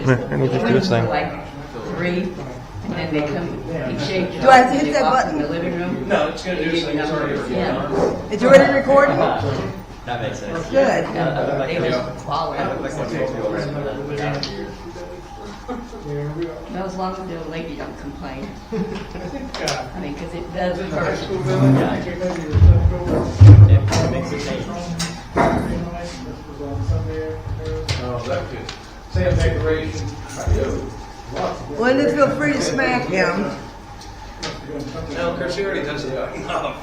And we'll just do his thing. Like 3, and then they come, he shakes it Do I have off, to hit and they that walk button? in the living room. No, it's gonna do something. It's already recording. Yeah. It's already recording? That makes sense. Good. They just follow it. No, as long as the old lady don't complain. I mean, because it does hurt. It makes a change. Oh, that's good. Same decoration. Linda, feel free to smack him. No, Chris, he already does it enough.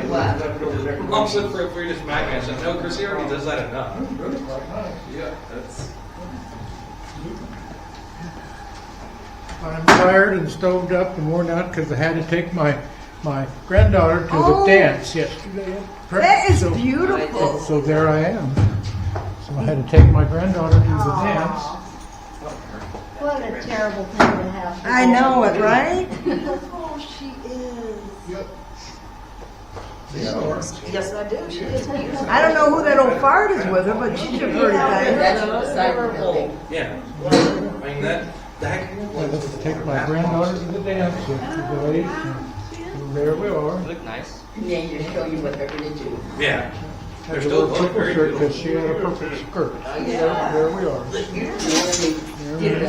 What? Mom said for free to smack me. I said, no, Chris, he already does that enough. Yeah, that's. I'm tired and stoved up and worn out because I had to take my granddaughter to the dance yesterday. That is So- beautiful. So there I am. So I had to take my granddaughter to the dance. What a terrible thing to have. I know it, right? Oh, she is. Yes, I do. She is beautiful. I don't know who that old fart is with her, but she's a pretty thing. That's the cyber building. Yeah. I mean, that. I had to take my granddaughter to the dance yesterday. And there we are. Look nice. Yeah, you show you what they're gonna do. Yeah. Had They're to still wear a both purple very shirt beautiful. because she had a purple skirt. There we are. Did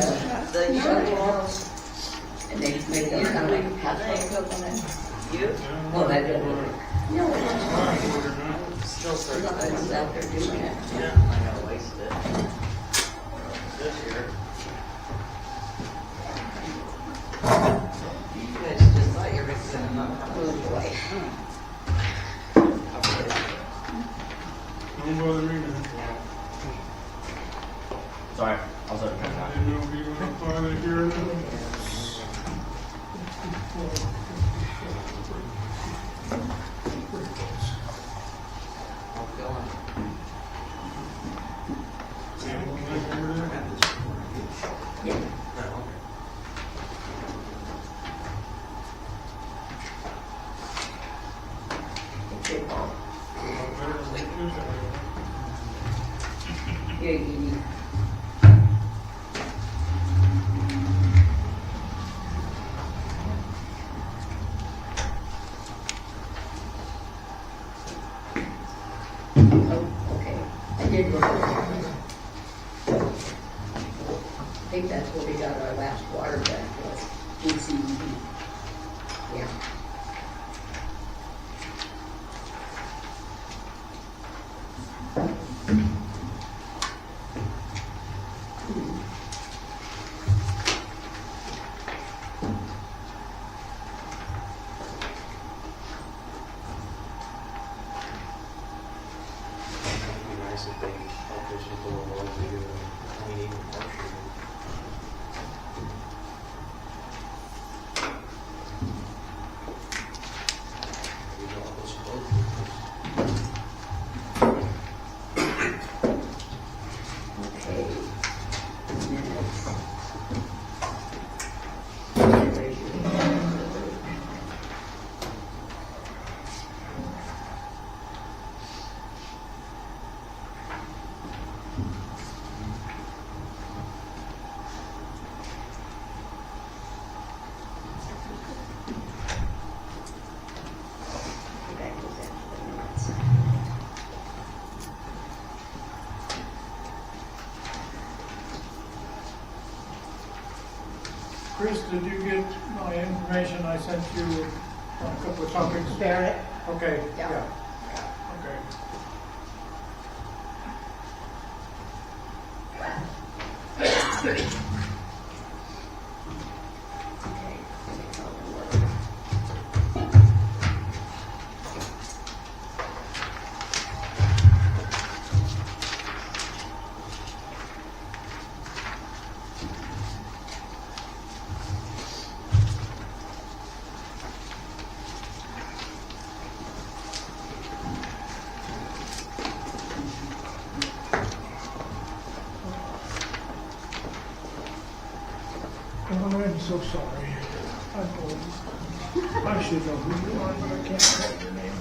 and they make them kind of like half coat on it. Well, that didn't work. No, it's fine. Still There's not ones out there doing it. I gotta waste it. This year. You guys just thought you were gonna send them up. Oh, boy. Don't bother me, man. Sorry, I was over here. You know, if you're gonna finally hear it. I'm going. Here, Edie. Oh, okay. I did look at it. I think that's where we got our last water back was, DCED. Yeah. It'd be nice if they helped us with the little cleaning and washing. Maybe they'll help us both Okay. Minutes. That goes after the minutes. Chris, did you get my information I sent you on a couple of topics? Okay, Yeah. yeah. Okay. Okay. It's all in order. Oh, I'm so sorry. I should know who you are, but I can't tell your name.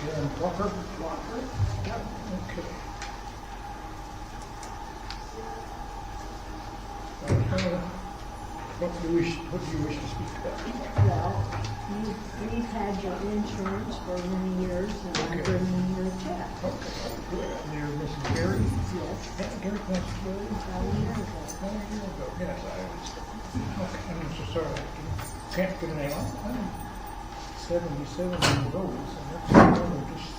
Karen Walker? Walker? Yep, okay. What do you wish to speak about? Well, we've had your insurance for many years, and I'm Okay. bringing you a check. Okay, good. Near Mrs. Gary? Yes, Gary passed away about a year ago. a year ago. Yes, I was. Okay, I'm so sorry. I can't get an name. I'm 77 years old, so that's just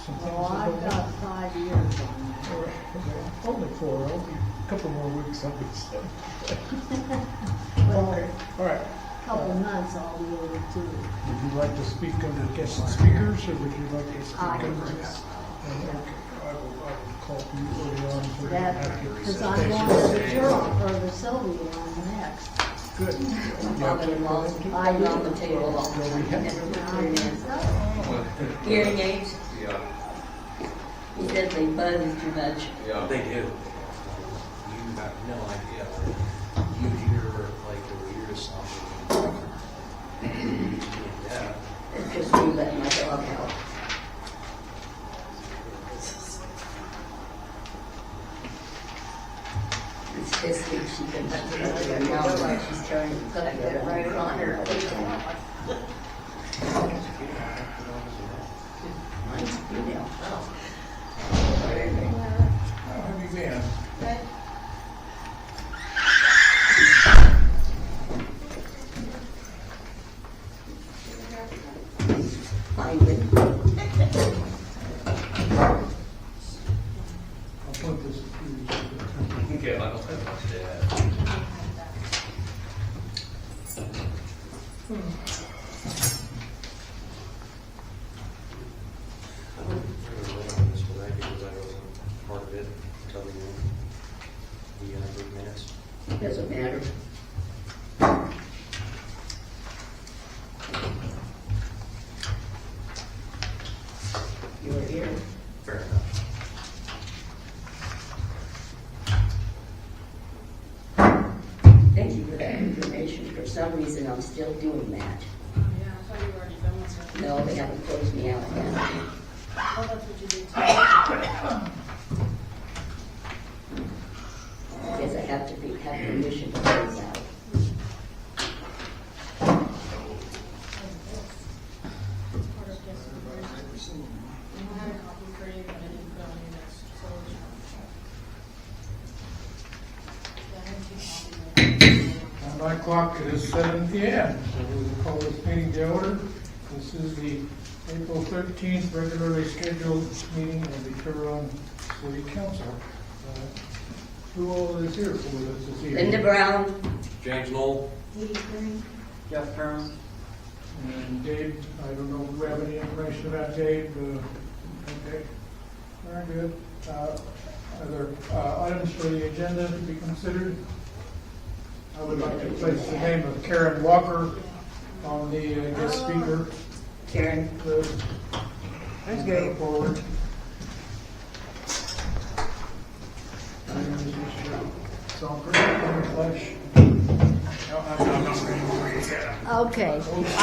some things. Well, that I've don't got 5 years on that. All right, okay. Only 4. I'll be a couple more weeks, I'll be 7. Well, Okay, all right. couple months I'll be able to. Would you like to speak under guest speakers, or would you like to speak I under? can Okay, just- I will call you early on so we don't That, have to. because I'm going to the Turon, or the Sylvia one next. Good. Father-in-law's I do. on the table all the time. And I think so. Hearing aids, Yeah, he said they buzz too much. yeah. They do. You have no idea. You hear like the weirdest something. Yeah. It's just me letting my dog out. It's this week she can let me up there now, like she's trying to cut it right on her. Mine's female. Very good. How have you been? Finally. I'll put this. Okay, I don't have much to add. I don't really on this, but I because I wasn't part of it until the group minutes. Doesn't matter. You were here. Fair enough. Thank you for that information. For some reason, I'm still doing that. Yeah, I thought you were already done with it. No, they haven't closed me out yet. Oh, that's what you did too. Because I have to have permission to close out. Part of this is I had a copy for you, but I didn't put on your next, so yeah, I have 2 copies. On my clock, it is 7 p.m., so we will call this meeting to order. This is the April 13th regularly scheduled meeting of the Turon City Council. Who all is here for us this evening? Linda Brown, James Knoll. Jeff Kern. And Dave, I don't know if we have any information about Dave. Okay, very good. Are there items for the agenda to be considered? I would like to place the name of Karen Walker on the guest speaker. Karen. Good. That's great. Forward. Okay, I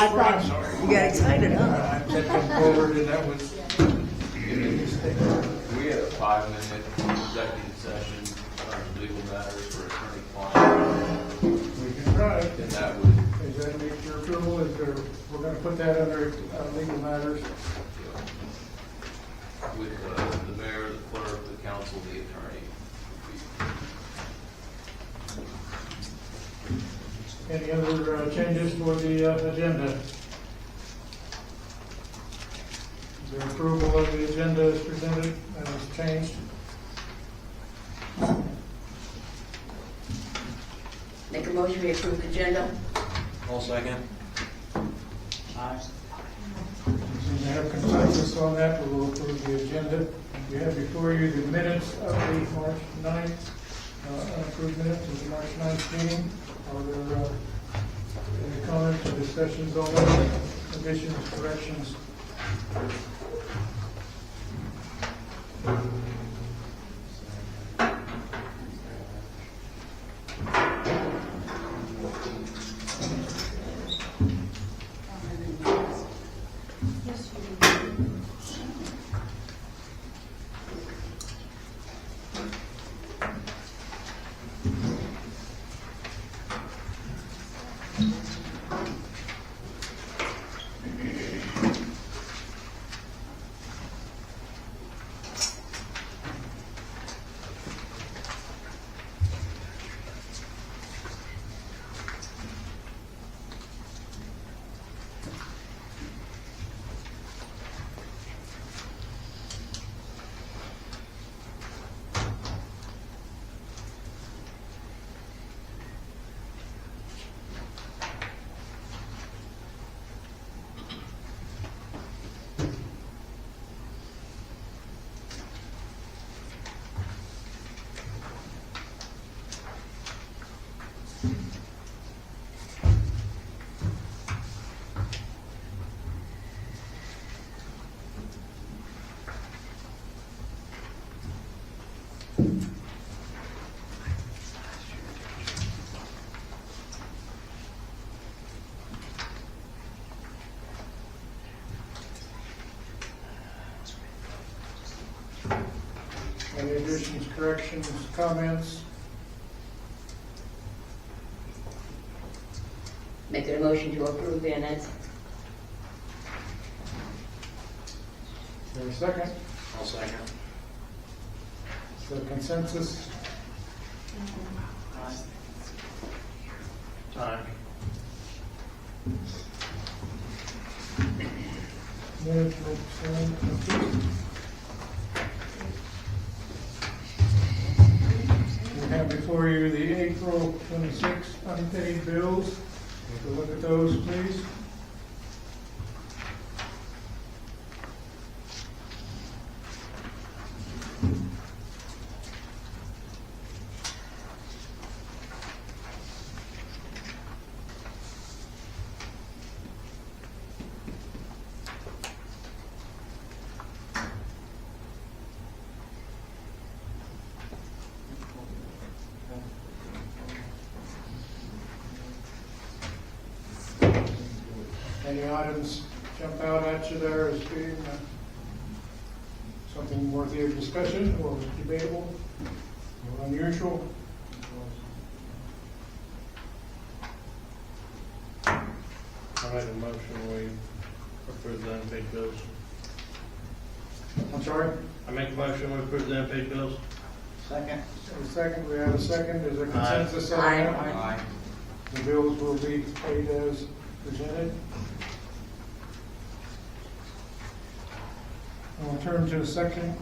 thought, You got excited, huh? I took them forward and that was. We had a 5-minute executive session on legal matters for attorney-client, We can try it. and that would, Is that meet your approval? We're gonna put that under legal matters. with the mayor, the clerk, the council, the attorney. Any other changes for the agenda? Is there approval of the agenda as presented and as changed? Make a motion to approve the agenda. All second. Since we have consensus on that, we will approve the agenda. You have before you the minutes of the March 9th, approved minutes of the March 9th meeting. Are there any comments or discussions on those, additions, corrections? Yes, you did. Any additions, corrections, comments? Make it a motion to approve minutes. Is there a second? I'll second. Is there consensus? Time. Minutes were signed and approved. We have before you the April 26 unpaid bills. Take a look at those, please. Any items jump out at you there as being something worthy of discussion or debatable or unusual? I make a motion, we approve the unpaid bills. I'm sorry? I make a motion, we approve the unpaid bills. Second. We have a second. Is there consensus on Aye. that? Aye. The bills will be paid as presented. We'll turn to the second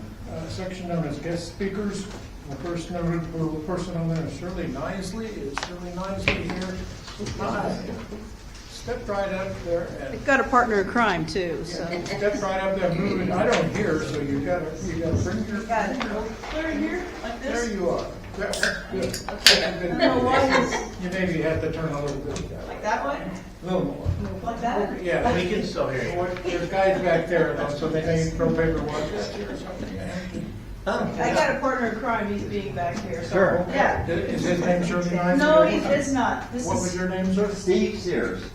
section known as guest speakers. The first noted person on there is Shirley Nisley. Is Shirley Nisley here? Hi. Step right up there and I've got a partner in crime too, so. step right up there, move it. I don't hear, so you gotta bring your. Got it. Clear here, like There this? you are. That's good. No, why is, You maybe have to turn a little bit. like that way? A little more. Like that? Yeah. We can still hear you. There's guys back there, though, so they may throw paper watches here or something. I got a partner in crime, he's being back here, so. Sure. Yeah. Is his name Shirley Nisley? No, he is not. This What was is, your name, sir? Steve Sears.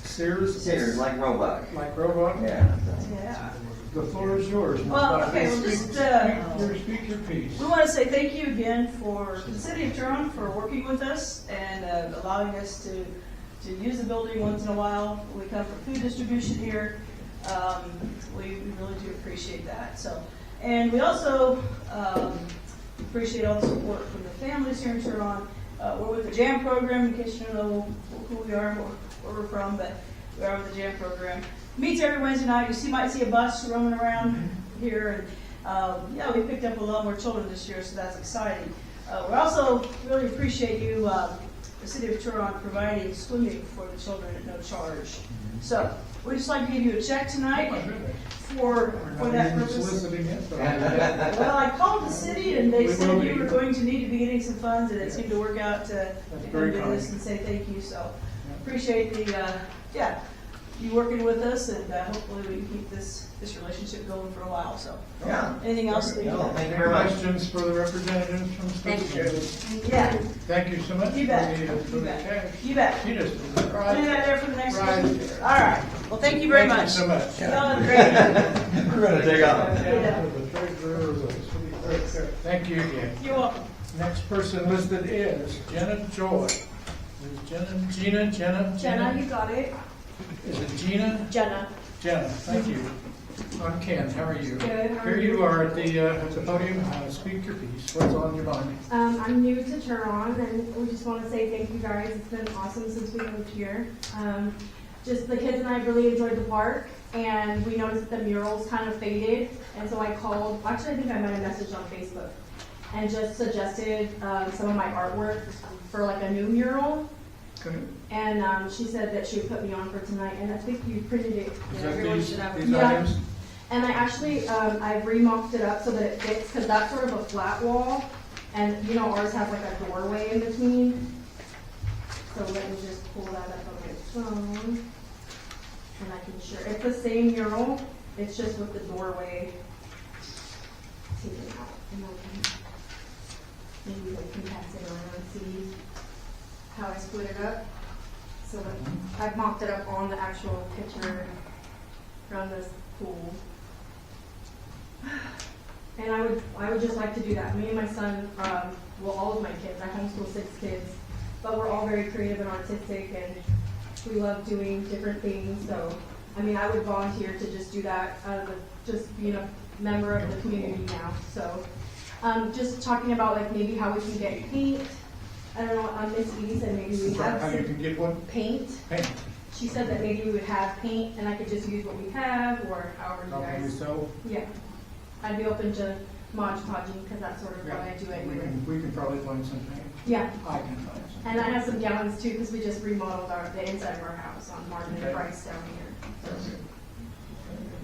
Sears? Sears, like robot. Like robot? Yeah. yeah. The floor is yours. Well, okay, well, just, Speak your piece. we want to say thank you again for the city of Turon for working with us and allowing us to use the building once in a while. We come for food distribution here. We really do appreciate that. So, and we also appreciate all the support from the families here in Turon. We're with the JAM program, in case you don't know who we are, where we're from, but we are with the JAM program. Meets every Wednesday night. You might see a bus roaming around here, and yeah, we picked up a lot more children this year, so that's exciting. We also really appreciate you, the city of Turon, providing swimming for the children at no charge. So we'd just like to give you a check tonight for that purpose. Soliciting it, but Well, I called the city and they We said will you be. were going to need to be getting some funds, and it seemed to work out to very do this kind. and say thank you. So appreciate the you working with us, and hopefully we can keep this relationship going for a while. So Yeah. anything else? that you- No, thank you Any very much. questions for the representatives from Thank you. State? Yeah, Thank you so much. You bet. For You the bet. cash. you bet. She just Do that there for the next Right one. there. All right. Well, thank you very Thank you much. so much. Y'all have a great evening. We're gonna take off. Down to the treasurer of the city clerk. Thank you again. You're welcome. Next person listed is Jenna Joy. Is Jenna? Jenna, you got it. Is it Gina? Jenna. Jenna, thank you. I'm Ken, how are you? Good, how are Here you? you are at the podium, speak your piece. What's on your mind? I'm new to Turon, and we just want to say thank you guys. It's been awesome since we moved here. Just the kids and I really enjoyed the park, and we noticed that the murals kind of faded, and so I called. Actually, I think I might have messaged on Facebook and just suggested some of my artwork for like a new mural. Okay. And she said that she would put me on for tonight, and I think you printed it. Is that everyone these should have these Yeah. items? And I actually, I've remocked it up so that it fits, because that's sort of a flat wall, and you know, ours has like a doorway in between. So let me just pull that up on my phone. And I can share, it's the same mural, it's just with the doorway taken out. And I can, maybe we can pass it around and see how I split it up. So I've mocked it up on the actual picture around this pool. And I would just like to do that. Me and my son, well, all of my kids, I homeschool 6 kids, but we're all very creative and artistic, and we love doing different things. So, I mean, I would volunteer to just do that out of just being a member of the community now. So, just talking about like maybe how we can get paint. I don't know, Miss Edie said maybe we have How you can get one? paint. Paint. She said that maybe we would have paint and I could just use what we have, or however you Not guys. yourself? Yeah. I'd be open to Mod Podging because that's sort of what I do anyway. We can probably find some paint. Yeah. I can find some. And I have some gallons too because we just remodeled the inside of our house on Martin Okay. and Price down here. So,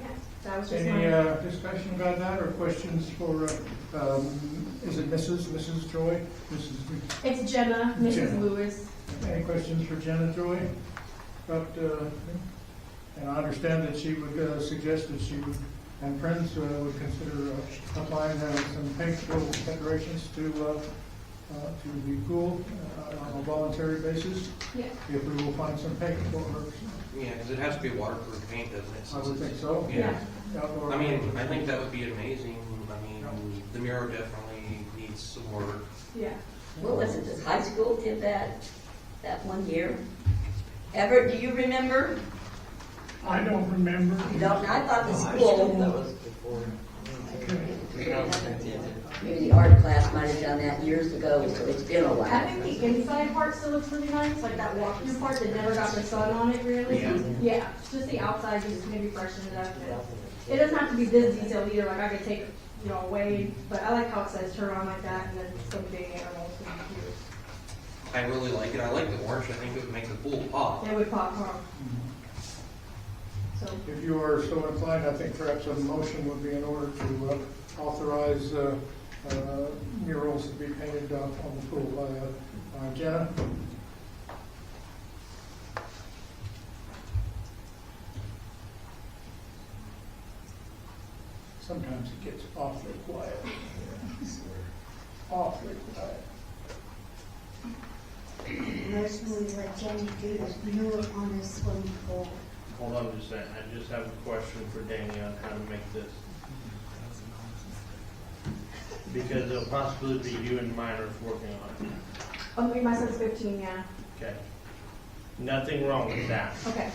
yeah, that was just Any my. discussion about that or questions for, is it Mrs. Joy? It's Jenna, Mrs. Jenna. Lewis. Any questions for Jenna Joy? About, and I understand that she would suggest that she would, and friends would consider applying some paint decorations to the pool on a voluntary basis, Yeah. if we will find some paint for her. Yeah, because it has to be waterproof paint, doesn't it? I would think so. Yeah. Outdoor- I mean, I think that would be amazing. I mean, the mural definitely needs some work. Yeah. What was it, the high school did that one year? Everett, do you remember? I don't remember. You don't, I thought the school, before. maybe the art class might have done that years ago, so it's been a I while. think the inside part still looks really nice, like that walk-through part that never got the sun on it really. Yeah, just the outside, just maybe freshen it up. It doesn't have to be this detailed either, like I could take, away, but I like how it says turon like that, and then some big animals would be cute. I really like it. I like the orange. I think it would make the pool pop. They would pop, huh? So, If you are so inclined, I think perhaps a motion would be in order to authorize murals to be painted on the pool. Jenna? Sometimes it gets awfully quiet. Awfully quiet. Mostly let Jenny do the manure on the swimming pool. Hold on just a second, I just have a question for Danny on how to make this. Because it'll possibly be you and minors working on it. oh, my son's 15, yeah. Okay. Nothing wrong with that. Okay.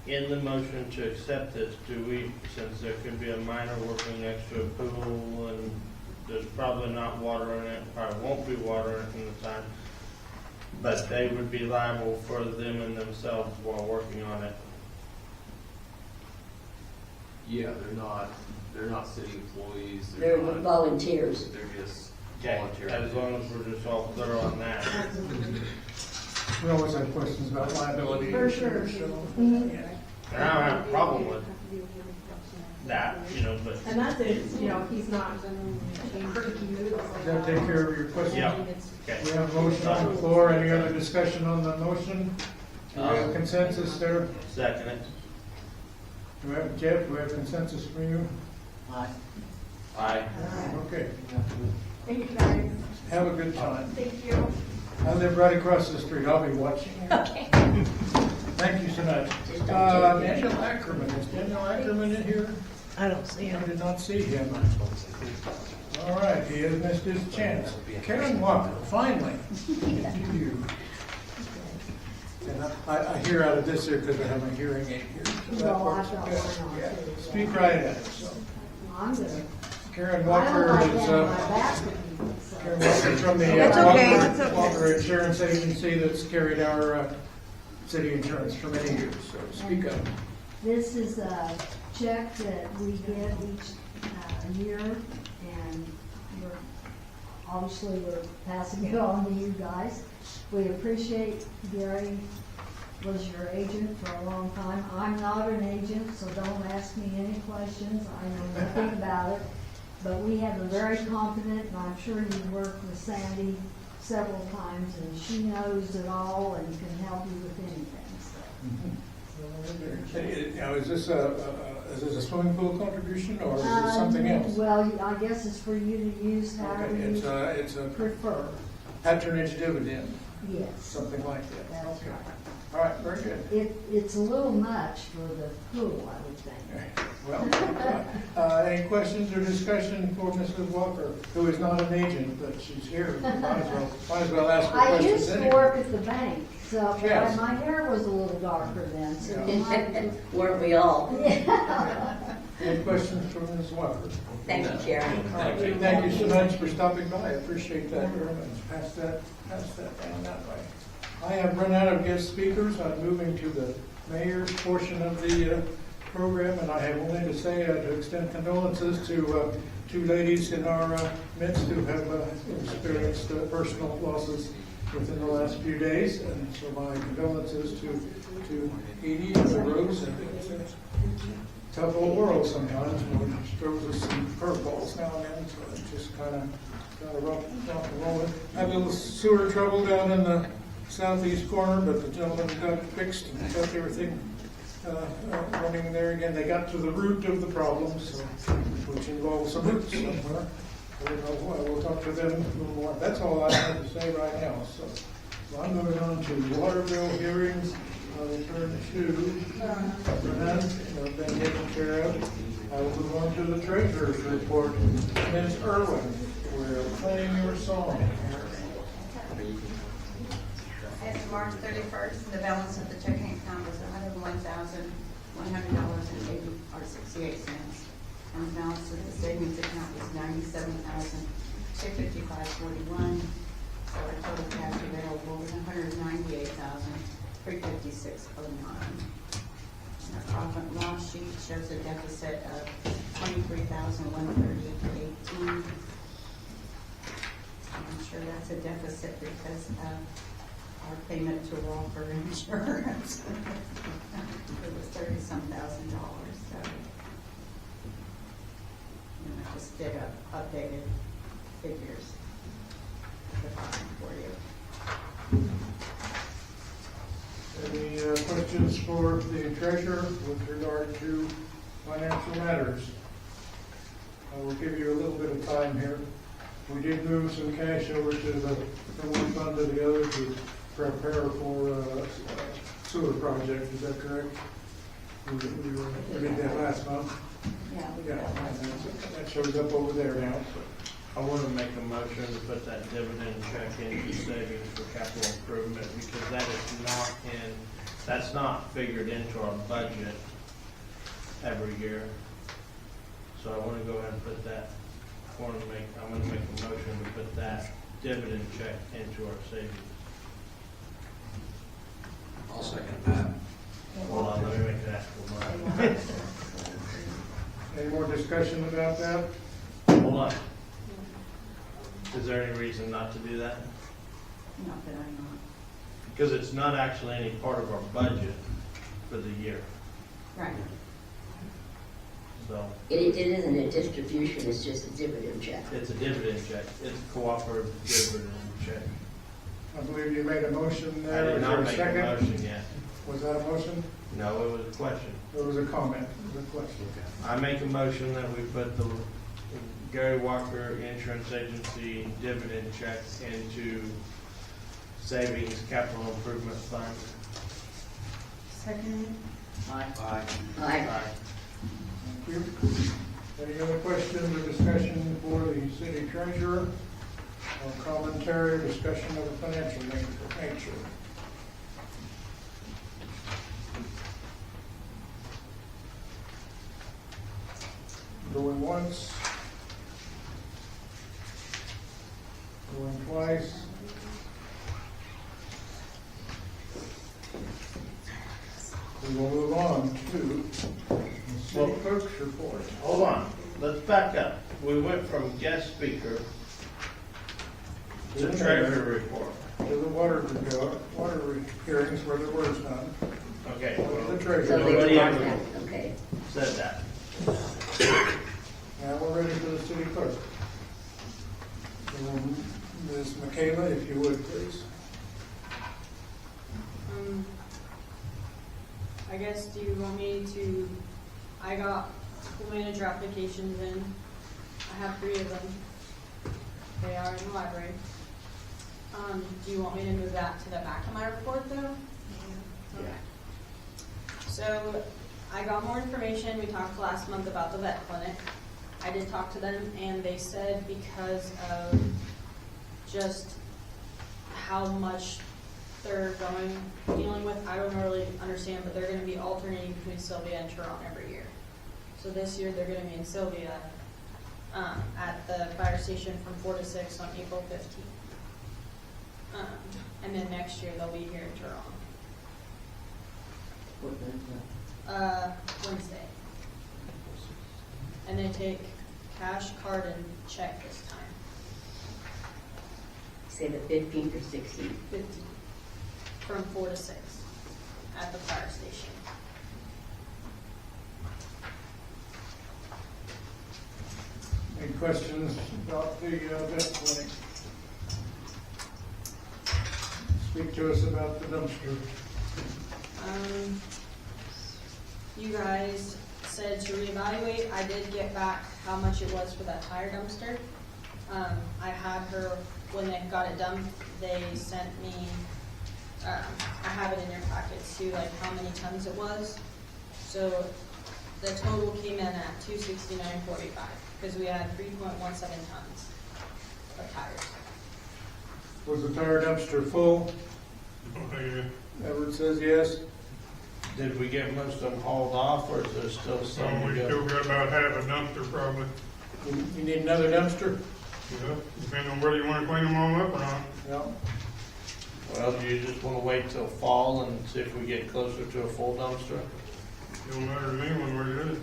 In the motion to accept this, do we, since there could be a minor working next to a pool and there's probably not water in it, probably won't be water in it in the time, but they would be liable for them and themselves while working on it. Yeah, they're not city employees. They're not- volunteers. They're just Okay, volunteer. as long as we're just all clear on that. We always have questions about liability. For sure. issues, so, Mhm. yeah. And I don't have a problem with that, but And that's it, he's not cranky noodles like Does that take care of your question? yeah, We okay. have a motion on the floor. Any other discussion on the motion? Do we have consensus there? Second it. Do we have, Jeff, do we have consensus from you? I Okay. Thank you, guys. Have a good time. Thank you. I live right across the street. I'll be watching you. Okay. Thank you so much. Just don't take Daniel Ackerman. Is Daniel Ackerman in here? I don't see I did not see him. All right, he has missed his chance. Karen Walker, finally. It's you. And I hear out of this here because I have a hearing aid here. So that No, works I've got good. one on Yeah. too. Speak right at it. So, I'm good. Karen I don't Walker like is, having my back to people, so. Karen Walker from the That's okay, Walker- that's okay. Walker Insurance Agency that's carried our city insurance for many years. So speak up. This is a check that we get each year, and we're passing it on to you guys. We appreciate Gary was your agent for a long time. I'm not an agent, so don't ask me any questions. I know nothing about it. But we have a very competent, and I'm sure you work with Sandy several times, and she knows it all and can help you with anything, so. Now, is this a swimming pool contribution or is it something else? Well, I guess it's for you to use however Okay, it's you a prefer. patronage dividend, Yes, something like that. that's Okay. right. All right, very good. It's a little much for the pool, I would think. Well, any questions or discussion for Mrs. Walker, who is not an agent, but she's here? Might as well ask her I questions used to anyway. work at the bank, so but Yes. my hair was a little darker then, so you might. Weren't we all? Yeah. Any questions for Mrs. Walker? Thank you, Chairman. Thank you so much for stopping by. I appreciate that very much. Pass that down that way. I have run out of guest speakers. I'm moving to the mayor's portion of the program, and I have only to say to extend condolences to two ladies in our midst who have experienced personal losses within the last few days, and so my condolences to Edie and the Rose. And it's a tough old world sometimes. It throws us some curveballs now and then, so it's just kind of rock and rolling. I have a little sewer trouble down in the southeast corner, but the gentleman got it fixed and got everything running there again. They got to the root of the problem, so, which involves some roots somewhere. I don't know why. We'll talk to them a little more. That's all I have to say right now. So I'm moving on to water bill hearings. I'll return to none. They've been taken care of. I will move on to the treasurer's report. Ms. Irwin, we're playing your song. As of March 31st, the balance of the checking account was $101,100.68. And the balance of the savings account was $97,255.41. So our total cash available was $198,356.09. Our profit and loss sheet shows a deficit of $23,130.18. I'm sure that's a deficit because of our payment to Walker Insurance. It was $30-some thousand, so. And I just did updated figures at the bottom for you. Any questions for the treasurer with regard to financial matters? I will give you a little bit of time here. We did move some cash over from one fund to the other to prepare for sewer project. Is that correct? We did that last month. Yeah, we Yeah, got that. that shows up over there now. I want to make a motion to put that dividend check into savings for capital improvement because that's not figured into our budget every year. So I want to go ahead and put that, I'm going to make a motion to put that dividend check into our savings. I'll second that. Hold on, let me make that for mine. Any more discussion about that? Hold on. Is there any reason not to do that? Not that I know. Because it's not actually any part of our budget for the year, Right. so. It isn't a distribution, it's just a dividend check. It's a dividend check. It's a cooperative dividend check. I believe you made a motion I there. did Is not there a make a second? motion yet. Was that a motion? No, it was a question. It was a comment. It was a question. I make a motion that we put the Gary Walker Insurance Agency dividend check into savings capital improvement fund. Second. Aye. Thank you. Any other questions or discussion for the city treasurer? Or commentary or discussion of the financial nature? Going once. Going twice. We will move on to the city clerk's report. Hold on, let's back up. We went from guest speaker to treasurer report. To the water hearings where there was none. Okay, The well, treasurer. So they Nobody mark ever- that, okay. said that. Now we're ready for the city clerk. So we'll Ms. Michaela, if you would, please. I guess, do you want me to, I got school manager applications in. I have 3 of them. They are in the library. Do you want me to move that to the back of my report though? Okay. So I got more information. We talked last month about the vet clinic. I did talk to them and they said because of just how much they're dealing with, I don't really understand, but they're going to be alternating between Sylvia and Turon every year. So this year they're going to be in Sylvia at the fire station from 4 to 6 on April 15th. And then next year they'll be here in Turon. Wednesday. And they take cash, card, and check this time. Say the 15th or 16th. 15. From 4 to 6 at the fire station. Any questions about the vet clinic? Speak to us about the dumpster. You guys said to reevaluate. I did get back how much it was for that tire dumpster. I had her, when they got it dumped, they sent me, I have it in your packets too, like how many tons it was. So the total came in at 269.45 because we had 3.17 tons of tires. Was the tire dumpster full? Edward says yes. Did we get most of them hauled off, or is there still some? We still got about half a dumpster probably. You need another dumpster? Yeah, depending on whether you want to clean them all up or not. Yeah. Well, do you just want to wait till fall and see if we get closer to a full dumpster? Don't matter to me one way or the other. I'd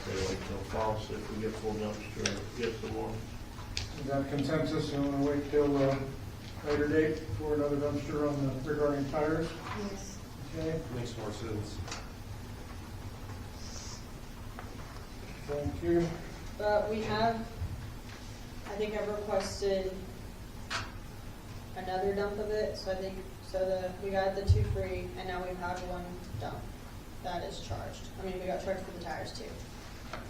say wait till fall, see if we get full dumpster and get some more. Is that consensus? You want to wait till later date for another dumpster on the regarding tires? Yes. Okay, Makes more sense. thank you. But we have, I think I've requested another dump of it, so I think, we got the 2 free, and now we've had 1 dump that is charged. I mean, we got charged for the tires too,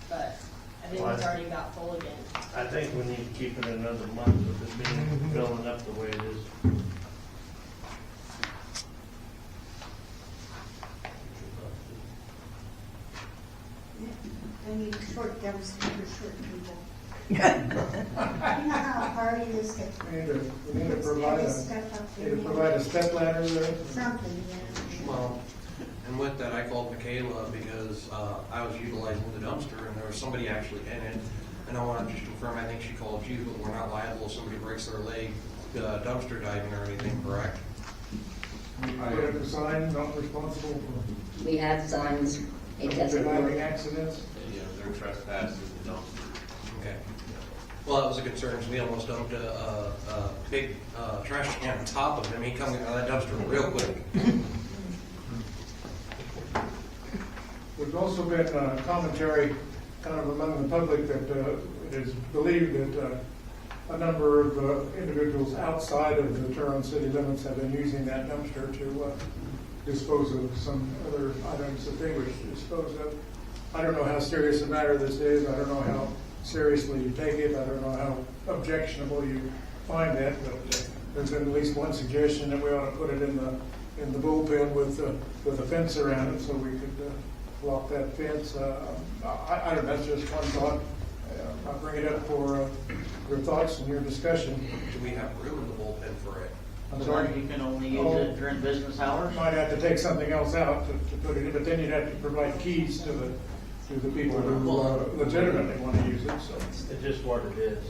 but I think it's already got full again. I think we need to keep it another month with it being filling up the way it is. They need short dumpsters for short people. You know how hard it is to We need to provide carry a, stuff up need there. to provide a step ladder there. Something, yeah. Well, and with that, I called Michaela because I was utilizing the dumpster and there was somebody actually in it. And I want to just confirm, I think she called you, but we're not liable if somebody breaks their leg dumpster diving or anything, correct? We put up a sign, not responsible for We have signs, it doesn't diving work. accidents. You know, they're trespassing the dumpster. Okay. Well, that was a concern, because we almost dumped a big trash can on top of him. He come out of that dumpster real quick. There's also been commentary kind of among the public that it is believed that a number of individuals outside of the Turon city limits have been using that dumpster to dispose of some other items that they wish to dispose of. I don't know how serious a matter this is. I don't know how seriously you take it. I don't know how objectionable you find that, but there's been at least one suggestion that we ought to put it in the bullpen with a fence around it so we could block that fence. I don't know, that's just one thought. I'll bring it up for your thoughts and your discussion. Do we have room in the bullpen for it? I'm sorry? You can only use it during business hours? Might have to take something else out to put it in, but then you'd have to provide keys to the people who legitimately want to use it, so. It's just what it is.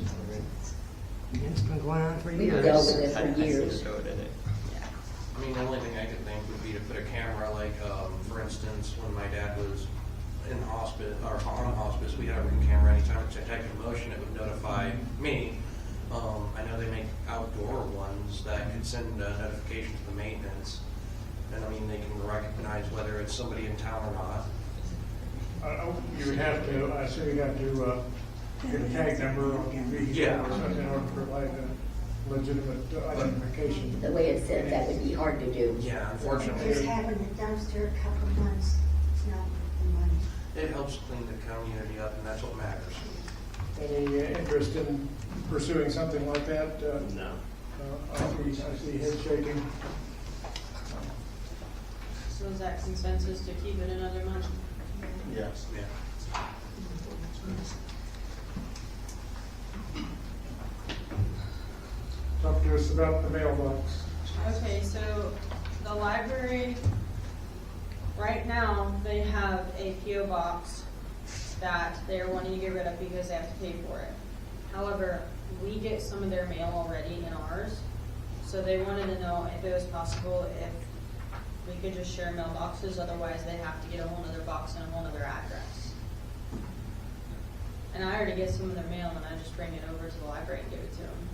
It's been going on for We've dealt with it for years. I mean, the only thing I could think would be to put a camera, like, for instance, when my dad was in hospice, or on hospice, we had a ring camera. Anytime it detected motion, it would notify me. I know they make outdoor ones that could send a notification to the maintenance. And I mean, they can recognize whether it's somebody in town or not. You would have to, I assume you'd have to get a tag number on your vehicle Yeah. or something in order to provide a legitimate identification. The way it's said, that would be hard to do. Yeah, unfortunately, Just having the dumpster a couple months, it's not worth the money. it helps clean the community up, and that's what matters. Any interest in pursuing something like that? No. I see head shaking. So is that consensus to keep it another month? Yes. Yeah. Talk to us about the mailbox. Okay, so the library, right now, they have a PO box that they're wanting to get rid of because they have to pay for it. However, we get some of their mail already in ours, so they wanted to know if it was possible if we could just share mailboxes, otherwise they have to get a whole other box and a whole other address. And I already get some of their mail and I just bring it over to the library and give it to them.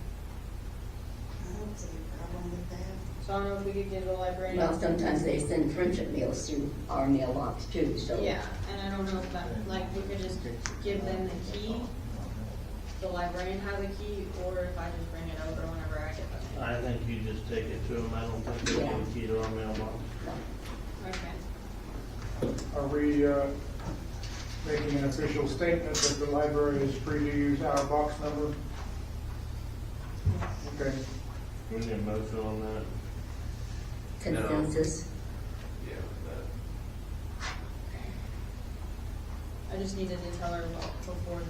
I don't see a problem with that. So I don't know if we could give the librarian. Well, sometimes they send friendship mails through our mailbox too, so. Yeah, and I don't know if that, like, we could just give them the key, the librarian have the key, or if I just bring it over whenever I get the mail. I think you just take it to them. I don't think they need a key to our mailbox. Okay. Are we making an official statement that the library is free to use our box number? Okay. We need a motion on that. Consensus. Yeah, that. I just needed to tell her before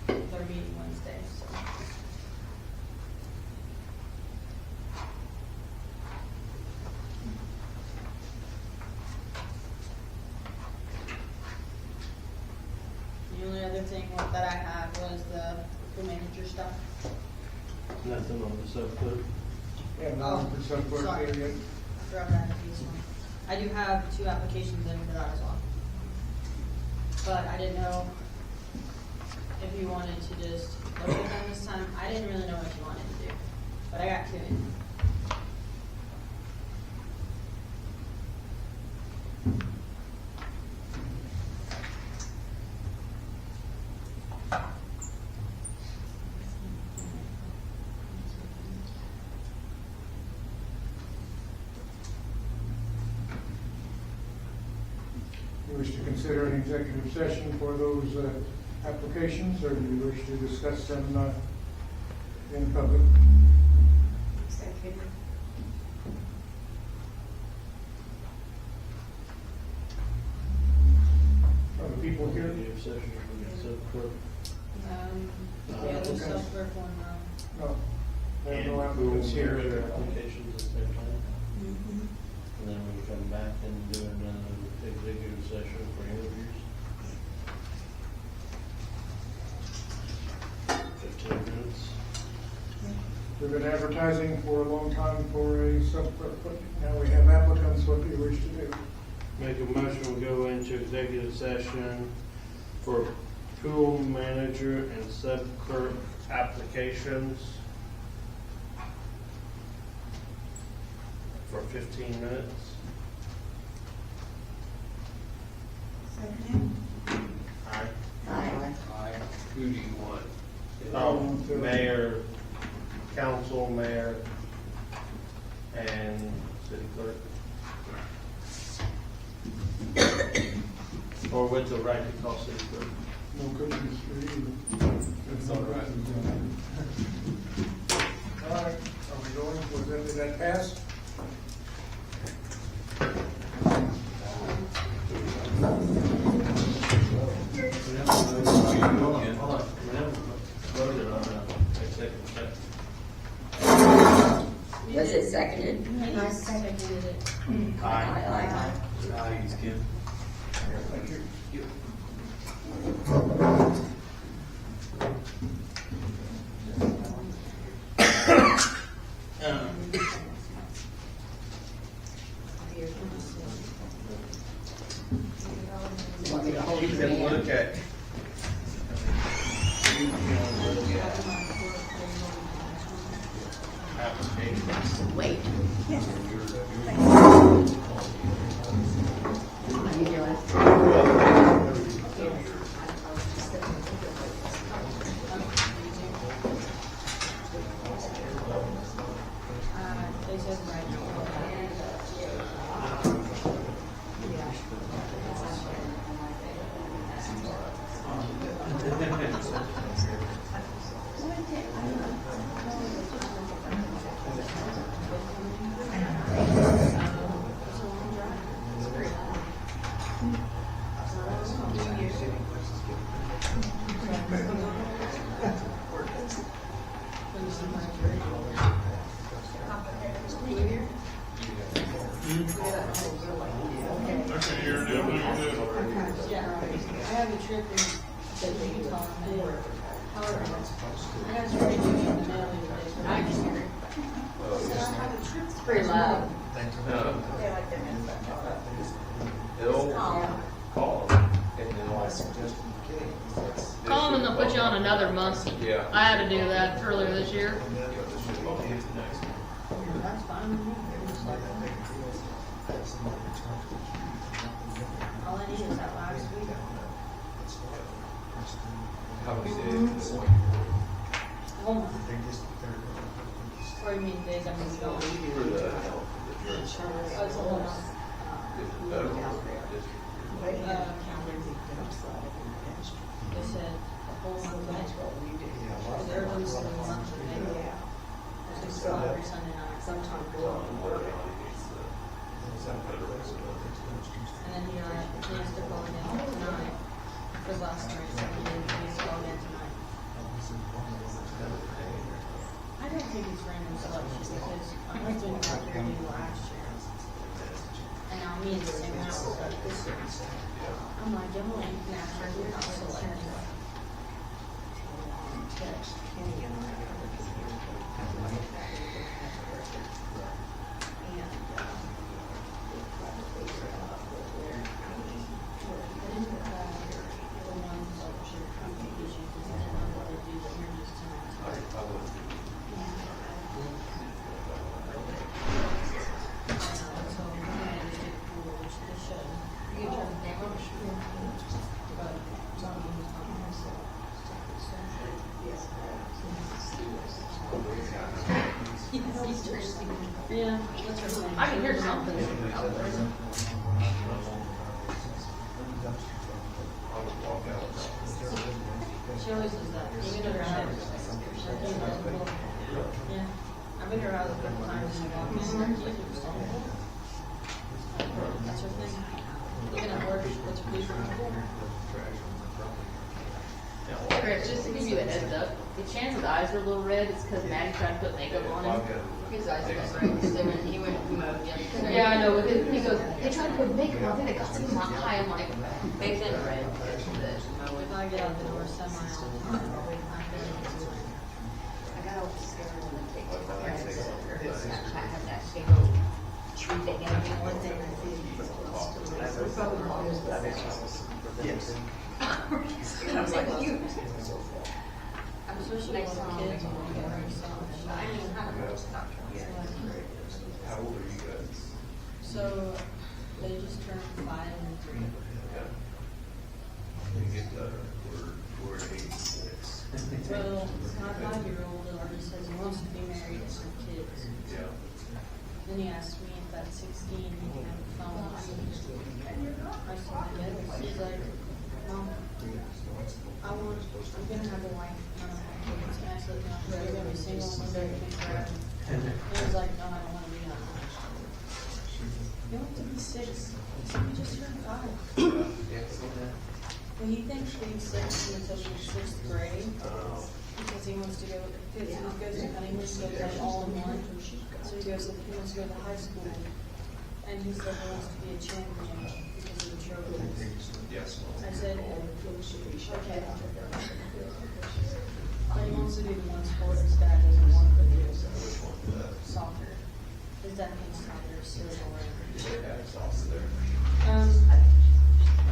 their meeting Wednesday, so. The only other thing that I had was the manager stuff. Nothing on the subcode. Yeah, Oh, no, it's up for sorry. it. I forgot to add these one. I do have 2 applications in for that as well. But I didn't know if you wanted to just look at them this time. I didn't really know what you wanted to do, but I got 2 in. You wish to consider an executive session for those applications, or do you wish to discuss them in public? Executive. Are the people here? Executive session for the subcode. Yeah, there's Okay. self-work one room. No. There are no And applicants we'll hear here. their applications at the same time. And then we come back and do another executive session for interviews. 15 minutes. We've been advertising for a long time for a now we have applicants. What do you wish to do? Make a motion, we go into executive session for pool manager and sub clerk applications for 15 minutes. Second. Aye. Aye. Who do you want? Oh, mayor, council, mayor, and city clerk. Or with the right to call city clerk. No cookies for you. That's all right. All right, are we going? Did that pass? Hold on. We haven't voted on that executive session. Was it seconded? I seconded it. Aye. He's Kim. Thank you. You want me to hold your hand? Okay. Wait. How you doing? I got to read you in the mail the other day, but I can hear it. It's pretty loud. No, They like their headphones on. it'll call them, and then like. Call them and they'll put you on another month. Yeah. I had to do that earlier this year. That's fine with me. All I need is that last week. How many days? Whole month. Or you mean days I'm gone? For the health. Oh, it's a whole month. They said a whole month. Because everyone's in the month of May. It's just every Sunday night. Sometimes And then he has to call again tonight. Because last night, so he needs to call again tonight. I don't think it's random selection because my husband got here new last year. And now me in the same house like this year. I'm like, y'all ain't natural, you're not selecting. Yeah, that's her thing. I can hear something. She always does that. Even at her house. Yeah. I've been to her house a couple times and I walk in and she's just on it. That's her thing. Looking at work, what's her pleasure? Chris, just to give you a heads up, the chance his eyes are a little red is because Maddie tried to put makeup on him. his eyes got right, so when he went mode yesterday. Yeah, I know, with his, he goes, they tried to put makeup on, I think they got some high, I'm like, They've been red. If I get out the door semi all the time, I feel like it's like, I got all scared when they take the parents over. I have that single tree thing, and then one thing I see is we're probably all just that. Yes. I was like, you. especially with the kids, when they get very soft. I mean, how do I stop? How old are you guys? So, they just turned 5 and 3. You get the, we're 86. Well, my 5-year-old already says he wants to be married and have kids. Yeah. Then he asked me if at 16 he can have a phone. I said, yes. He's like, Mom, I'm gonna have a wife, none of my kids. And I said, no, you're gonna be single one day, you can forever. And he was like, no, I don't wanna be that. You want to be 6. He said, you just turned 5. Well, he thinks being 6 until he's 6th grade, because he wants to go, because he goes to Huntington, he goes like all in one. So he goes, he wants to go to high school, and he said he wants to be a champion because of the trophies. Yes. I said, okay. But he wants to do the one sport his dad doesn't want to do, soccer. His dad thinks soccer is so boring. Yeah, it's also there.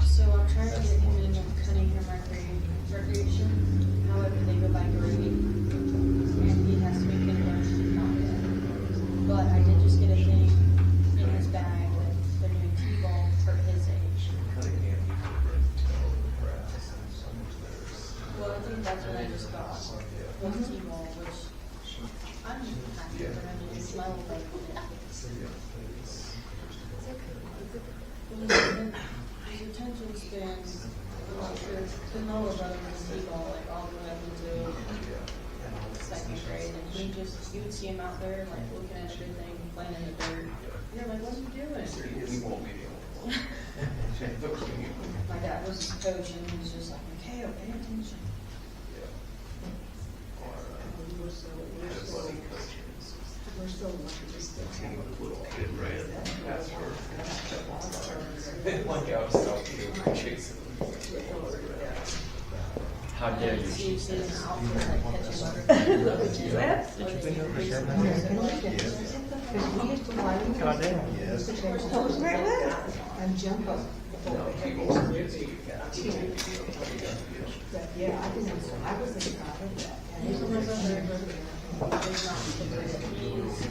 So I'm trying to get him into Cunningham recreation. However, they go by grade, and he has to make kindergarten, not yet. But I did just get a thing in his bag that they're doing T-ball for his age. Cunningham, you could bring the grass and some of theirs. Well, I think that's what I just got, was T-ball, which I'm happy for him to do. It's my little brother. His attention span, I'm not sure, the Noah brother was T-ball, like all the way up until 2nd grade, and he would see him out there, like looking at everything, playing in the dirt. And you're like, what are you doing? He won't be the only one. My dad was his coach, and he was just like, Mikhail, pay attention. We're so lucky to still have a Little kid ran past her. Like I was out chasing. How dare you? See him out there, like catching butterflies. And jump up. Yeah, I didn't, I was excited that. He's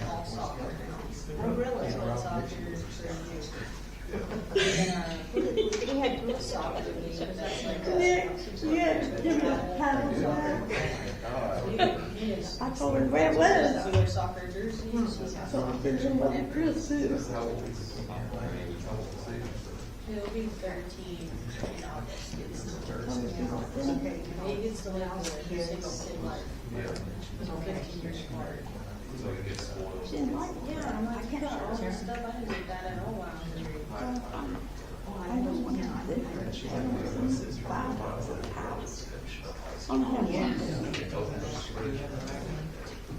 all soccer now. Oh, really? He's all soccer for We had good soccer. I told her where it was. Wear soccer jerseys. He'll be 13 in August. He gets to live a single kid life. He's 15 years apart. So it gets spoiled. Yeah, I'm like, you got all this stuff, I didn't get that at all. Wow.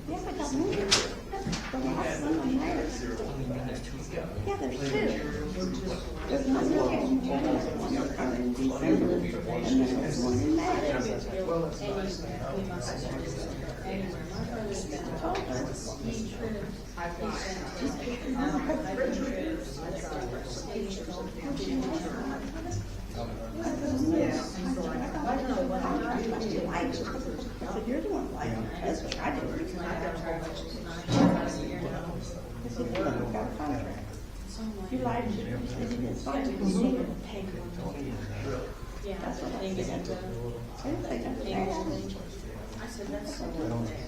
Yeah, but that's me. The last one on there. Yeah, there's two. There's one in January, one in December, and then there's one in May. Anywhere, my brother's been he trips. He's been I said, you're the one like that's what I do. This is the one who got a contract. You lied to me. You said you didn't sign it. You needed to pay one. Yeah, That's what I they get said. into I didn't say nothing bad. I said, that's so unfair.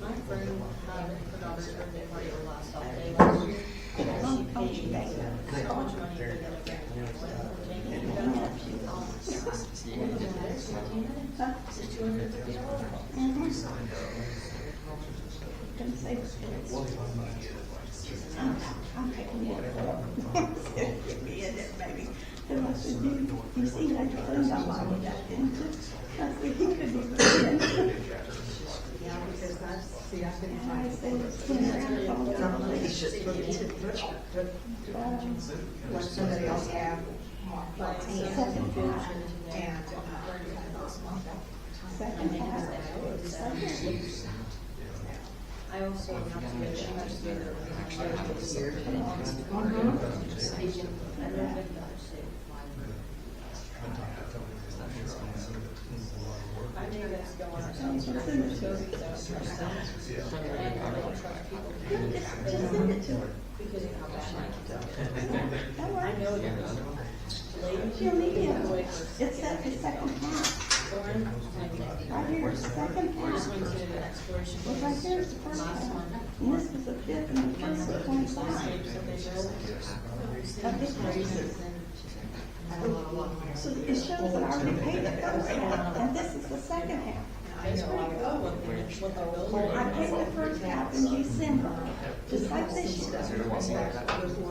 My friend had her daughter's birthday party last holiday last year. She paid so much money for the event. It's $250. Couldn't say this. I'm taking it. Get me in it, baby. And I said, you see that your friend got mine with that, didn't you? I said, he could be good. Yeah, because that's, see, I couldn't I find said, it. swing around the phone. Somebody should put it in, let somebody else have like Second half. and, Second half. I also have to get she has to get I think that's going on. And I don't trust people. Just send it to her. Because of how bad I know it is. Ladies, She'll need it. away It's the second half. Right here, it's the second I just half. went to the exploration. Well, right there is the first Last half. one. And this was the fifth, and the first was 25. Of this race. So it shows that I already paid the first half, and this is the second half. It's pretty good what they're building. I paid the first half in December, just like this year.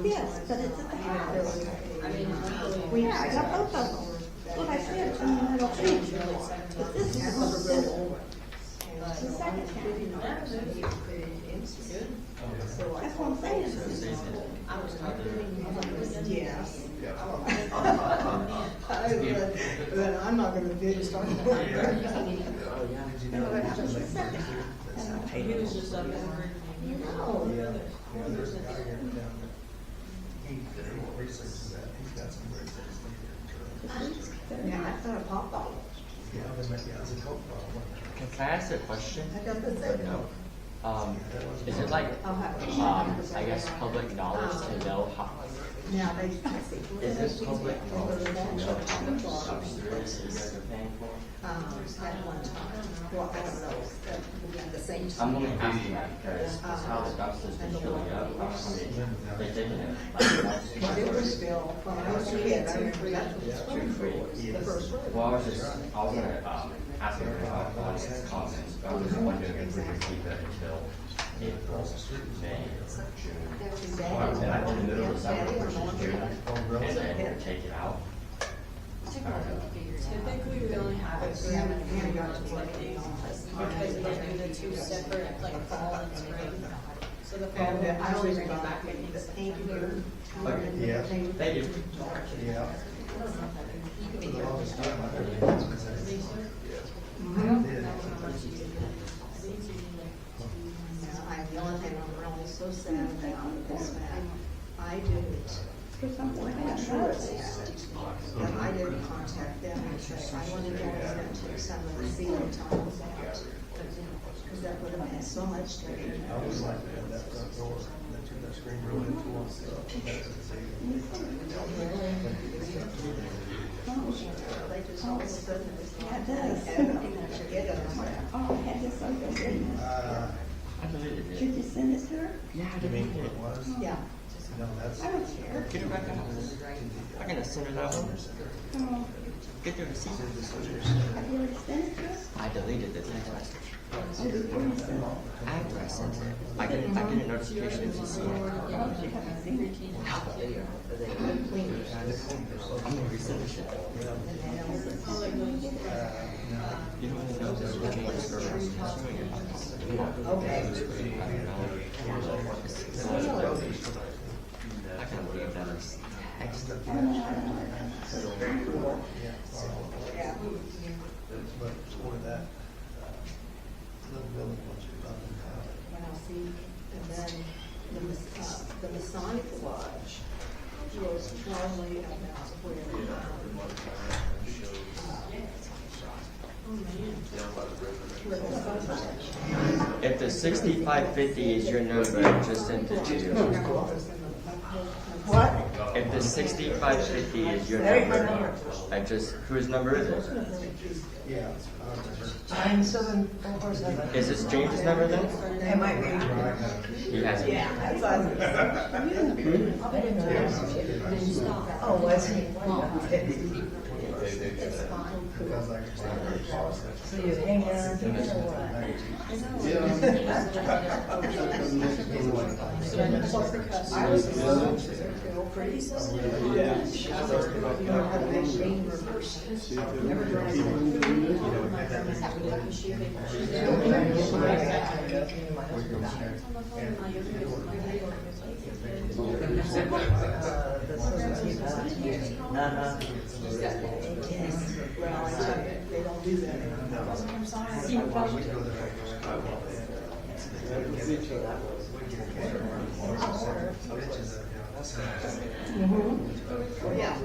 Yes, but it's at the house. I mean, Yeah, I got both of them. What I said in the middle thing. But this is the second half. That's what I'm saying. I was talking. yes. But I'm not gonna do it. Just the second half. And I paid He it. was just up there. Yeah, I thought it popped off. Can I ask a question? I got the signal. Is it like, I'll have to. I guess, public knowledge to know how, Now, they, is this public knowledge to know how much service you guys are paying for? at one time, well, I don't know, at the same I'm time. only asking that because that's how the dumpster's been filling up. I mean, they're taking it. But it was still, when I was a kid, I remember that was the first one. Well, I was gonna, ask her about comments, but I was just wondering if we could keep it until April, May, June. And I in the middle of summer, which is June, and then take it out. Typically, we only have it for because we do the two separate, like fall and spring. So the fall. And I always remember back in the paint here. Okay, yeah, thank you. Yeah. The only thing I'm really so sad about is that I didn't, I'm sure it's that I didn't contact them and say, I want to go in and take some of the field times out. Because that would have been so much later. I was like that front door, that screen really towards They just all of a sudden, it's Yeah, like, it does. forget it. Oh, I had this over there. I deleted it. Should you send it to her? Yeah, I deleted it. Yeah. No, that's. I don't care. Get it back out. I'm gonna send it out. Oh, Get the receipt. have you already sent it to us? I deleted the text message. Oh, before you send it? After I sent it, I get a notification if you see it. Oh, you haven't seen it? I'm gonna resend the shit. You don't even know there's a change for I can't believe that is extra. Yeah. But for that, little building once you're up and out. Well, see, and then the Masonic Lodge was probably about where, If the 6550 is your number, I just sent it to you. What? If the 6550 is your number, whose number is it? Yeah. 9747. Is this James's number then? It might be. He has it. Oh, was he? So you hang out or what? I was pretty Well, they don't do that anymore. Yeah.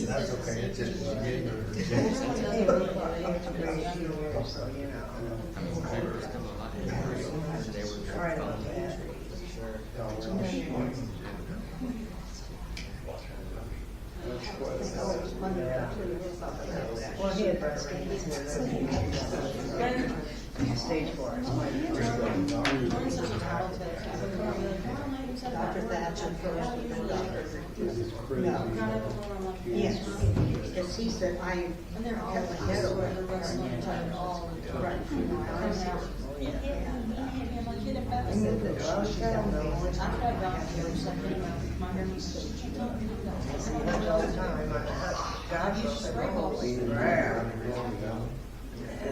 That's okay, it's just, you get your. Sorry about that. Well, he had breast cancer. Stage 4. Dr. Thatcher first, and then Dr. No. Yes, because he said, I have a head of right.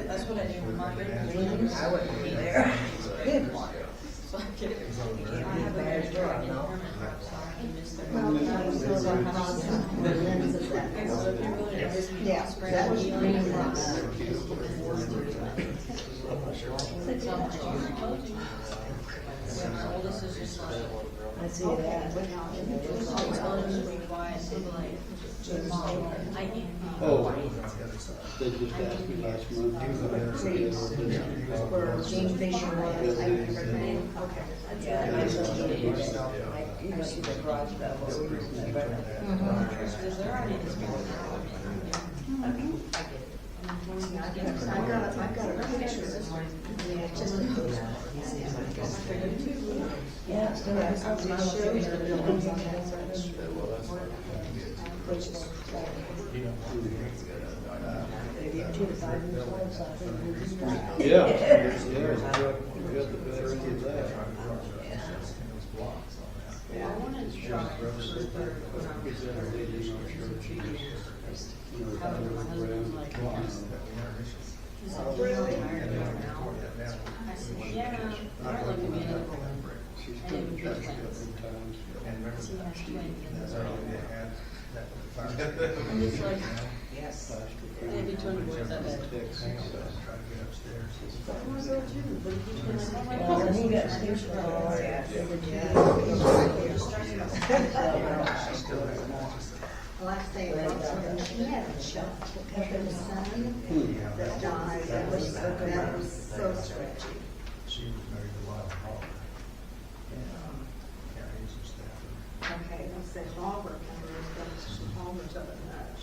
That's what I do with my I wouldn't be there. Good one. So I get it. I have a bad job now. Yeah, that was really My oldest is just like, I see that. Oh, they just asked me last month. where Gene Fisher was, I remember the name. Okay. Yeah, I saw you see the garage that was. because they're already in I've got a picture this morning. Yeah, it's still has some It shows the buildings on that side. Which is, Yeah. I wanted to try for when I was my husband was like, he's like, really? I said, yeah, they're looking at me. And it would be twins. And it's like, Yes. it'd be twin boys, I bet. I wanna go too, but he's been like, oh my Well, God. he got stage fright. Last thing, she had a shot to her son that died, that was so stretchy. She was married to Lyle Hall. Yeah, he's a staffer. Okay, let's say Hallmark, but Hallmark's other than that.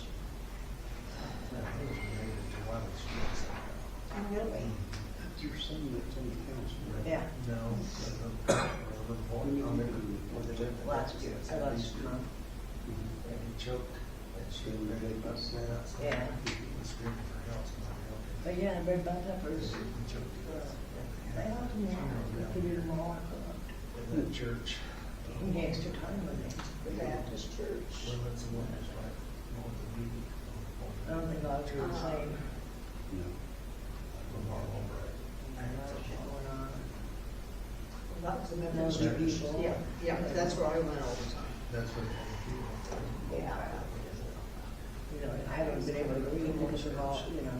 He was related to Lyle Smith. Oh, really? That's your son that's on the council, right? Yeah. No, the boy, I remember when they lived. Last year, last month. And he choked, and she was ready to bust that out. Yeah. He was screaming for help, somebody help him. But yeah, very bad peppers. He choked to death. They ought to know, they did them all. In the church. He had extra time with me. The Baptist church. Well, that's the one that's right north of me. I don't think all are the same. No. From Harlem, right? I don't know what's going on. Well, that was the Those Baptist are church. people. Yeah, yeah, that's where I went all the time. That's what. Yeah. You know, I haven't been able to read because of all, you know,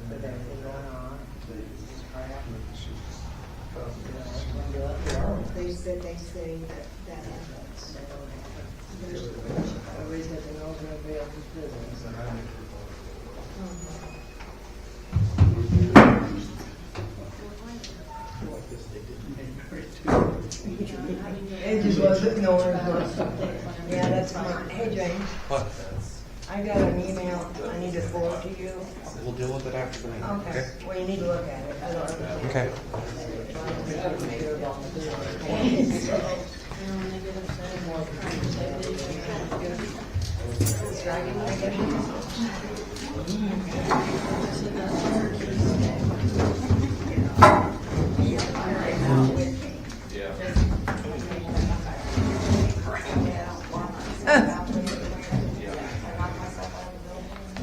with everything going on. It's crap. You know, it's gonna be up there. They say that ambulance. They don't have it. Everybody says they know they're gonna be able to do this. It just wasn't knowing. Yeah, that's fine. Hey, James. What? I got an email I need to forward to you. We'll deal with it after the meeting. Okay. Well, you need to look at it. I don't understand. Okay.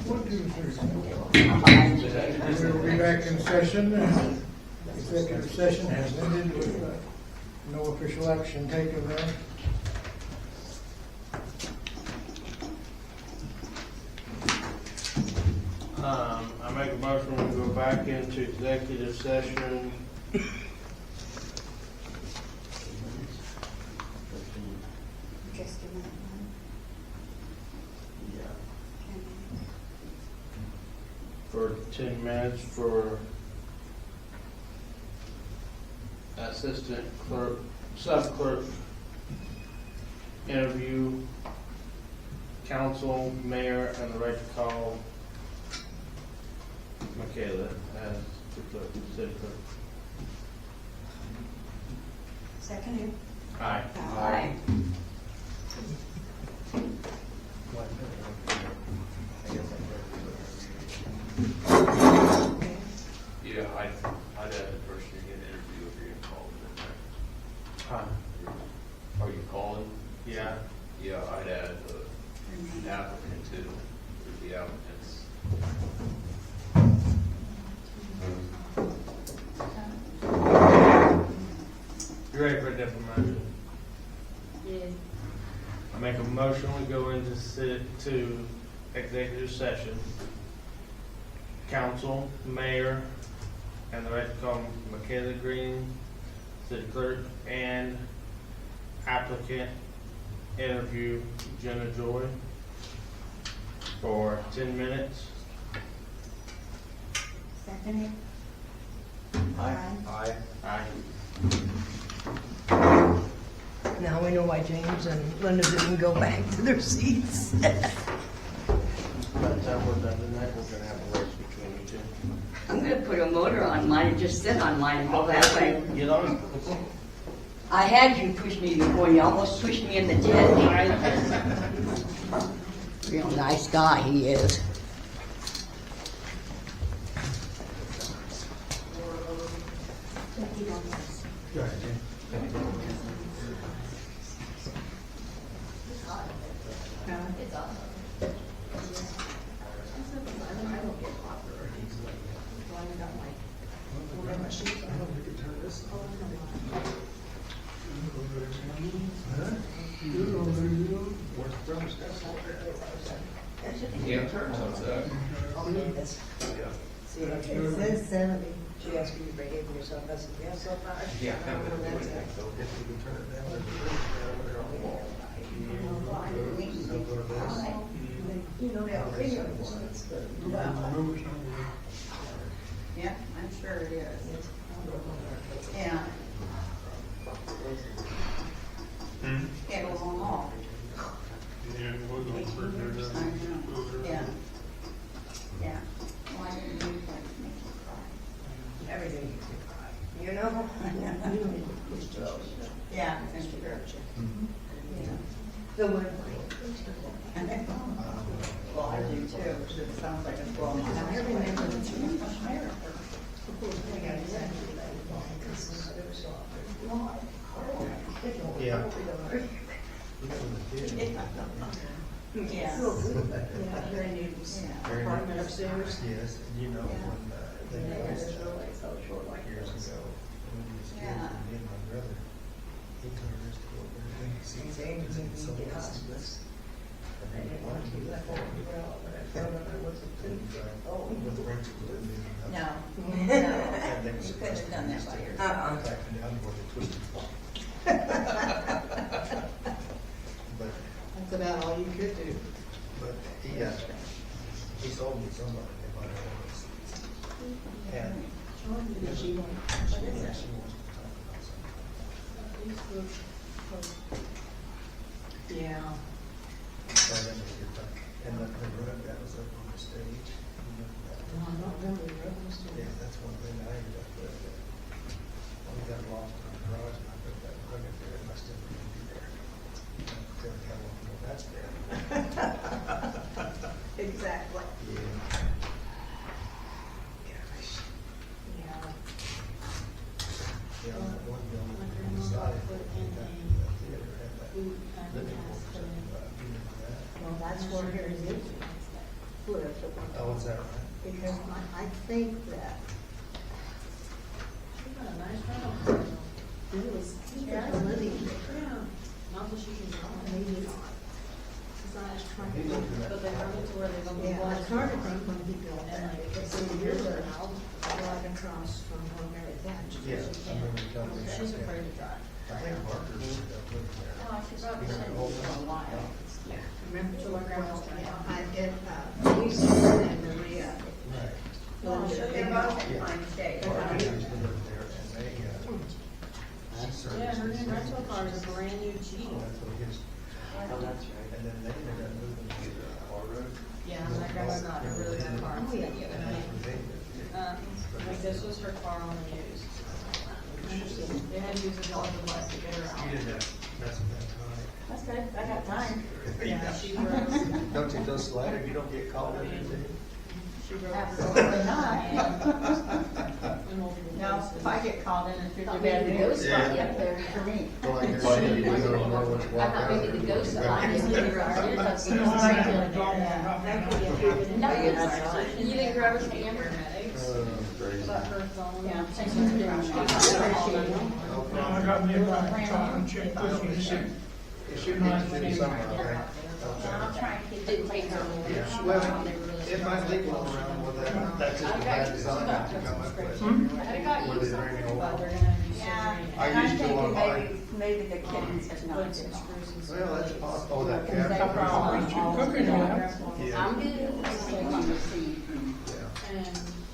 We'll be back in session. Executive session has ended with no official action taken there. I make a motion to go back into executive session. Just a minute. For 10 minutes for assistant clerk, sub-clerk interview, council, mayor, and the right to call Michaela as the clerk, city clerk. Second. Aye. Aye. Yeah, I'd add the person you're getting an interview if you're gonna call them. Huh? Are you calling? Yeah. Yeah, I'd add the applicant too, or the applicants. You ready for a different motion? Yeah. I make a motion, we go into to executive session. Council, mayor, and the right to call Michaela Green, city clerk, and applicant interview Jenna Joy for 10 minutes. Second. Aye. Aye. Now we know why James and Linda didn't go back to their seats. By the time we're done tonight, we're gonna have a race between you two. I'm gonna put a motor on mine and just sit on mine and go that way. Get on. I had you push me before, you almost pushed me in the ditch. Real nice guy he is. Go ahead, Jim. It's awesome. I don't get popular easily. Well, I got my shoes on. We could turn this Oh, no. Oh, yes. Yeah. See, it says 70. She asked you to rate it yourself. I said, yeah, so far. Yeah. I don't know where that's at. You know, that video was, Yeah, I'm sure it is. Yeah. Can't go home all. Yeah, it was on for there. I know. Yeah. Yeah. Why didn't you like make you cry? every day you can cry. You know? Yeah, and sugar. Yeah. The one. Well, I do too, because it sounds like it's blowing. I remember the two. Yeah. Yeah. Your new apartment upstairs. Yes, and you know, when, they Yeah, was, it's really so short like years this. ago, when he was kids, Yeah. and me and my brother, he told us to go over there and see Same because thing, it's so you get nice. hospice. And I then didn't one want to kid do that that for me, well, but I found out I wasn't too. Oh. with the rent to live in. No. And they You couldn't have done that by yourself. Contacting down where they twisted. But, That's about all you could do. but he sold me some of it, they bought it all this. And. Did she want- She what is wants it? to talk about something. Yeah. So I remember you're talking, and the rug that was up on the stage. You remember that? No, I don't remember the reference to Yeah, it. that's one thing I ended up with. When we got lost in the garage and I put that rug up there, it must have been there. Tell you how long ago that's been. Exactly. Yeah. Yeah. Yeah, on that one building on the side, that theater had that living quarters up above. You remember that? Well, that's where Harry David lived at one time. Oh, is that right? Because I think that She got a nice rental. it was, he was Yeah. living there. Yeah. Not that she can go. Maybe not. Cause I was trying to, but they run it to where they don't. Yeah, it's hard to think when he built And that, like, because it's the a years year are now. right across from where Mary Thatch. Yeah, I remember you telling me that. She's afraid to drive. I think Parker ended up living there. Oh, she's probably You know, been the whole for a while. Yeah. Remember to look around. Yeah, I did, Lisa and Maria. Right. Well, I'm sure they're both in Yeah. fine shape. Parker used to live there and they, she serviced. Yeah, her new his rental car is a services. brand new Jeep. Oh, that's what his. Oh, that's right. And then they ended up moving to the car road. Yeah, my grandma got in a really bad car Oh, yeah. accident the other And that's night. where they lived. Like this was her car on the news. They had to use a dog device to get her out. You didn't have, that's that time. That's good, I got time. Yeah, she drove. Don't you just slider, you don't get called in, do you? She drove. Absolutely not. In multiple No, places. if I get called in, it's too Thought bad maybe to the go ghost spot might up there for me. Well, like you're saying, you don't know what's I walking thought out. maybe the ghost line is leaving her in, but she You was right didn't there. You didn't grab her camera? But her phone. Yeah. She didn't I got me a time check this year. It should be considered somewhere, okay? I'll try and keep Didn't it take her. Yeah, well, if I think around with that, that's just a bad design that you come up with. I got Where you they some. bring it But over. they're gonna do Yeah, surgery. I and I'm used to thinking want maybe the kittens have not Put some been. screws and Well, that's some possible. Oh, that plates. cap. What you cooking on? Yeah. I'm good. Yeah. And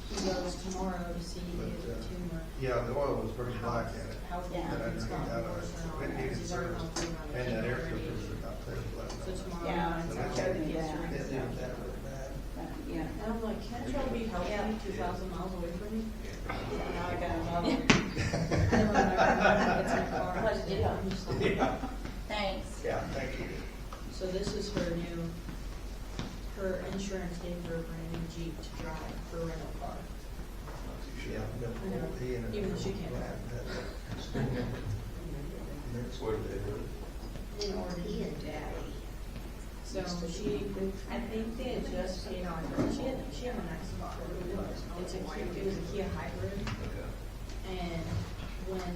he goes tomorrow to see if the tumor. Yeah, the oil was pretty black in it. How Yeah. That I it's drank gotten out of worse it. and all It that. needed He's already service. gone through on And the that air radiation. filter was about clear blood. So tomorrow Yeah, night, it's I'm okay. gonna get Yeah. some It stuff. needed that really bad. Yeah. And I'm like, can't y'all be healthy 2,000 miles away from me? Now I got another. It's in the car. What did you do? I'm just like- Yeah. Thanks. Yeah, thank you. So this is her new, her insurance gave her a brand new Jeep to drive for a rental car. Yeah, he ended up. Even though she can't drive. Where did they do it? He and Daddy. So she, I think they had just paid on her, she had a nice car. It's a cute, it was a Kia hybrid. Okay. And when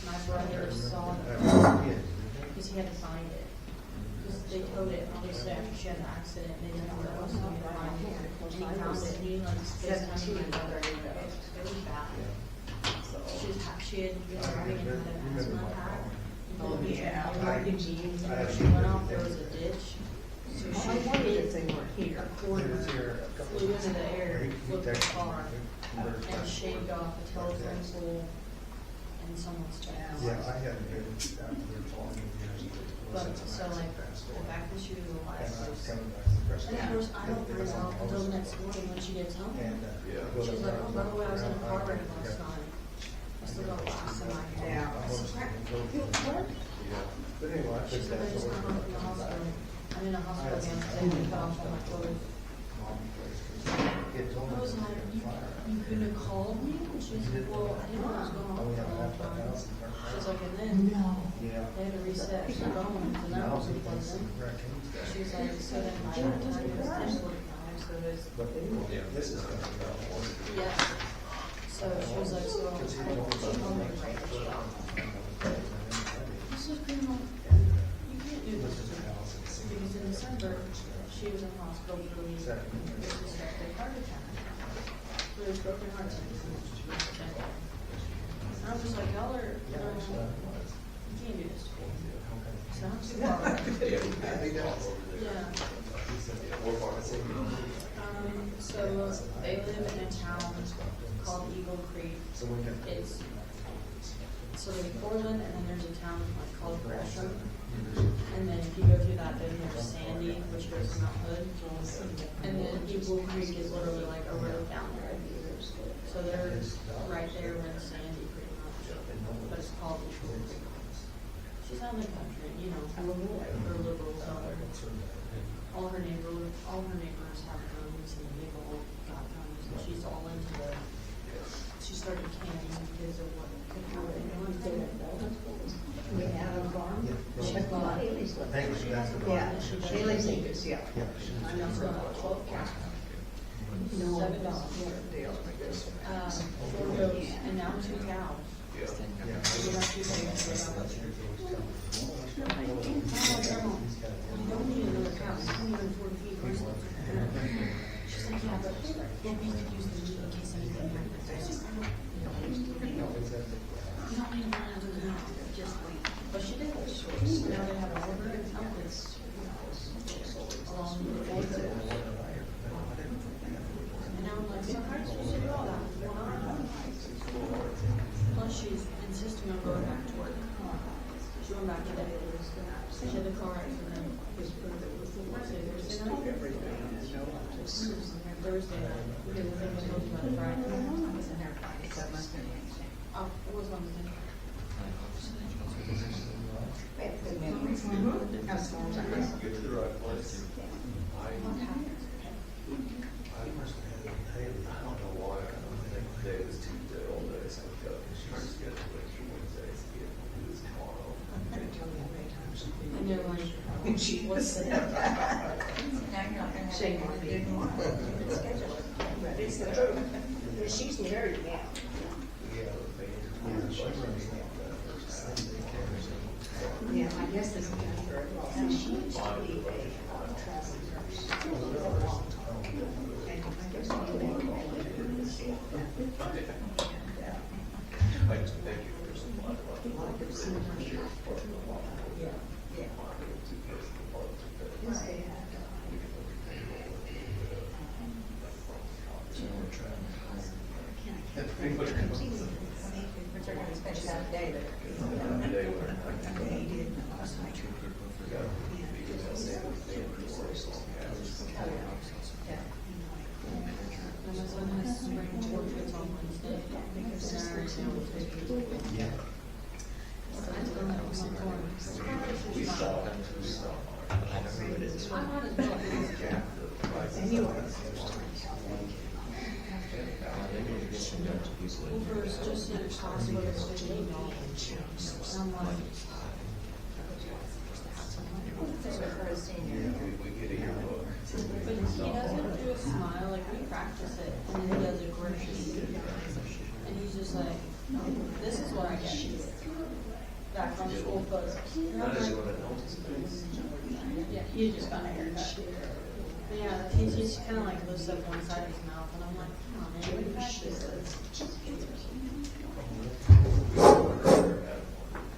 my brother saw the, because he had to find it, because they towed it, obviously after she had the accident, they didn't know where it was, so we found it, and he found it, and he like FaceTimed my mother, and it was bad. She had been driving and had an asthma attack. Oh, yeah. She went off, there was a ditch, so she hit a corner, flew into the air, flipped the car, and shaved off a telephone pole and someone's chest. Yeah, I had been out there talking to But, so like, the fact that she was alive and I was was, coming back to the press. and of course, I don't find out until the next morning when she gets home. And, She's like, oh, by the way, I was in a car wreck last night. I still got glass in my head. I said, crap. But anyway, I She's took like, I that just over. got home from the hospital. I'm in a hospital again, because I cut off all my clothes. I was like, you couldn't have called me? And she was like, well, I didn't know what was going on for a long time. She was like, and then they had to reset the bones, and that wasn't pleasant. She was like, so then by that time it was 10:45, so it was, This is gonna be about one. yeah. So she was like, so I told her to write the shit off. This is pretty much, you can't do this. Because in December, she was in the hospital for a week with a suspected heart attack. With a broken heart. And I was just like, y'all are, you can't do this. It's not too far. Yeah. So they live in a town called Eagle Creek. It's, so there's Portland, and then there's a town like called Gresham. And then if you go through that, then there's Sandy, which goes to Mount Hood. And then Eagle Creek is literally like a road down there. So they're right there in Sandy pretty much. But it's called Eagle Creek. She's out in the country, you know, her liberals out there. All her neighbors have guns, and they've all got guns, and she's all into the, she started canning because of what could happen. We have a farm. She's got Haley's living. Thank you, that's the. Yeah, Haley's acres, yeah. I know, so 12 cows. No. $7. 4 goats, and now 2 cows. We got 2 pigs. You don't need another cow, you don't even afford to feed her. She's like, yeah, but we could use the meat in case anything happens. I said, you don't need to learn how to do that, just wait. But she did. Now they have all of her outlets along the border. And now I'm like, so how are you supposed to do all that? Plus she's insisting on going back to work. She went back today. She had a car accident. Thursday night. Thursday night. Because I think we talked about it Friday. Oh, it was Wednesday. Get to the right place. What happened? I don't know why, I don't think today was Tuesday all day, so I've got insurance scheduled for Wednesday, so get to do this tomorrow. And they're like, She what's was. that? Shame on me. She's married now. Yeah, I guess this is her. And she used to be a travel nurse for a long time. And I guess she made Thank you for your supply. Yeah, yeah. Yes, they had. Which are gonna spend that day there. They did. And my son has spring portraits on Wednesday. And I already know what they do. Yeah. So I told him that was my corn. We saw them. I might as well do this. Anyway. Uber is just in hospital $15. And I'm like, We get a yearbook. but he doesn't do a smile, like we practice it, and then he does a grimace. And he's just like, this is what I get. back from school, but. That is what I noticed. Yeah, he just got a haircut. But yeah, he's kind of like lifts up one side of his mouth, and I'm like, come on, man, what practice this?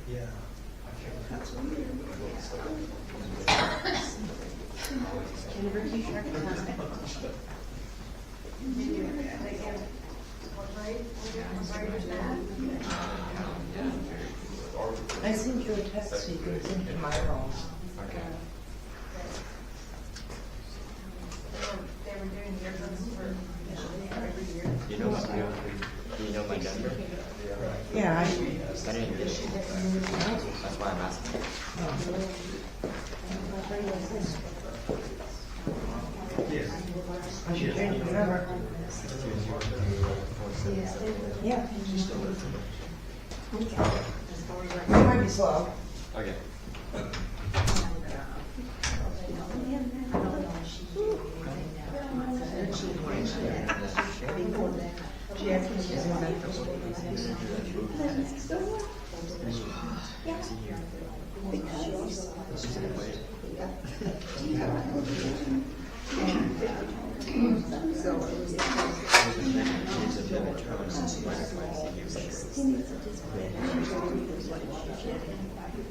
Yeah. I sent you a text so you can send to my room. They were doing yearbooks for, every year. You know my number? Yeah, I didn't get it. That's why I'm asking. I should change the number. Yeah. It might be slow. Okay.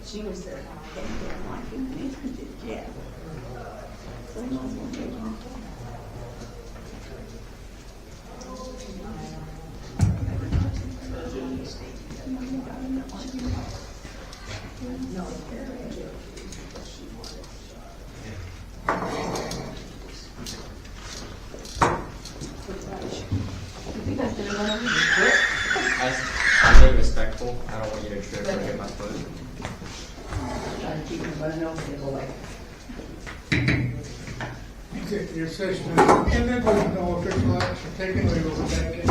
She was there. Yeah. I'm being respectful. I don't want you to trip or hit my foot. Trying to keep my nose away. Executive session is ended with no official action taken. We will be back in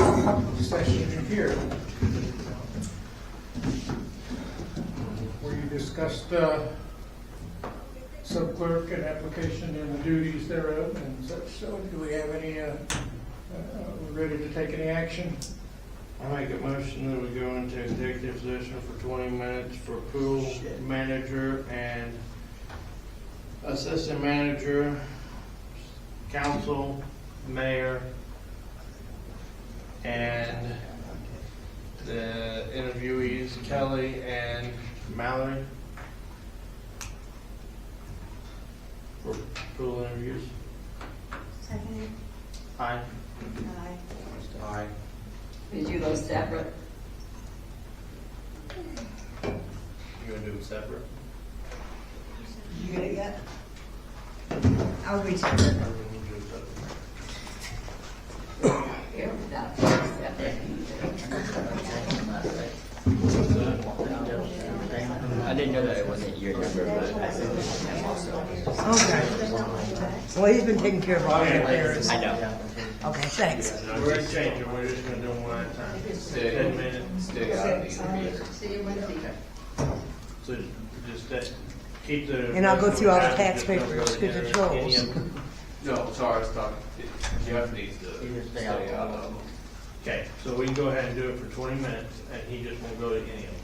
session in here. Where you discussed sub-clerk and application and the duties thereof and such. So do we have any, ready to take any action? I make a motion that we go into executive session for 20 minutes for pool manager and assistant manager, council, mayor, and the interviewees, Kelly and Mallory, for pool interviews. Second. Aye. Aye. Aye. Did you go separate? You gonna do it separate? You get it yet? I'll be separate. Here, without separate. I didn't know that it wasn't your number, but I said him also. Okay. Well, he's been taking care of all your affairs. I know. Okay, thanks. We're gonna change it, we're just gonna do them one at a time. 10 minutes. Stay out of the interview. See you Wednesday. So just keep the. And I'll go through all the Just tax don't papers, really because enter it's rolls. any of them. No, sorry, I was talking, Jeff needs to stay out of them. Okay, so we can go ahead and do it for 20 minutes, and he just won't go to any of them.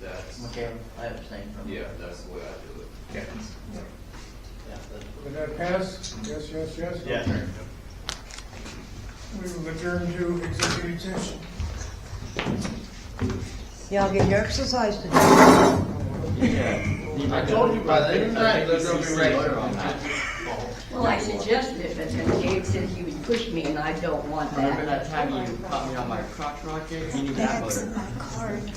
That's, Okay, I abstain from. yeah, that's the way I do it. Okay. Did that pass? Yes, yes, yes? Yeah. Okay. We will adjourn to executive session. Y'all get your exercise today. Yeah. I told you by the end of the night, they're gonna be ready. Well, I suggested it, but then Gabe said he would push me, and I don't want Remember that. that time you caught me on my crotch rocket? You need that motor.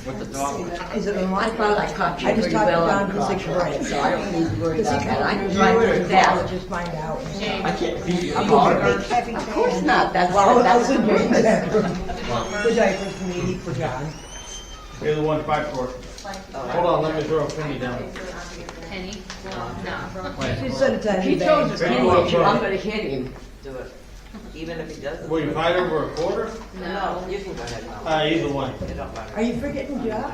With the throttle? Is it in my I thought I caught you I just pretty talked to well Don on because they cross could so I don't need to worry Because he about that. I can can drive pretty fast. just find out. I can't beat you. I'm gonna make heavy Of course not, that's Well, what, I was that's in the the reason. bedroom. The diapers for me, for John. You're the one to fight for it. Hold on, let me throw a penny down. Penny? Well, no. She said it's on He the throws bag. his penny at you, I'm gonna hit him. Do it. Even if he doesn't. Will you fight over a quarter? No. You can go ahead. Either one. Are you forgetting John?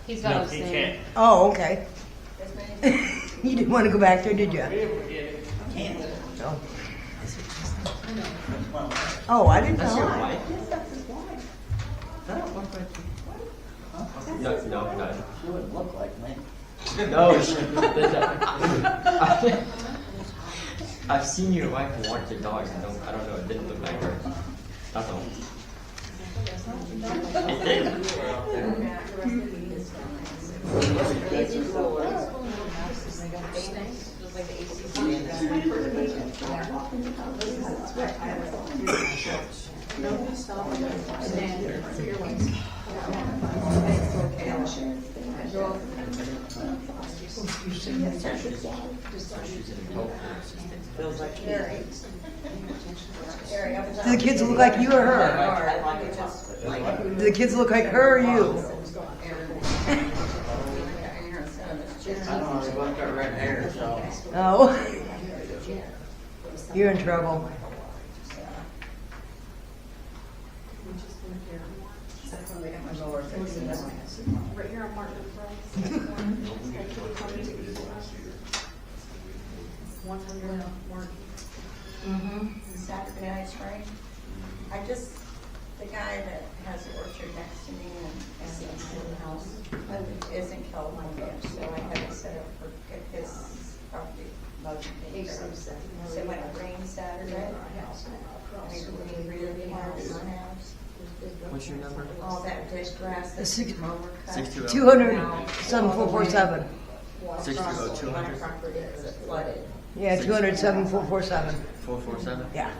He's No, got he to can't. Oh, okay. You didn't want to go back there, did you? Oh, I didn't That's your know. wife? No, no. She wouldn't look like me. No, I've seen your wife walk your dogs. I don't know. It didn't look like her. That's all. It did. Do the kids look like you or her? Do the kids look like her or you? I don't know, they both got red hair, so. Oh. You're in trouble. Right here on Martin Saturday ice cream. The guy that has the orchard next to me and the house isn't California, so I had to set up for his property. So when it rained Saturday, I mean, really hard in my house. What's your number? All that dish grass that the mower cut. 620. 200, 7447. 620, My 200. property is flooded. Yeah, 200, 7447. 447. Yeah.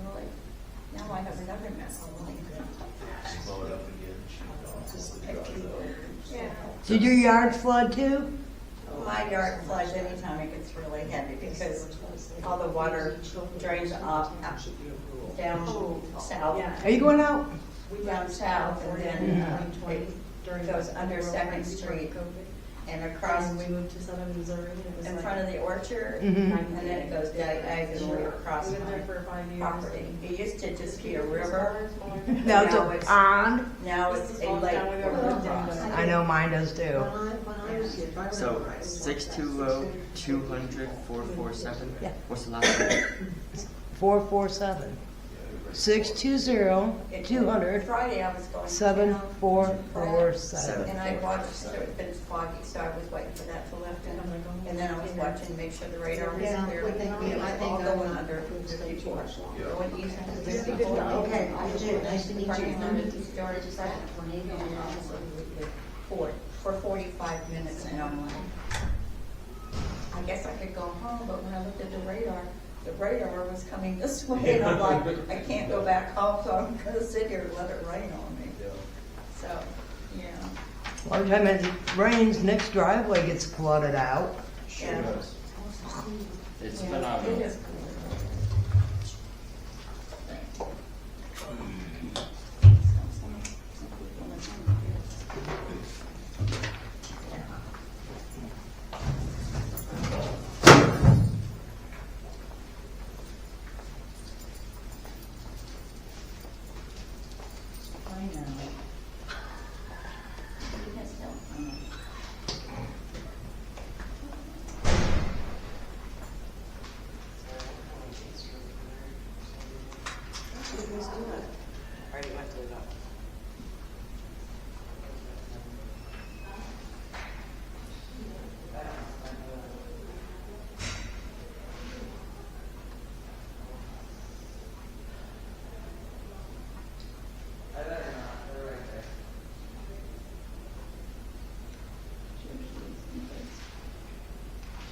Really? Now I have another mess on my Blow it up again. Yeah. Did your yard flood too? My yard floods anytime it gets really heavy because all the water drains up down south. Are you going out? Down south and then it goes under 2nd Street and across We moved to Southern Missouri. And it was in like- front of the orchard Mhm. and then it goes diagonally across We lived there for 5 my years. property. It used to just be a river. Now it's Now a it's- pond. Now it's a lake. I know mine does too. So 620, 200, 447. Yeah. What's the last one? 447. 620, 200, Friday I was going. 7447. And I watched, so it's been foggy, so I was waiting for that to lift and then I was watching to make sure the radar was Yeah, clear. I think All I going want under 54. Going east to 54. Okay, I do. Nice to meet you. Started at for 45 minutes and I'm like, I guess I could go home, but when I looked at the radar was coming this way and I'm like, I can't go back home, so I'm gonna sit here and let it rain on me. So, yeah. A lot of time it rains, next driveway gets flooded out. Yeah. It's Yeah, phenomenal. it is. I know. You guys don't know.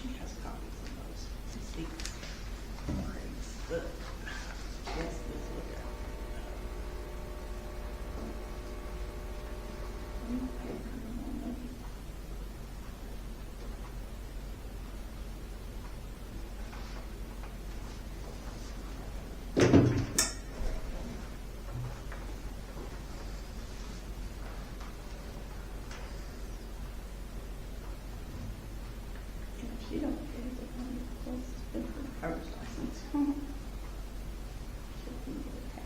She has copies of those. See? Look. Yes, this is it. She don't care if it's on the close to her license. Should be okay.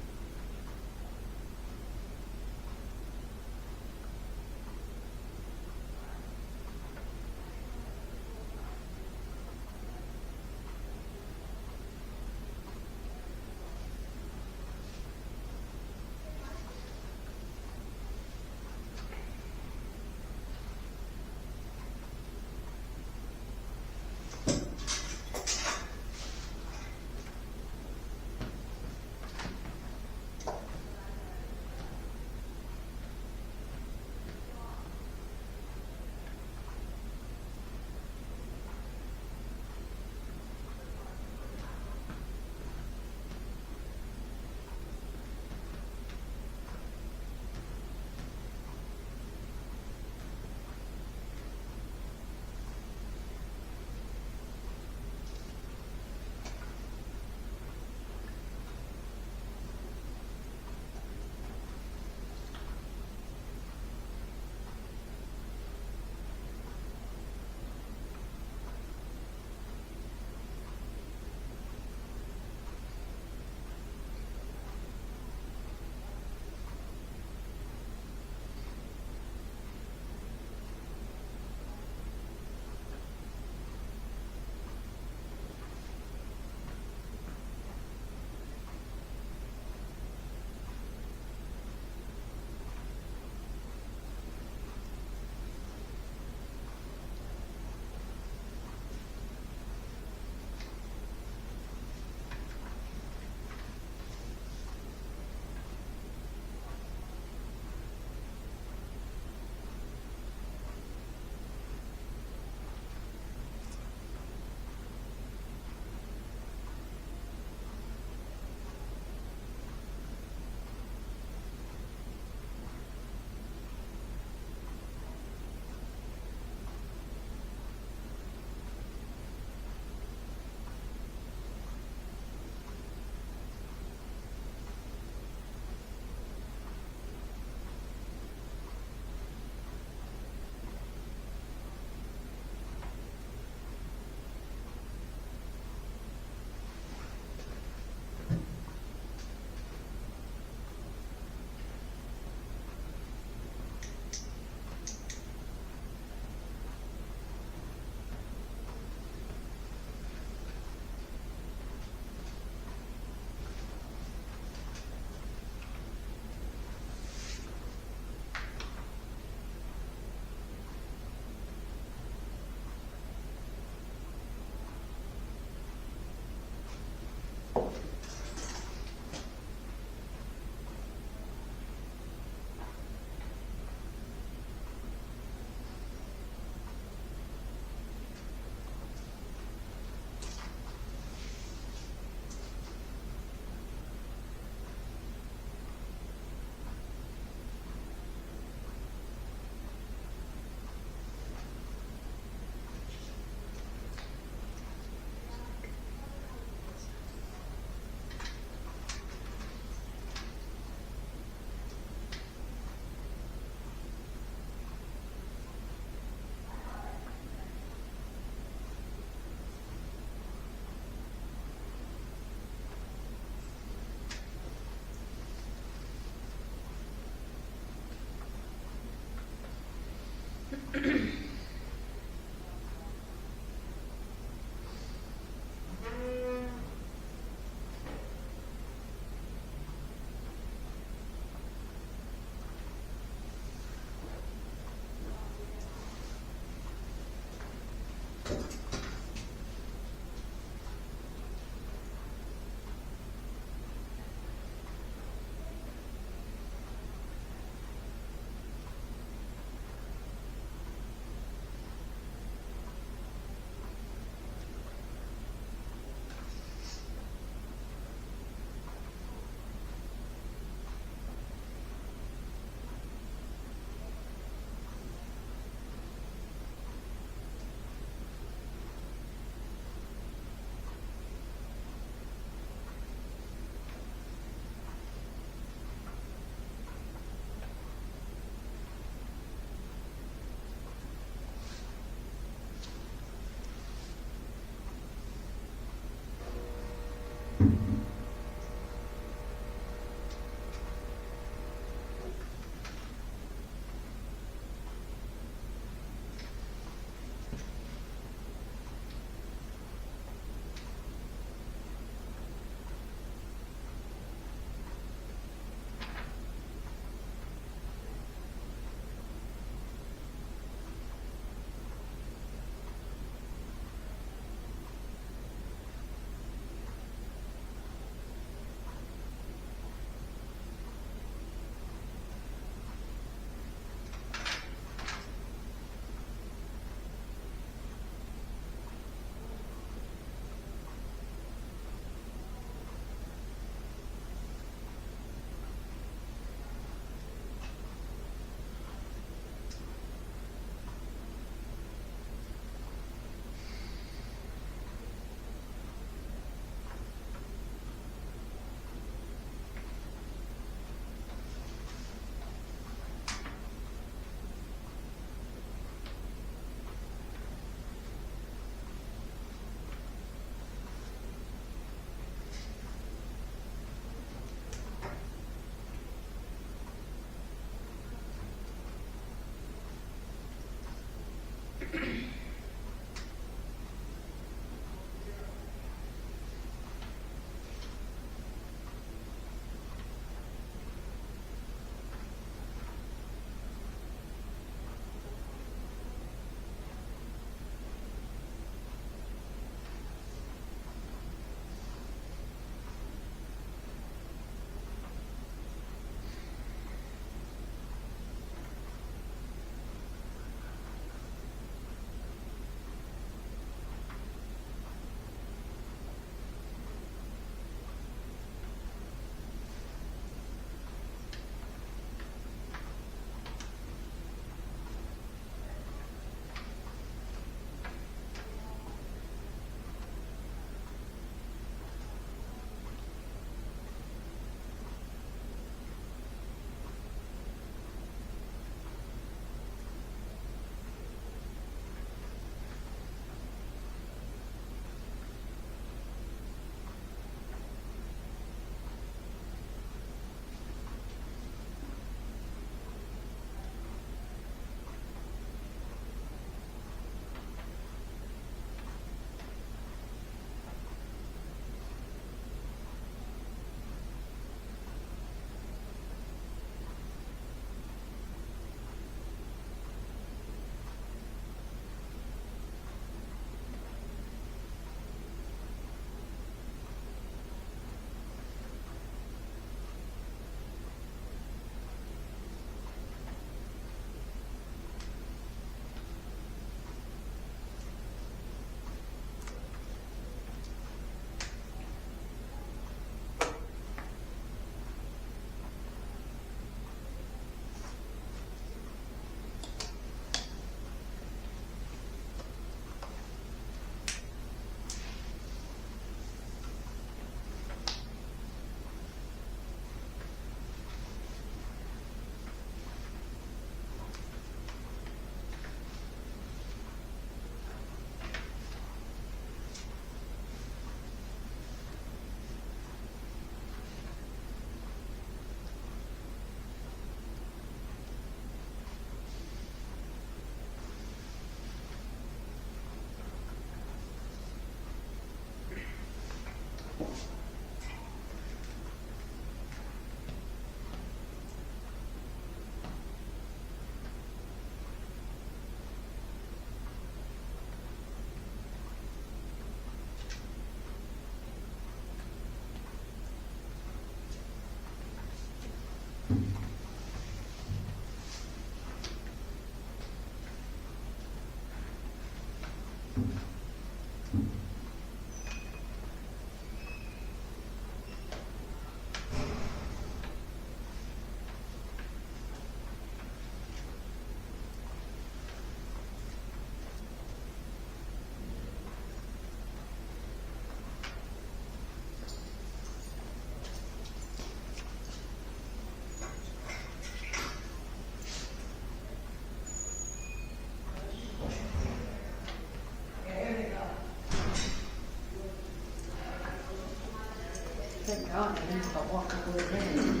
what we're doing.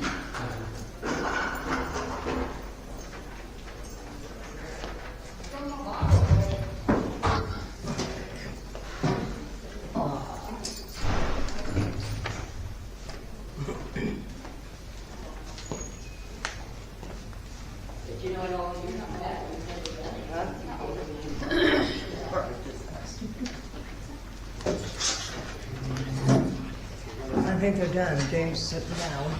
But you know what all you're not that. I think they're done. James is sitting down.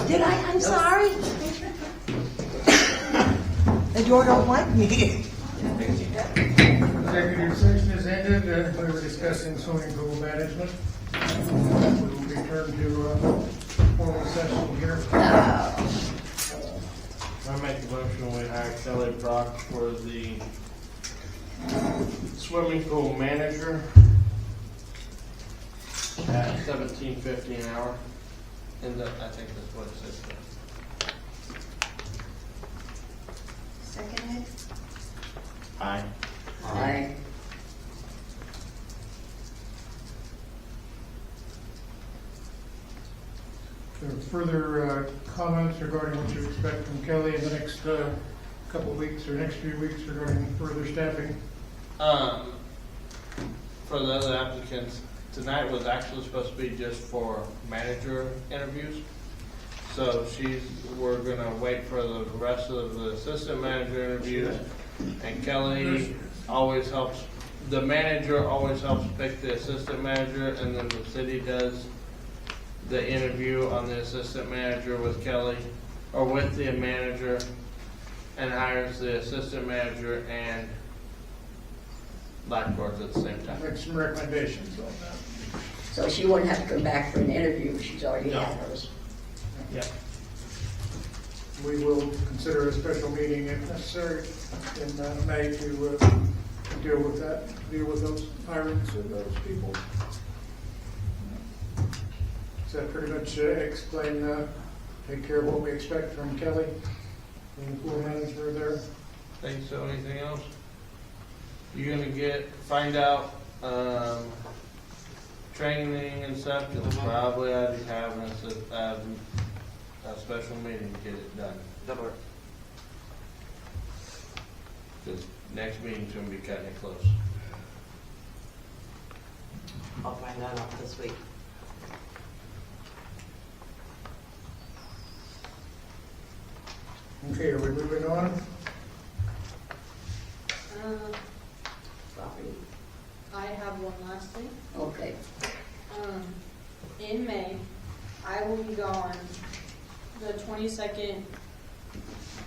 Did I? I'm sorry. The door don't like me. Executive session is ended. We were discussing swimming pool management. We will return to formal session here. I make a motion we hire Kelly Brock for the swimming pool manager at $17.50 an hour. And I think that's what it says there. Seconded? Aye. Aye. There are further comments regarding what you expect from Kelly in the next couple of weeks or next few weeks regarding further staffing? For the other applicants, tonight was actually supposed to be just for manager interviews. So we're gonna wait for the rest of the assistant manager interviews. And Kelly always helps, the manager always helps pick the assistant manager, and then the city does the interview on the assistant manager with Kelly, or with the manager, and hires the assistant manager and lifeguards at the same time. Make some recommendations on that. So she wouldn't have to come back for an interview. She's already No. had hers. Yeah. We will consider a special meeting if necessary in May to deal with that, deal with those hirings of those people. Does that pretty much explain, take care of what we expect from Kelly and the pool manager there? Think so? Anything else? You're gonna find out, training and stuff, because probably I'd be having a special meeting to get it done. Because next meeting's gonna be cutting it close. I'll find that out this week. Okay, are we moving on? I have one last thing. Okay. In May, I will be gone the 22nd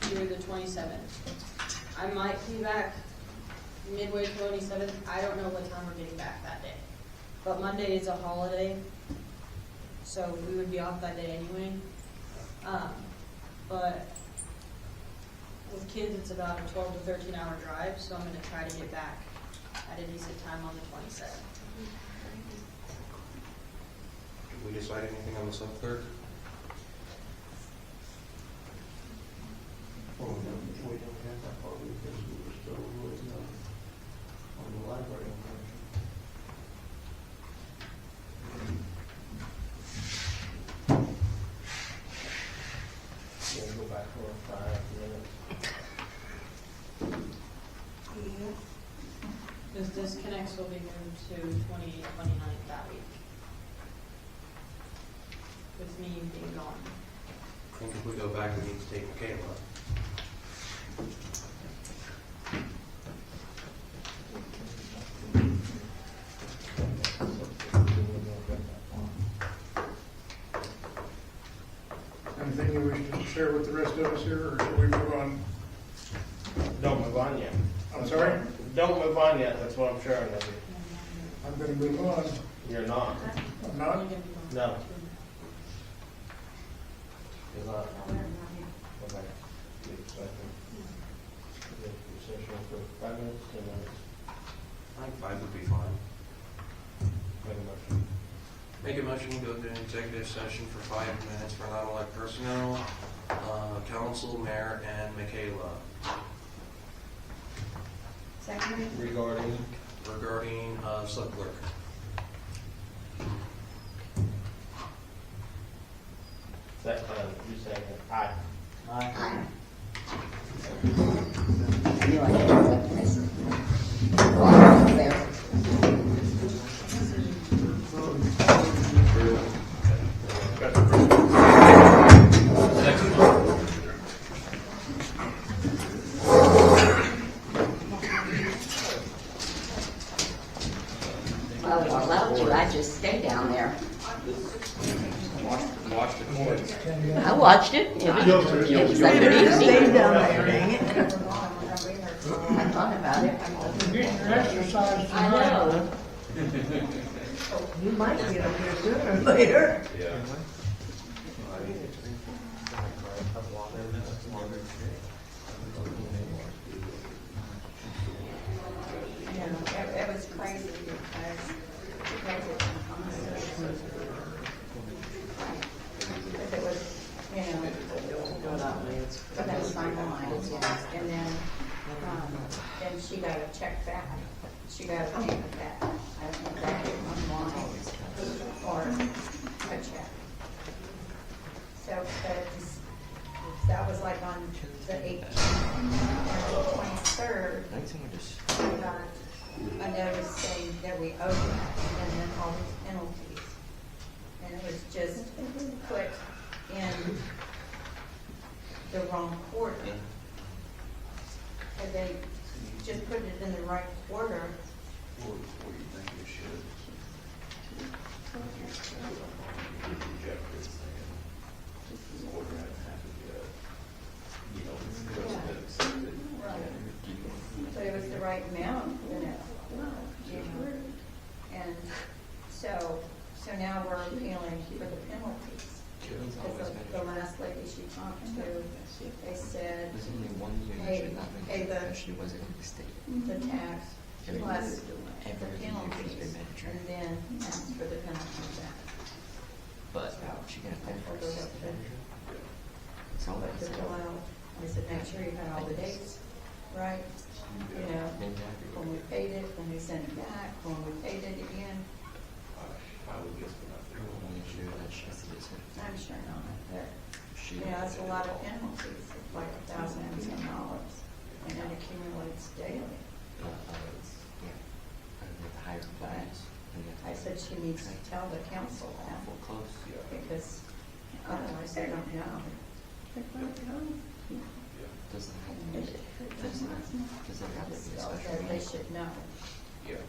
through the 27th. I might be back midway 27th. I don't know what time we're getting back that day. But Monday is a holiday, so we would be off that day anyway. But with kids, it's about a 12 to 13 hour drive, so I'm going to try to get back at a decent time on the 27th. Did we decide anything on the sub-clerk? We don't have that part because we were still waiting on the library information. We'll go back for 5 minutes. Because disconnects will be moved to 28, 29 that week. With me being gone. I think if we go back, we need to take Michaela. Anything you wish to share with the rest of us here, or should we move on? Don't move on yet. I'm sorry? Don't move on yet, that's what I'm sharing with you. I'm gonna move on. You're not. I'm not? No. You're not. Okay. Give a second. Give a session for 5 minutes, 10 minutes. I think 5 would be fine. Make a motion. Make a motion to go into executive session for 5 minutes for non-elected personnel, council, mayor, and Michaela. Second? Regarding sub clerk. You second, aye. Aye. I knew I had to miss it. There. Well, if I allowed you, I'd just stay down there. Watch the courts. I watched it. It was like an easy. Stay down there, dang it. I thought about it. You're getting your exercise I tonight. know. You might get up here sooner or later. Yeah. You know, it was crazy because it was, you know, that was finalized, yes, and then she got a check back, she got a payment back, I don't know if that was online or a check. So, that was like on the 18th, and the 23rd, we got a notice saying that we owed that, and then all these penalties. And it was just put in the wrong quarter. And they just put it in the right quarter. What do you think you should? Reject this thing. Or we're gonna have to get, you know, accepted. But it was the right amount, you know. And so now we're appealing for the penalties. Because the last lady she talked to, they said, hey, the tax plus the penalties, and then ask for the penalties back. But she got that first. So but to fill out, I said, make sure you got all the dates right, you know, when we paid it, when we sent it back, when we paid it again. I would guess we're not there. I'm sure not, but, you know, that's a lot of penalties, it's like $1,010, and it accumulates daily. I said she needs to tell the council that, because otherwise they don't know. So they should know. Yeah.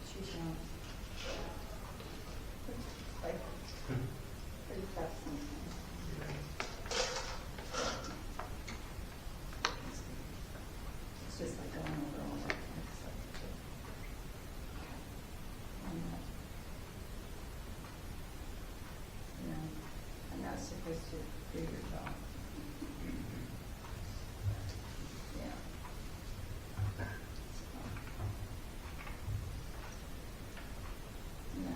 She's young. Like, pretty tough sometimes. It's just like going over all that kind of stuff. You know, I'm not supposed to do your job. Yeah. No.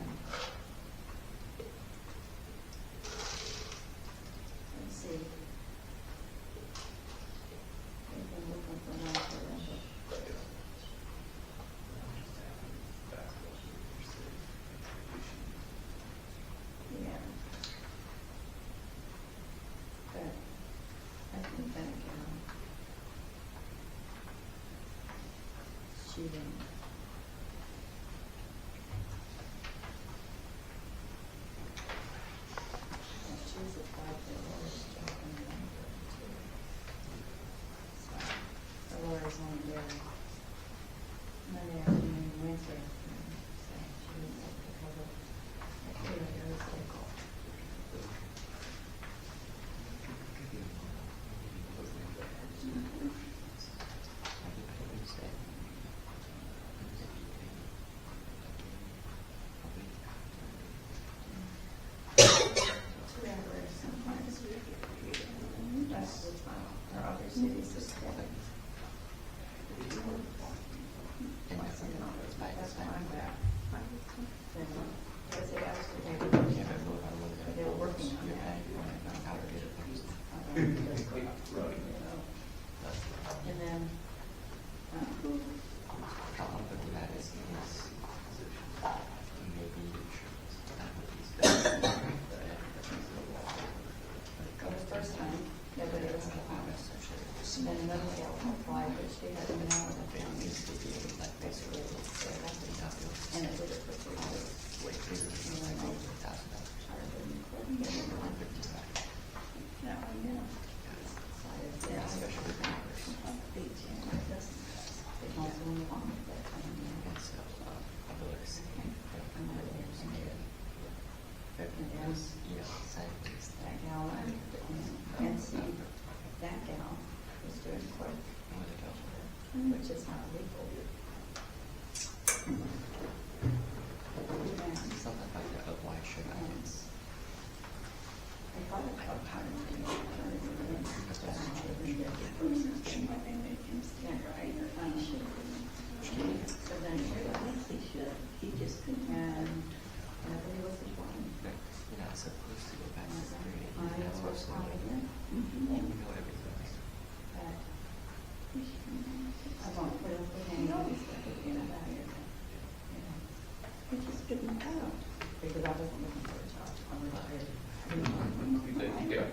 Let's see. They've been looking for one forever. Yeah. But I think that she didn't. She was applied for a lawyer's job in Denver too. So the lawyer's only there Monday afternoon, Wednesday afternoon. or other cities this day. That's why I'm back. Because they actually, they were working on that. And then, well, the first time, nobody was honest. And then another gal applied, but she had an hour of family. Basically, and it did it for 3 years. And then I hired her in court. Yeah, I know. Yeah, especially the council in the law that time. That gal, and see, that gal was doing court, which is not legal. Because I wasn't looking for a job. I was retired.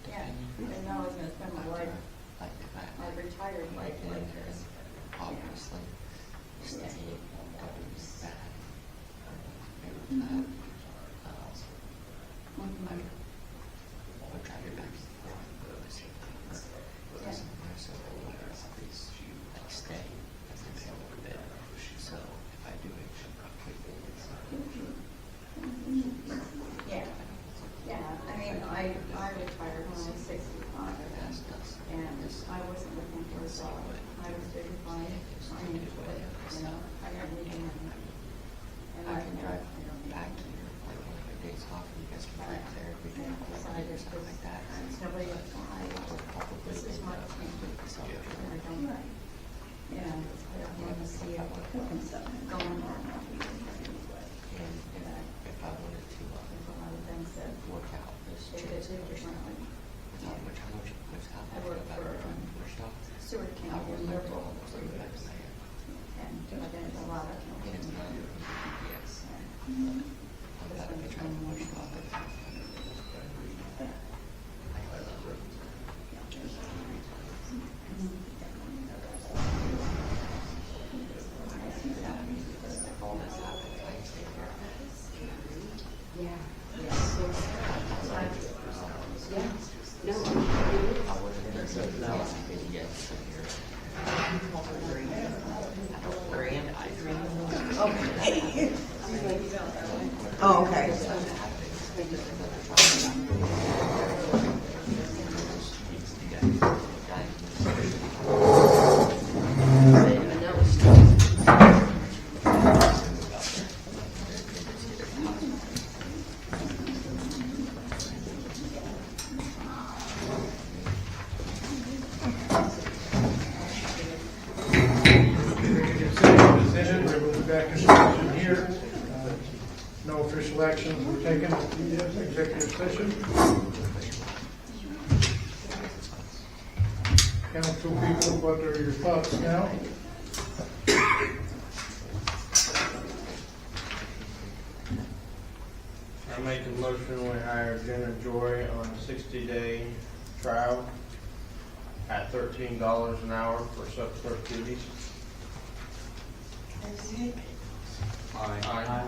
Yeah, and now I was gonna spend my life, my retired life like this. Obviously. I retired when I was 65, and I wasn't looking for a job. I was doing fine financially, you know, I got leaving money, and I can drive, I don't need back to your days off, you guys can drive therapy, decided stuff like that. Nobody applied, this is my thing, so I don't, yeah, I don't want to see it going on. And if I wanted to, there's a lot of things that work out. They did do differently. I worked for Stewart County in Liberal for 3 years. And I did a lot of county. This one became more Oh, okay. No official actions were taken at the executive session. Council people, what are your thoughts now? I make a motion, we hire Jenna Joy on a 60-day trial at $13 an hour for such clerk duties. Aye.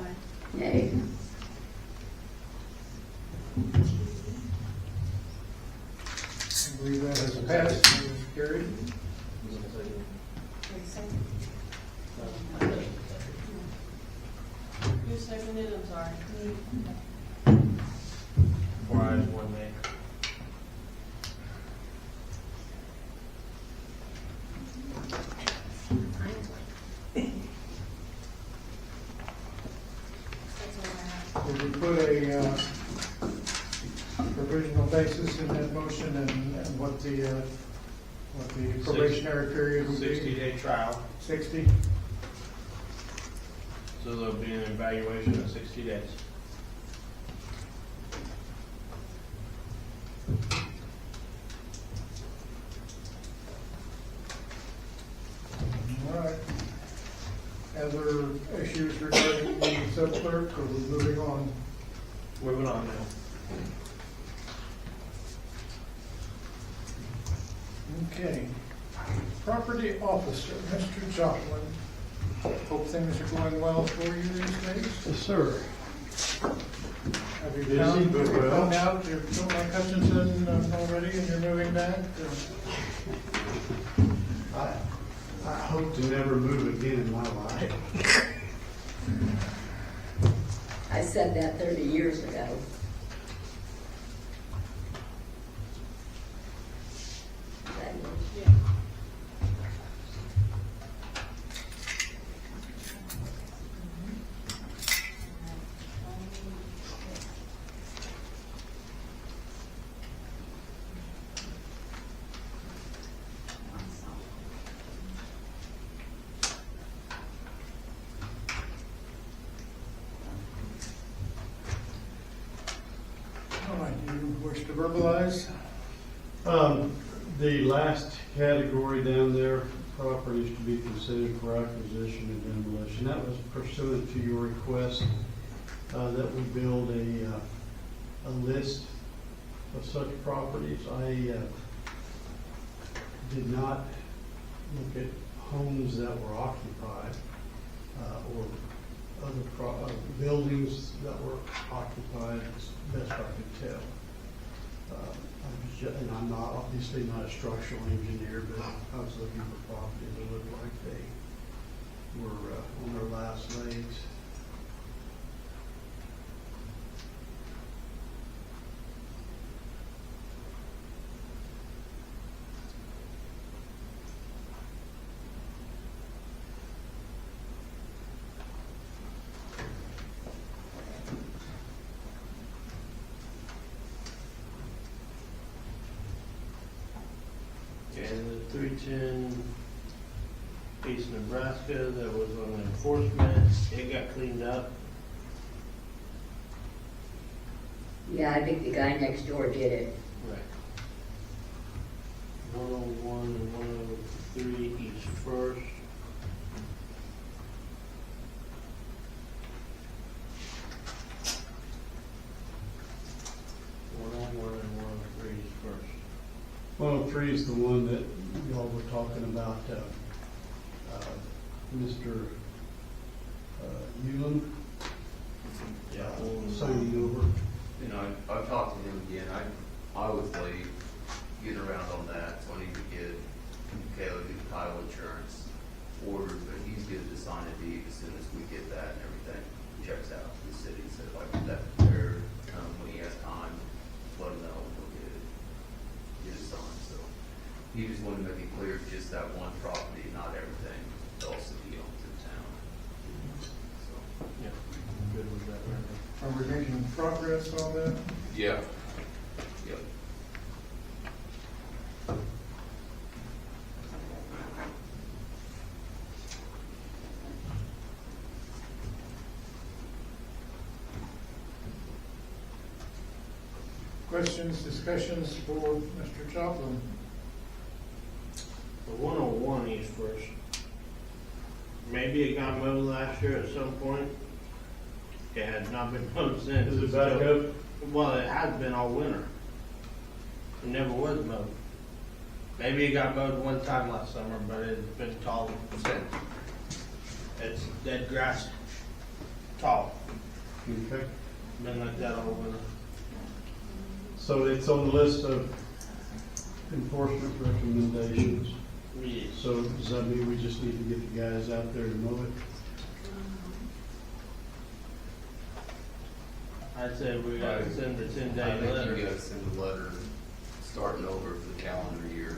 Yay. I believe that has passed and carried. Who seconded, I'm sorry. 4 ayes, 1 nay. Did we put a provisional basis in that motion and what the probationary period would be? 60-day trial, 60? so there'll be an evaluation in 60 days. All right. Other issues regarding the sub-clerk, or we're moving on? Moving on now. Okay. Property officer, Mr. Joplin. Hope things are going well for you these days. Yes, sir. Have you Busy, found, but have you well. found out you're filling out Hutchinson already and you're moving back? I hope to never move again in my life. I said that 30 years ago. All right, do you wish to verbalize? The last category down there, properties to be considered for acquisition and demolition, that was pursuant to your request that we build a list of such properties. I did not look at homes that were occupied or other buildings that were occupied, as best I could tell. And I'm not, obviously not a structural engineer, but I was looking for properties that looked like they were on their last legs. And the 310 East Nebraska that was on enforcement, it got cleaned up. Yeah, I think the guy next door did it. Right. 101 and 103 East First. And 103 East First. 103 is the one that y'all were talking about, Mr. Euland. Yeah. Signing over. You know, I've talked to him again, I was late getting around on that, so I need to get Kayla to title insurance ordered, but he's good to sign a deed as soon as we get that and everything checks out to the city, so if I get that prepared, when he has time, let him know, we'll get it signed, so. He just wanted to make it clear, just that one property, not everything else that he owns in town. So. Yeah, good with that, right? Are we making progress on that? Yeah. Yep. Questions, discussions for Mr. Joplin? The 101 East First. Maybe it got mowed last year at some point. It has not been mowed since. Is it back up? Well, it has been all winter. It never was mowed. Maybe it got mowed one time last summer, but it's been tall since. It's dead grass, tall. Okay. Been like that all winter. So it's on the list of enforcement recommendations. Yes. So does that mean we just need to get the guys out there to mow it? I'd say we gotta send a 10-day I think letter. you gotta send a letter starting over for the calendar year.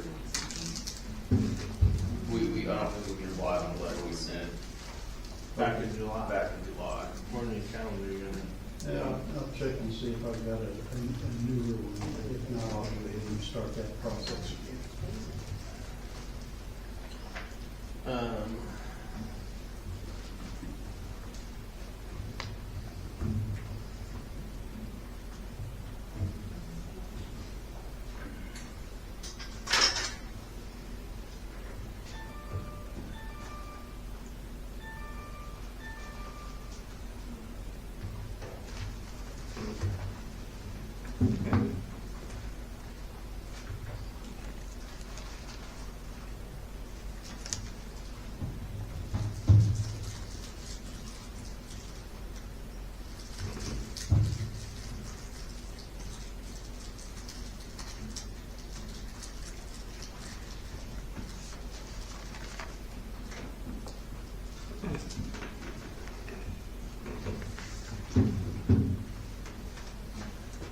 I don't think we can rely on the letter we sent Back in July. back in July. Morning calendar, Yeah, I'll check and see if I've got a newer one. If start that process.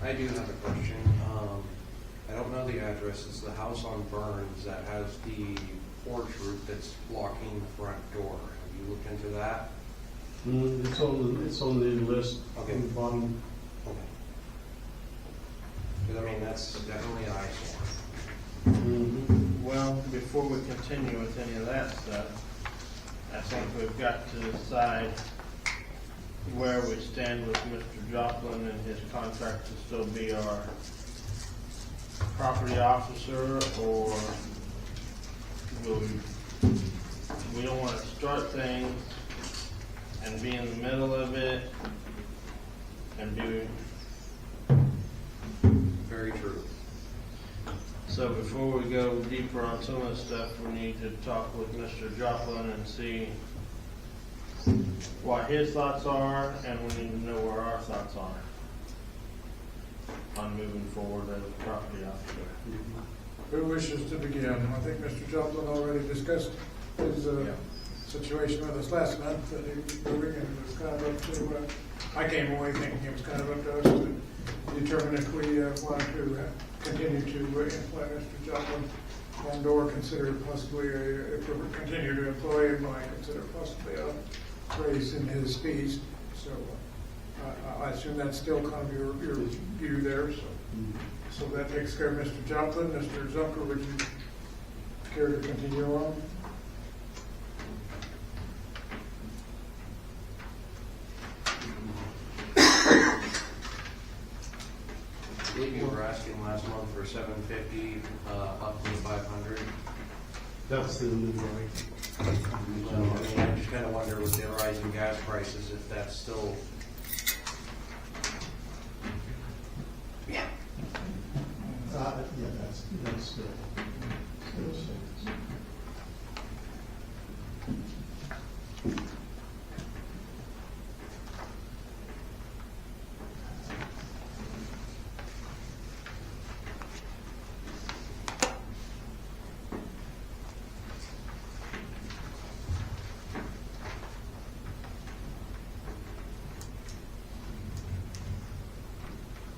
I do have a question. I don't know the address. It's the house on Burns that has the porch roof that's blocking the front door. Have you looked into that? It's on the list. Okay. On the bottom. Okay. Because I mean, that's definitely an eyesore. Well, before we continue with any of that stuff, I think we've got to decide where we stand with Mr. Joplin and his contract to still be our property officer, or will we don't want to start things and be in the middle of it and do. Very true. So before we go deeper on some of the stuff, we need to talk with Mr. Joplin and see what his thoughts are, and we need to know where our thoughts are on moving forward as a property officer. Who wishes to begin? I think Mr. Joplin already discussed his situation with us last month, that he was moving, and it was kind of up to, I came away thinking it was kind of up to us to determine if we wanted to continue to employ Mr. Joplin, and or consider possibly, if we continue to employ him, I consider possibly a raise in his fees. So I assume that's still kind of your view there. So that takes care of Mr. Joplin. Mr. Zucker, would you care to continue on? I believe you were asking last month for $750, up to $500. That's the new rate. So, I mean, I just kind of wonder with the rising gas prices if that's still. Yeah, that's still stands.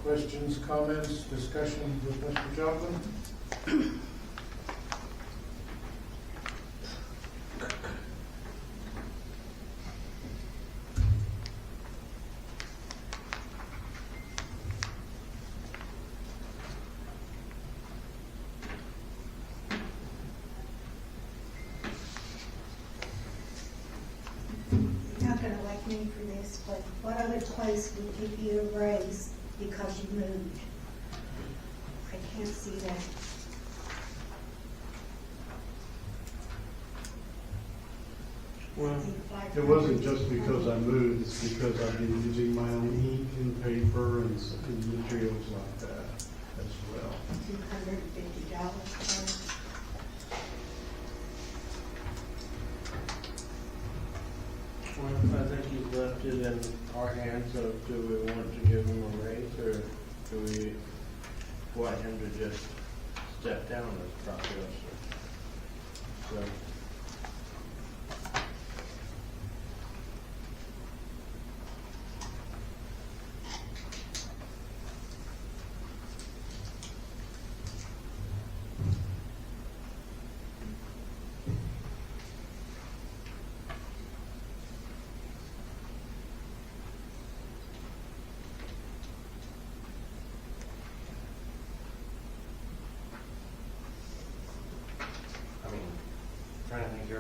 Questions, comments, discussion with Mr. Joplin? You're not gonna like me for this, but what other place would give you a raise because you moved? I can't see that. Well, It wasn't just because I moved, it's because I've been using my own ink and paper and materials like that as well. $250. Well, I think he's left it in our hands of, do we want to give him a raise, or do we want him to just step down as property officer? So.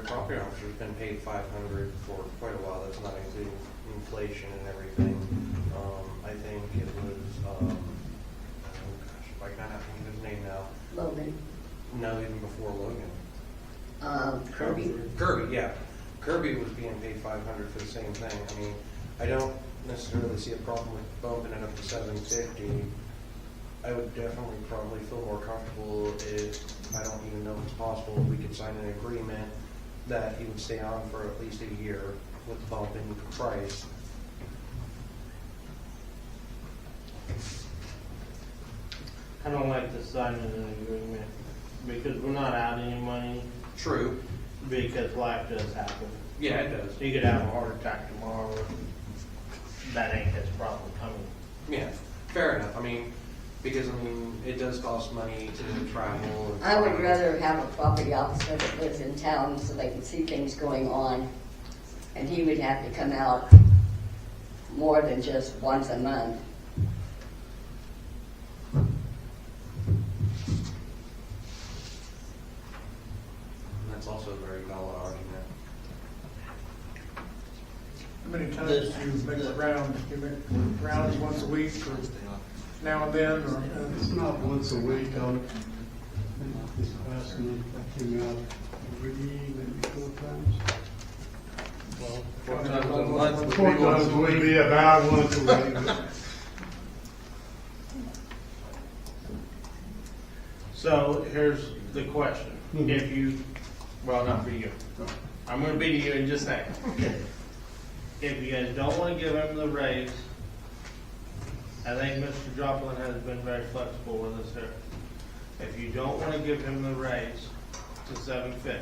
property officer's been paid $500 for quite a while. That's not including inflation and everything. I think it was, oh gosh, why can't I think of his name now? Logan, No, even before Logan. Kirby. Kirby, yeah. Kirby was being paid $500 for the same thing. I mean, I don't necessarily see a problem with bumping it up to $750. I would definitely probably feel more comfortable if, I don't even know if it's possible, if we could sign an agreement that he would stay on for at least a year with the bump in price. I don't like the signing an agreement, because we're not out any money, True. because life does happen. Yeah, it does. He could have a heart attack tomorrow, that ain't his problem, I mean. Yeah, fair enough. I mean, because, I mean, it does cost money to travel. I would rather have a property officer that lives in town so they can see things going on. And he would have to come out more than just once a month. That's also a very valid argument. How many times do you make the rounds? Do you make rounds once a week or now and then? Or, It's not once a week. This past month I came out maybe 4 times. Well, 4 times a month. 4 times would be about once a week. So here's the question. If you, well, not for you. I'm gonna be to you in just a second. If you guys don't wanna give him the raise, I think Mr. Joplin has been very flexible with us here. If you don't wanna give him the raise to $750,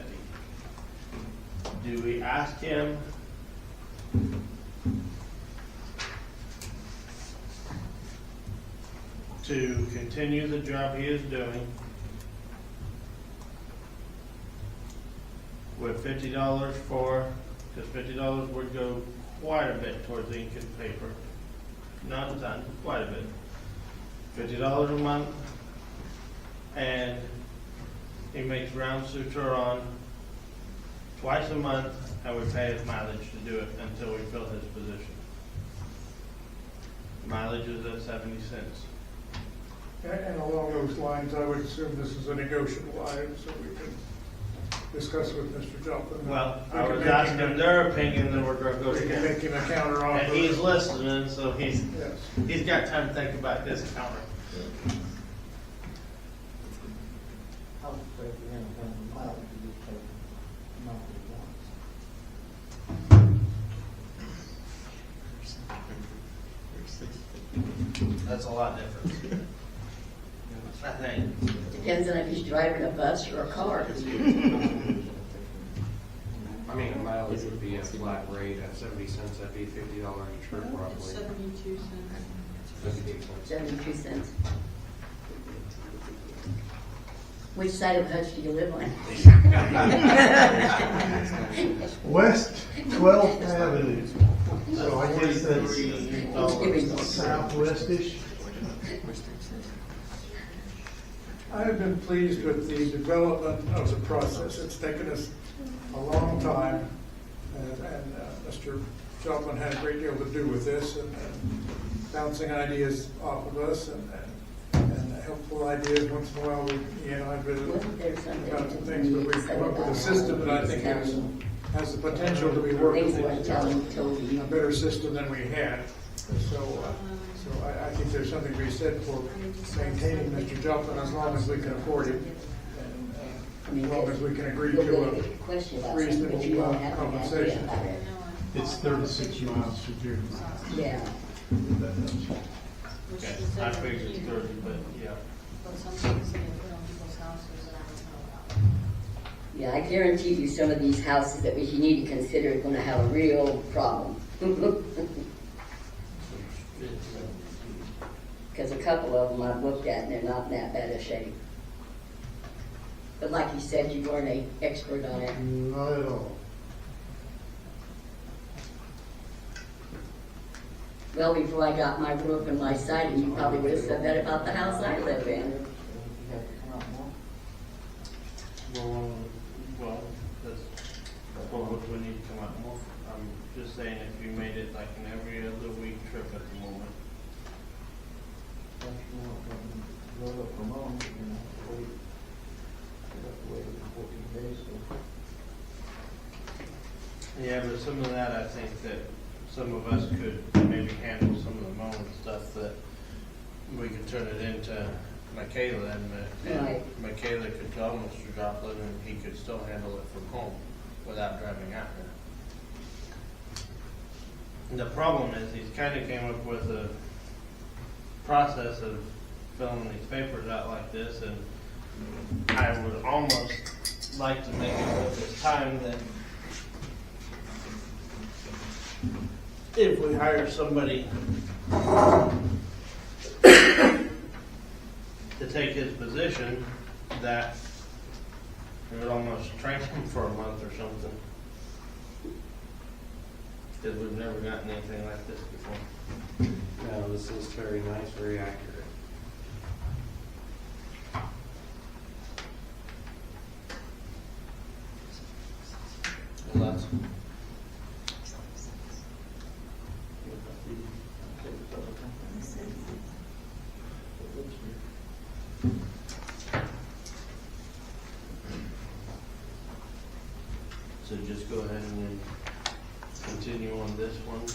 do we ask him to continue the job he is doing with $50 for, because $50 would go quite a bit towards ink and paper. Not a ton, but quite a bit. $50 a month, and he makes rounds through Turon twice a month, and we pay his mileage to do it until we fill his position. Mileage is at 70 cents. and along those lines, I would assume this is a negotiable item, so we can discuss with Mr. Joplin. Well, We I can was make asking him- their opinion, then we're gonna go We can together. make him a counter offer. And he's listening, so Yes. he's got time to think about this counter. That's a lot different. I think. Depends on if he's driving a bus or a car. I mean, a mileage would be a flat rate at 70 cents, that'd be $50 a trip It's roughly. 72 cents. 72 cents. 72 cents. Which side of Hutch do you live on? West 12th Avenue. So I guess that's southwest-ish. I have been pleased with the development of the process. It's taken us a long time, and Mr. Joplin had a great deal to do with this, and bouncing ideas off of us, and helpful ideas once in a while. He and I visited about some things, but we've come up with a system that I think has the potential to be workable, a better system than we had. So I think there's something to be said for maintaining Mr. Joplin as long as we can afford it, and as long as we can agree to a reasonable compensation. It's 36 miles to here. Yeah. Okay, I figured it's 30, but yeah. But some things they put on people's houses that I don't know about. Yeah, I guarantee you some of these houses that you need to consider are going to have a real problem. Because a couple of them I've looked at and they're not in that bad a shape. But like you said, you weren't an expert on it. Not at all. Well, before I got my roof and my siding, you probably would have said that about the house I live in. Well, that's Yeah, but some of that, I think that some of us could maybe handle some of the mowing stuff that we could turn it into Michaela, and Right. Michaela could tell Mr. Joplin, and he could still handle it from home without driving out there. And the problem is, he's kind of came up with a process of filling these papers out like this, and I would almost like to make it worth his time that if we hire somebody to take his position, that we would almost train him for a month or something. Because we've never gotten anything like this before. No, this is very nice, very accurate. Well, that's. So just go ahead and then continue on this one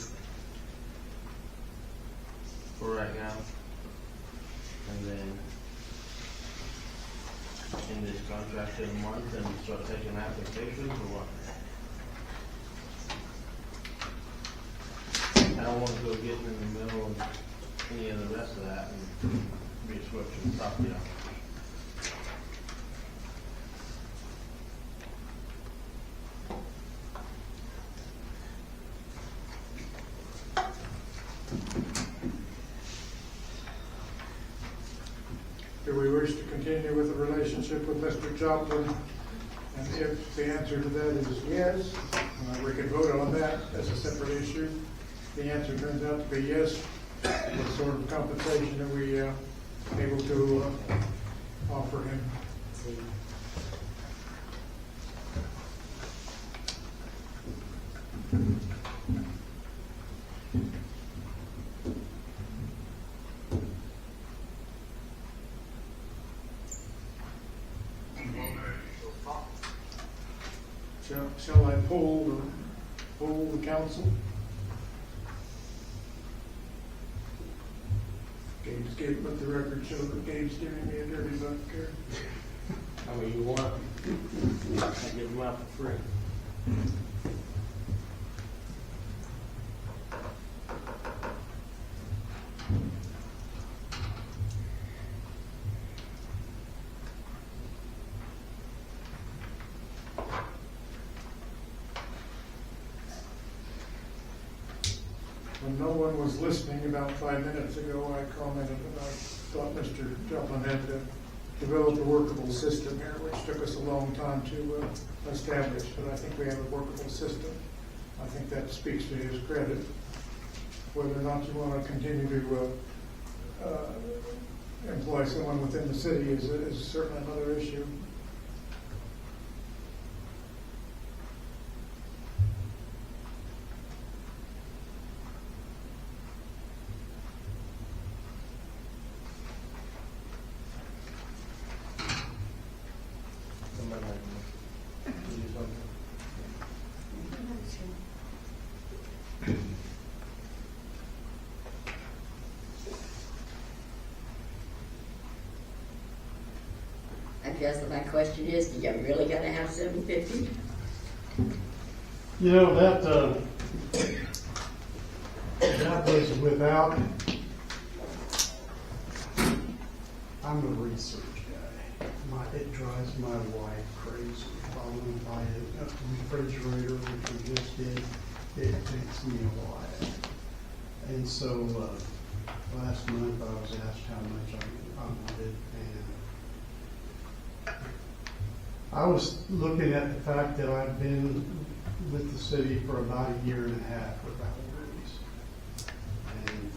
for right now. And then end this contract in a month and start taking applications or what? I don't want to go getting in the middle of any of the rest of that and be switching property off. Do we wish to continue with the relationship with Mr. Joplin? And if the answer to that is yes, we could vote on that as a separate issue. The answer turns out to be yes. What sort of compensation are we able to offer him? Shall I poll the council? Let the record show that Gabe's giving me a dirty buck here. How many you want? I give them out for free. When no one was listening about 5 minutes ago, I commented that I thought Mr. Joplin had developed a workable system here, which took us a long time to establish, but I think we have a workable system. I think that speaks to his credit. Whether or not you want to continue to employ someone within the city is certainly another issue. I guess my question is, do you really gotta have 750? You know, that was without, I'm a research guy. It drives my wife crazy. If I want to buy a refrigerator, which we just did, it takes me a while. And so last month I was asked how much I wanted, and I was looking at the fact that I've been with the city for about a year and a half without a raise. And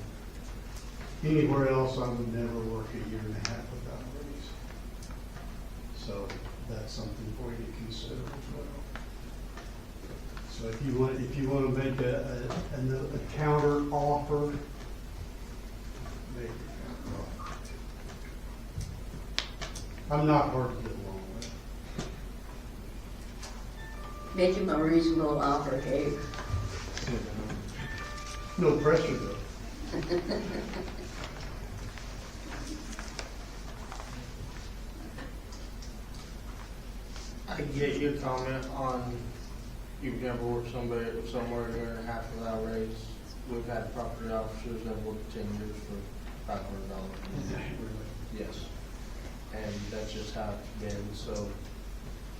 anywhere else I would never work a year and a half without a raise. So that's something for you to consider as well. So if you want to make a counter offer, make a counter offer. I'm not hard to get along with. Make him a reasonable offer, Gabe. No pressure though. I get your comment on you've never worked somewhere a year and a half without a raise. We've had property officers that worked 10 years for $500. Yes. And that's just how it's been, so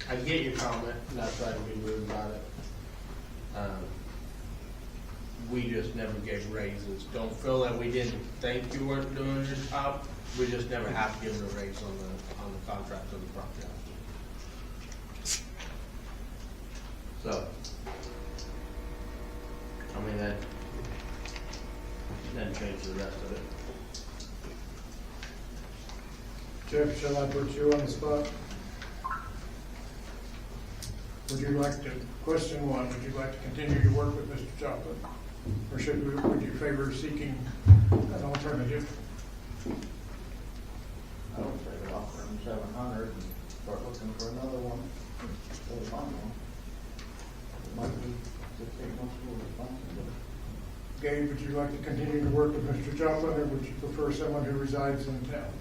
I get your comment, not trying to be rude about it. We just never gave raises. Don't feel that we didn't think you weren't doing your job. We just never have given a raise on the contract of the property officer. So, I mean, that doesn't change the rest of it. Jeff, shall I put you on the spot? Would you like to, question one, would you like to continue to work with Mr. Joplin? Or would you favor seeking an alternative? I would say we offer him 700 and start looking for another one. Or find one. It might be 6-8 months of responsibility. Gabe, would you like to continue to work with Mr. Joplin, or would you prefer someone who resides in town?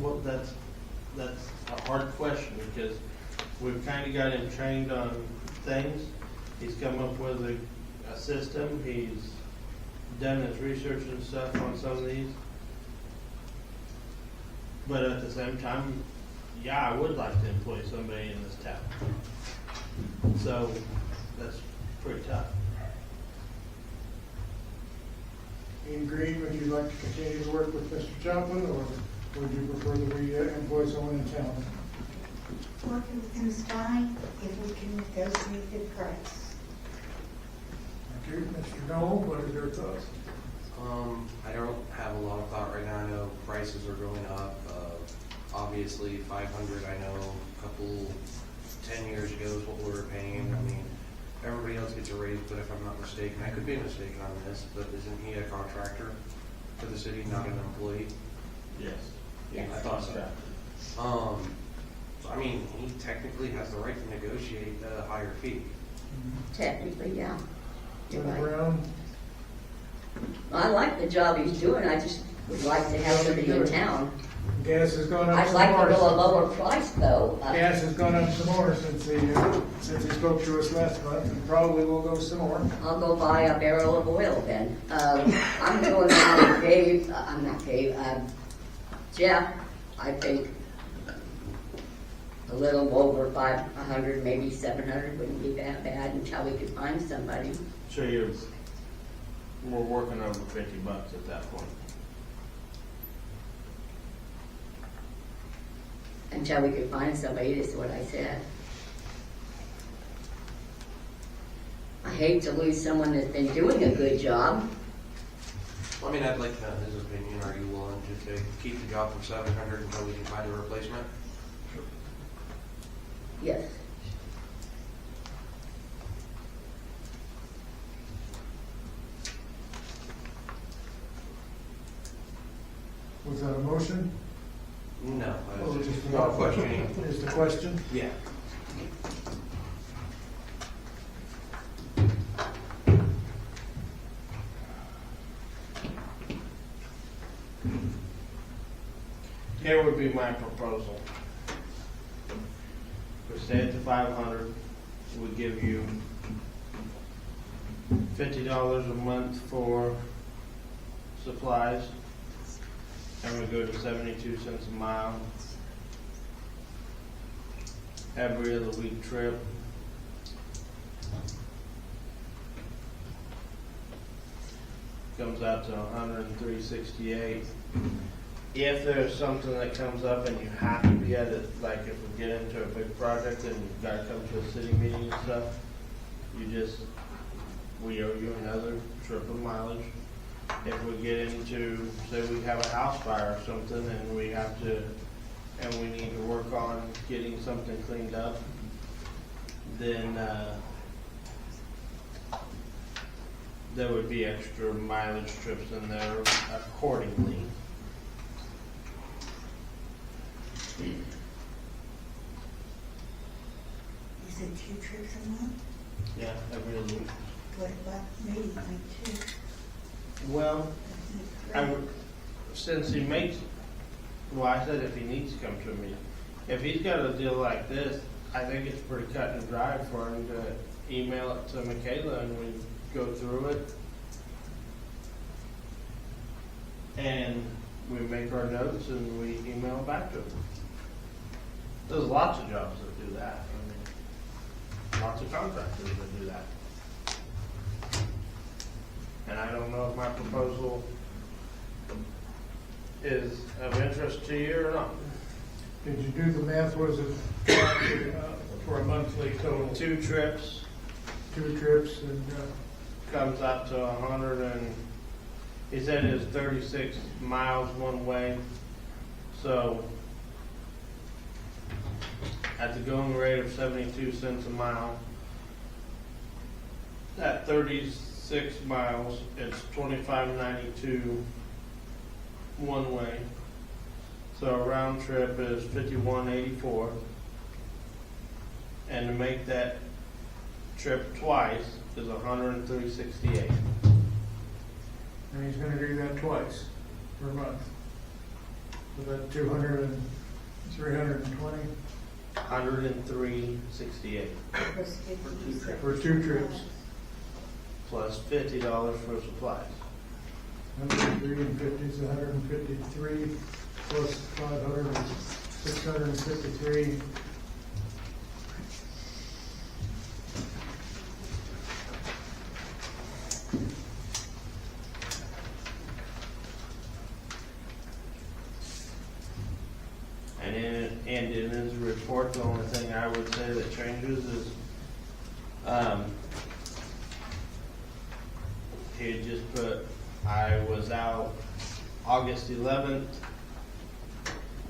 Well, that's a hard question because we've kind of got him trained on things. He's come up with a system. He's done his research and stuff on some of these. But at the same time, yeah, I would like to employ somebody in this town. So that's pretty tough. Ian Green, would you like to continue to work with Mr. Joplin, or would you prefer that we employ someone in town? Working with him's fine if we can negotiate the price. Thank you. Mr. Knoll, what are your thoughts? I don't have a lot of thought right now. I know prices are going up. Obviously, 500. I know a couple 10 years ago is what we were paying. I mean, everybody else gets a raise, but if I'm not mistaken, I could be mistaken on this, but isn't he a contractor for the city, not an employee? Yes. Yes. I thought so. So I mean, he technically has the right to negotiate a higher fee. Technically, yeah. You're Jim right. Brown? I like the job he's doing, I just would like to have somebody in town. Gas has gone up I'd some like more. to go a lower price though. Gas has gone up some more since he spoke to us last month, and probably will go some more. I'll go buy a barrel of oil then. I'm going down with Dave, I'm not Dave, Jeff, I think a little over 500, maybe 700 wouldn't be that bad until we could find somebody. So we're working over $50 at that point. Until we could find somebody, is what I said. I hate to lose someone that's been doing a good job. I mean, I'd like to know his opinion. Are you willing to keep the job for 700 until we can find a replacement? Yes. Was that a motion? No, I Or was just just more questioning. Is the question? Yeah. Here would be my proposal. We stay at the 500, we give you $50 a month for supplies, and we go to 72 cents a mile. Every other week trip. Comes out to $103.68. If there's something that comes up and you have to be at it, like if we get into a big project and you've got to come to a city meeting and stuff, we owe you another trip of mileage. If we get into, say we have a house fire or something and we need to work on getting something cleaned up, then there would be extra mileage trips in there accordingly. You said 2 trips a month? Yeah, every other week. What about me, like 2? Well, since he makes, well, I said if he needs to come to a meeting. If he's got a deal like this, I think it's pretty cut and dry for him to email it to Michaela and we go through it. And we make our notes and we email back to him. There's lots of jobs that do that. I mean, lots of contractors that do that. And I don't know if my proposal is of interest to you or not. Did you do the math, was it for a monthly total? 2 trips 2 trips and, comes out to 100 and, he said it's 36 miles one way. So at the going rate of 72 cents a mile, at 36 miles, it's $25.92 one way. So a round trip is $51.84. And to make that trip twice is $103.68. and he's gonna do that twice per month. So that 200 and 320 $103.68 for 2 trips. plus $50 for supplies. 103 and 50 is 153 plus 500 is 653. And in his report, the only thing I would say that changes is, he had just put, I was out August 11th.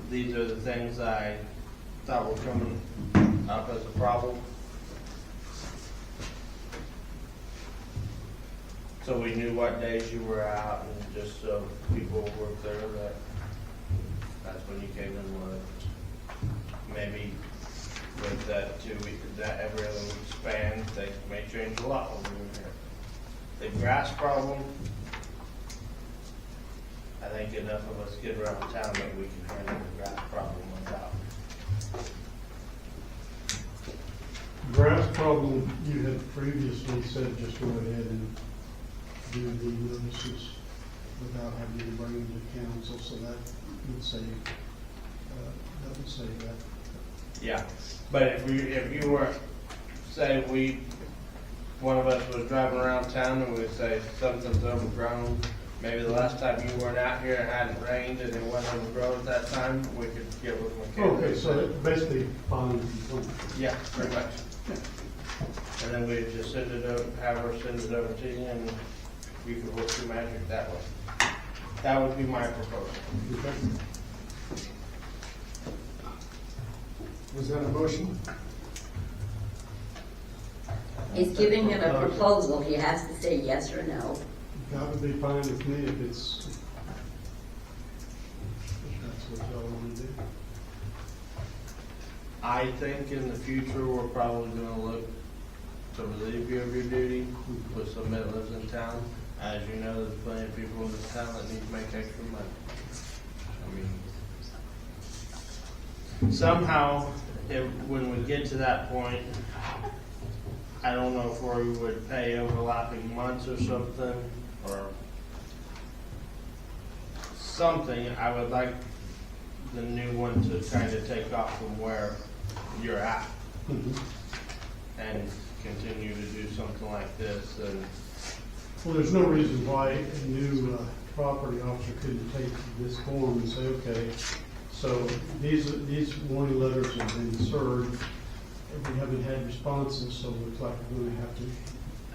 These are the things I thought were coming up as a problem. So we knew what days you were out, and just so people were clear that that's when you came in with it. Maybe with that 2 week, that every other week span, they may change a lot over here. The grass problem, I think enough of us get around town that we can handle the grass problem without. Grass problem, you had previously said just go ahead and do the notices without having to bring them to council, so that would save, that. Yeah, but if you were, say one of us was driving around town and we'd say something's overgrown, maybe the last time you weren't out here, it hadn't rained and it wasn't overgrown at that time, we could get with McKenna. Okay, so it basically fine complaint. Yeah, pretty much. And then we'd just send it over, have her send it over to you and you could work your magic that way. That would be my proposal. Okay. Was that a motion? He's giving him a proposal, he has to say yes or no. That would be fine with me if that's what y'all want to do. I think in the future, we're probably gonna look to relieve you of your duty with somebody that lives in town. As you know, there's plenty of people in this town that need to make extra money. I mean, somehow, when we get to that point, I don't know if we would pay overlapping months or something, or something. I would like the new one to kind of take off from where you're at and continue to do something like this. And Well, there's no reason why a new property officer couldn't take this form and say, okay, so these warning letters have been served, and we haven't had responses, so it looks like we're going to have to.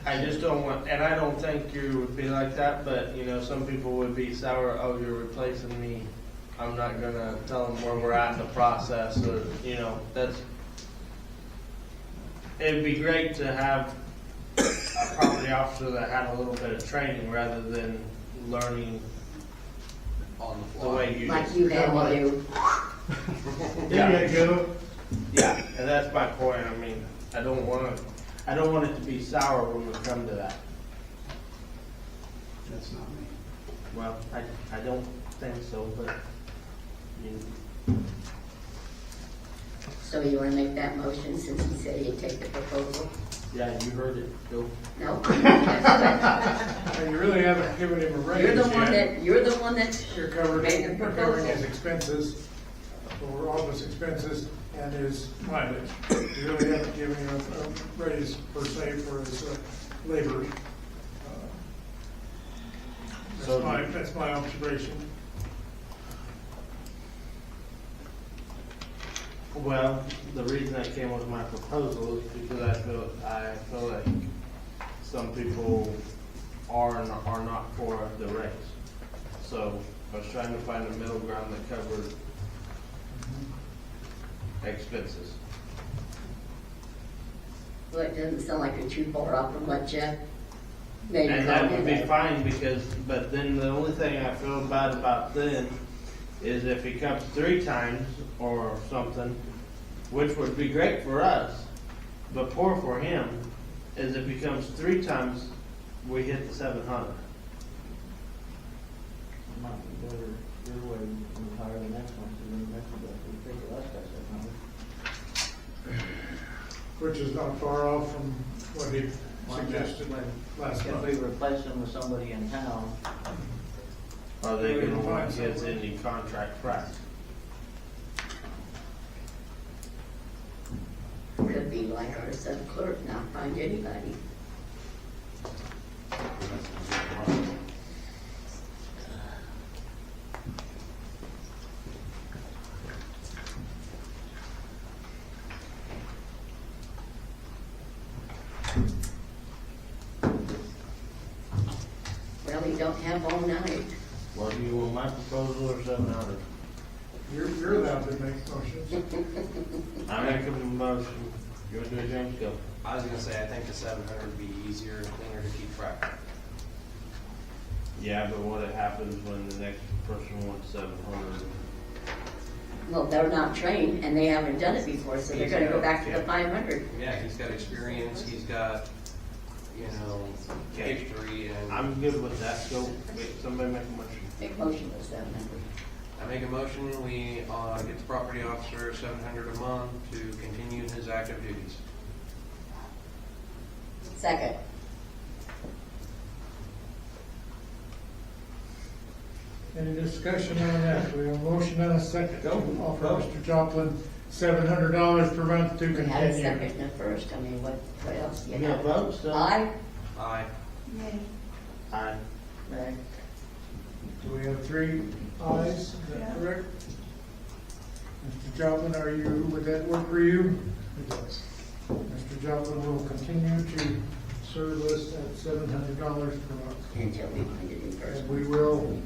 I just don't want, and I don't think you would be like that, but you know, some people would be sour, oh, you're replacing me. I'm not gonna tell them where we're at in the process, or, you know, it'd be great to have a property officer that had a little bit of training rather than learning On the the fly. way you Like do. you had to do. There you go. Yeah, and that's my point. I mean, I don't want it to be sour when we come to that. That's not me. Well, I don't think so, but So you wanna make that motion since he said he'd take the proposal? yeah, you heard it. Go. No? And you really haven't given him a raise You're the one yet. you're the one that You're covering, made the you're covering his proposal. expenses, or office expenses, and his mileage. You really haven't given him a raise per se for his labor. So- That's my observation. Well, the reason I came with my proposal is because I feel like some people are not for the raise. So I was trying to find a middle ground that covered expenses. Well, it doesn't sound like you're too far off from what Jeff made. And that would be fine but then the only thing I feel bad about then is if he comes 3 times or something, which would be great for us, but poor for him, is if he comes 3 times, we hit the 700. Might be better your way and hire the next one, so then the next one, we think the last guy's 700. Which is not far off from what he suggested last If month. we replace him with somebody in town, Are they Maybe gonna find want his someone. any contract price? Could be like our sub clerk, not find anybody. Well, we don't have all night. Well, do you want my proposal or 700? You're allowed to make motions. I make a motion. You want to do it, James? Go. I was gonna say, I think the 700 would be easier and cleaner to keep track of. Yeah, but what happens when the next person wants 700? Well, they're not trained and they haven't done it before, so they're gonna go back to the 500. Yeah, he's got experience, he's got, you know, Okay. history, and I'm good with that. Go. Wait, somebody make a motion. Make motion with 700. I make a motion, we get the property officer $700 a month to continue his active duties. Second. Any discussion on that? We have a motion and a second. Go. Offer Mr. Joplin $700 per month to We had a continue. second and a first, I mean, what else? you got votes still? Aye? Aye. Aye. Right. Do we have 3 ayes? Is that correct? Mr. Joplin, would that work for you? It does. Mr. Joplin will continue to serve us at $700 per month. Until we find a new person. And we will,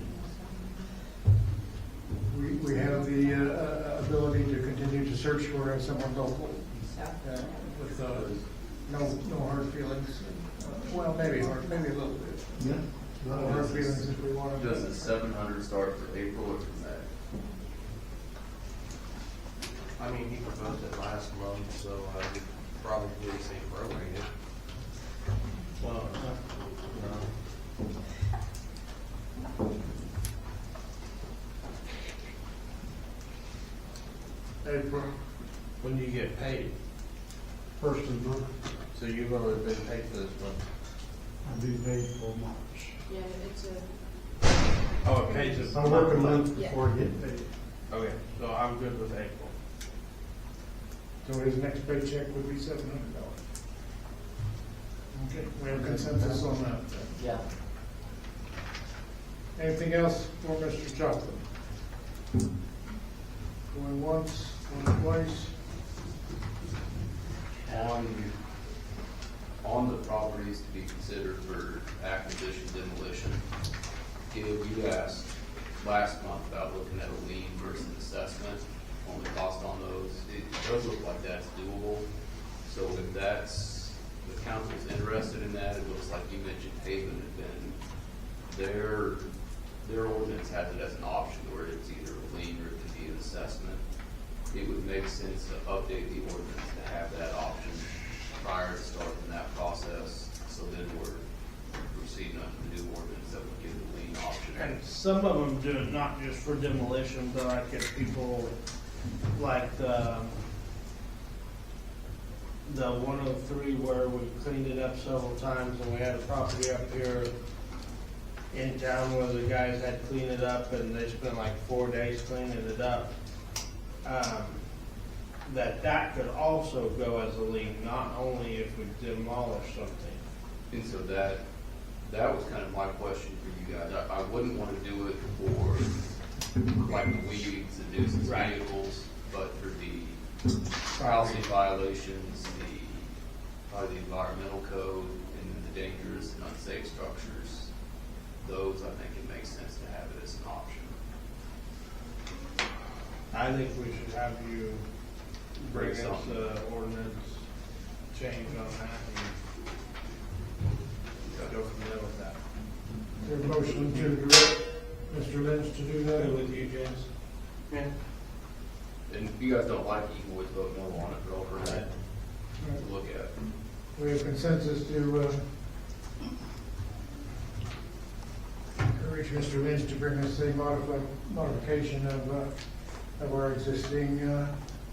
we have the ability to continue to search for someone local. With no hard feelings. Well, maybe a little bit. Yeah. No hard feelings if we want to. Does the 700 start for April or for May? I mean, he proposed it last month, so I would probably say prorated. Well, April. when do you get paid? First of the month, So you've already been paid for this month. I'll be paid for March. Yeah, it's a, Oh, it pays us. I work a month before I get paid. Okay, so I'm good with April. So his next paycheck would be $700. Okay, we have consensus on that. Yeah. Anything else for Mr. Joplin? Going once, going twice. On the properties to be considered for acquisition demolition, you asked last month about looking at a lien versus assessment on the cost on those. It does look like that's doable. So if that's, the council's interested in that, it looks like you mentioned Haven had been there their ordinance has it as an option where it's either a lien or it can be an assessment. It would make sense to update the ordinance to have that option prior to starting that process. So then we're proceeding under the new ordinance that would give the lien option. And some of them do it not just for demolition, but like if people, like the 103 where we cleaned it up several times, and we had a property up here in town where the guys had cleaned it up and they spent like 4 days cleaning it up. That could also go as a lien, not only if we demolish something. And so that was kind of my question for you guys. I wouldn't want to do it for like the weeds, the nuisance vehicles, but for the housing violations, probably the environmental code, and the dangerous and unsafe structures. Those, I think it makes sense to have it as an option. I think we should have you bring us the ordinance change on that and go from there with that. Is there a motion to direct Mr. Lynch to do that? Good with you, James? Yeah. And if you guys don't like it, you can always vote no on it, but I'll bring that to look at. We have consensus to encourage Mr. Lynch to bring us a modification of our existing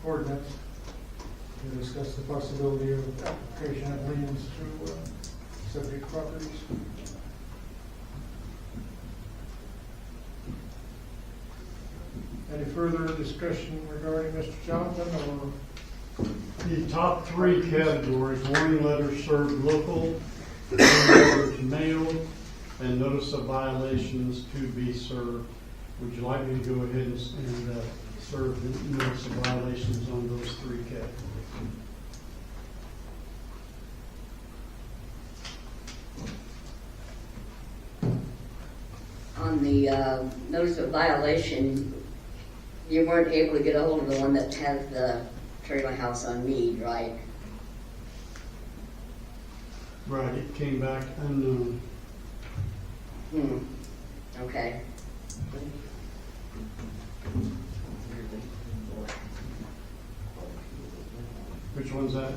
ordinance to discuss the possibility of application of liens to subject properties. Any further discussion regarding Mr. Jonathan or? The top three categories: warning letters served local, warning letters mailed, and notice of violations to be served. Would you like me to go ahead and serve the notice of violations on those three categories? On the notice of violation, you weren't able to get a hold of the one that has the trailer house on Mead, right? Right, it came back unknown. Okay. Which one's that?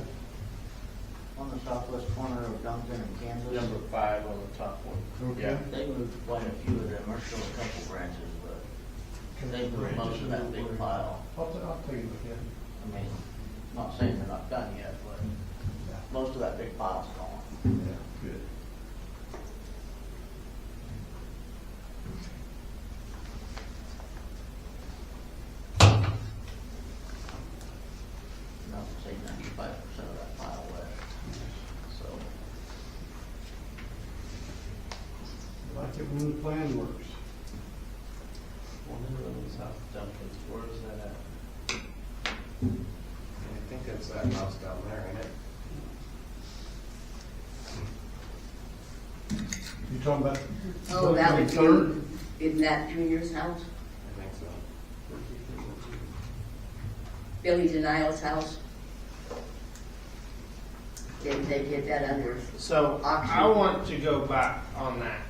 On the southwest corner of Duncan and Kansas. Number 5 on the top one. Okay. Yeah, they moved quite a few of them, there's still a couple branches, but they moved most of that big pile. I'll take a look at it. I mean, not saying they're not done yet, but most of that big pile's gone. Yeah, good. Not to say 95% of that pile left, so. Like it when the plan works. One of those South Dumpkins, where is that at? I think that's that house down there, ain't it? You talking about? Oh, that would Third? be, isn't that Junior's house? I think so. Billy Denial's house? Did they get that under? So Auction. I want to go back on that.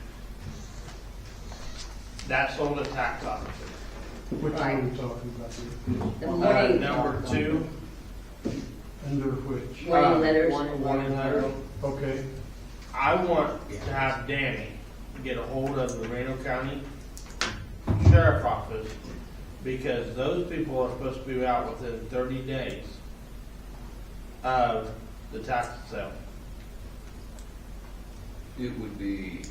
That sold at tax auction. Which one are you talking about? The warning, Number 2. Under which? warning letters? Warning letter. Okay. I want to have Danny get a hold of the Reno County Sheriff Office, because those people are supposed to be out within 30 days of the tax sale. It would be,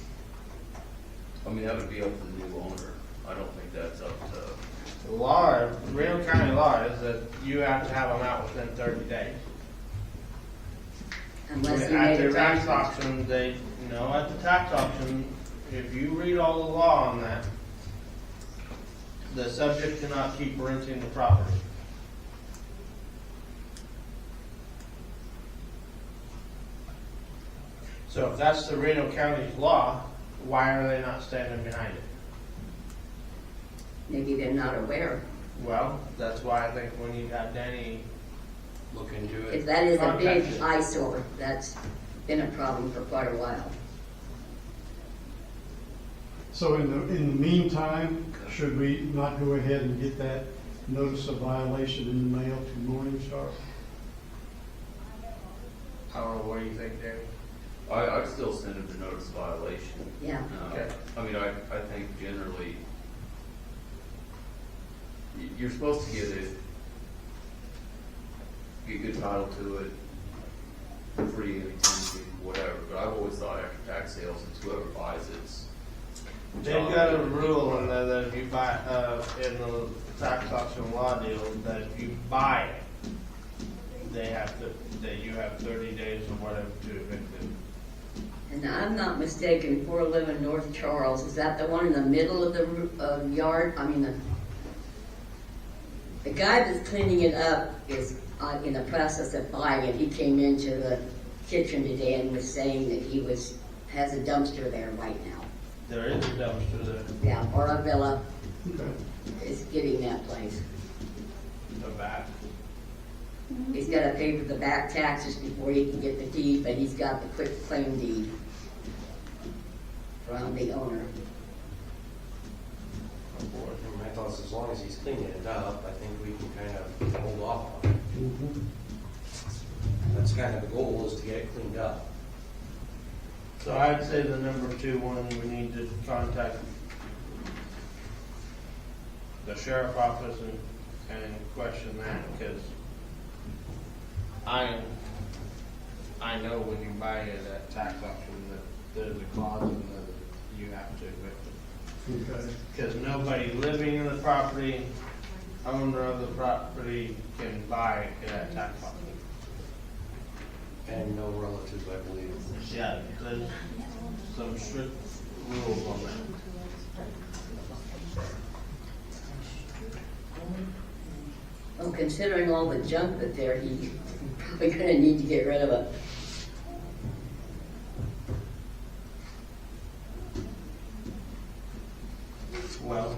I mean, that would be up to the new owner. I don't think that's up to. The law, Reno County law is that you have to have them out within 30 days. Unless you At made the tax arrangements. auction, at the tax auction, if you read all the law on that, the subject cannot keep renting the property. So if that's the Reno County's law, why are they not standing behind it? Maybe they're not aware. Well, that's why I think we need to have Danny Look into it. If that is a Contact big it. eyesore, that's been a problem for quite a while. So in the meantime, should we not go ahead and get that notice of violation in the mail to Morningstar? I don't know, what do you think, Danny? I'd still send him the notice of violation. Yeah. Okay. I mean, I think generally, you're supposed to get good title to it, free any tenancy, whatever, but I've always thought after tax sales, it's whoever buys it's. They've got a rule in there that if you buy, in the tax auction law deal, that if you buy it, they have to, that you have 30 days or whatever to evict it. And I'm not mistaken, 411 North Charles, is that the one in the middle of the yard? I mean, the guy that's cleaning it up is in the process of buying it. He came into the kitchen today and was saying that he has a dumpster there right now. There is a dumpster there. Yeah, Oravilla Okay. is getting that place. The back. He's got to pay for the back taxes before he can get the deed, but he's got the quick claim deed from the owner. I thought as long as he's cleaning it up, I think we can kind of hold off on it. Mhm. That's kind of the goal, is to get it cleaned up. So I'd say the number 2 one, we need to contact the sheriff office and question that, because I know when you buy it at tax auction that there's a clause in there that you have to evict it. Okay. Because nobody living in the property, owner of the property can buy it at tax auction. And no relatives, I believe. Yeah, there's some strict rules on that. Well, considering all the junk that's there, he's probably gonna need to get rid of it. Well,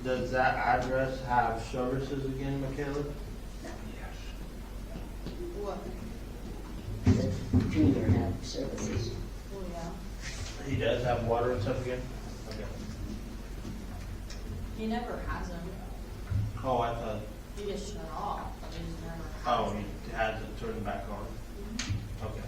does that address have services again, Michaela? What? The junior have services. Oh, yeah. He does have water and stuff again? Okay. He never has them. Oh, I thought, He just shut off. He just never has oh, them. he has it turned back on. Okay.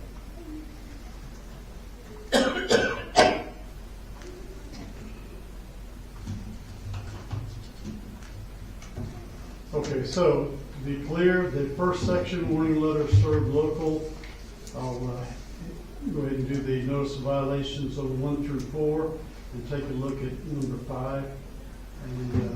Okay, so to be clear, the first section, warning letter served local. I'll go ahead and do the notice of violations on 1 through 4 and take a look at number 5 and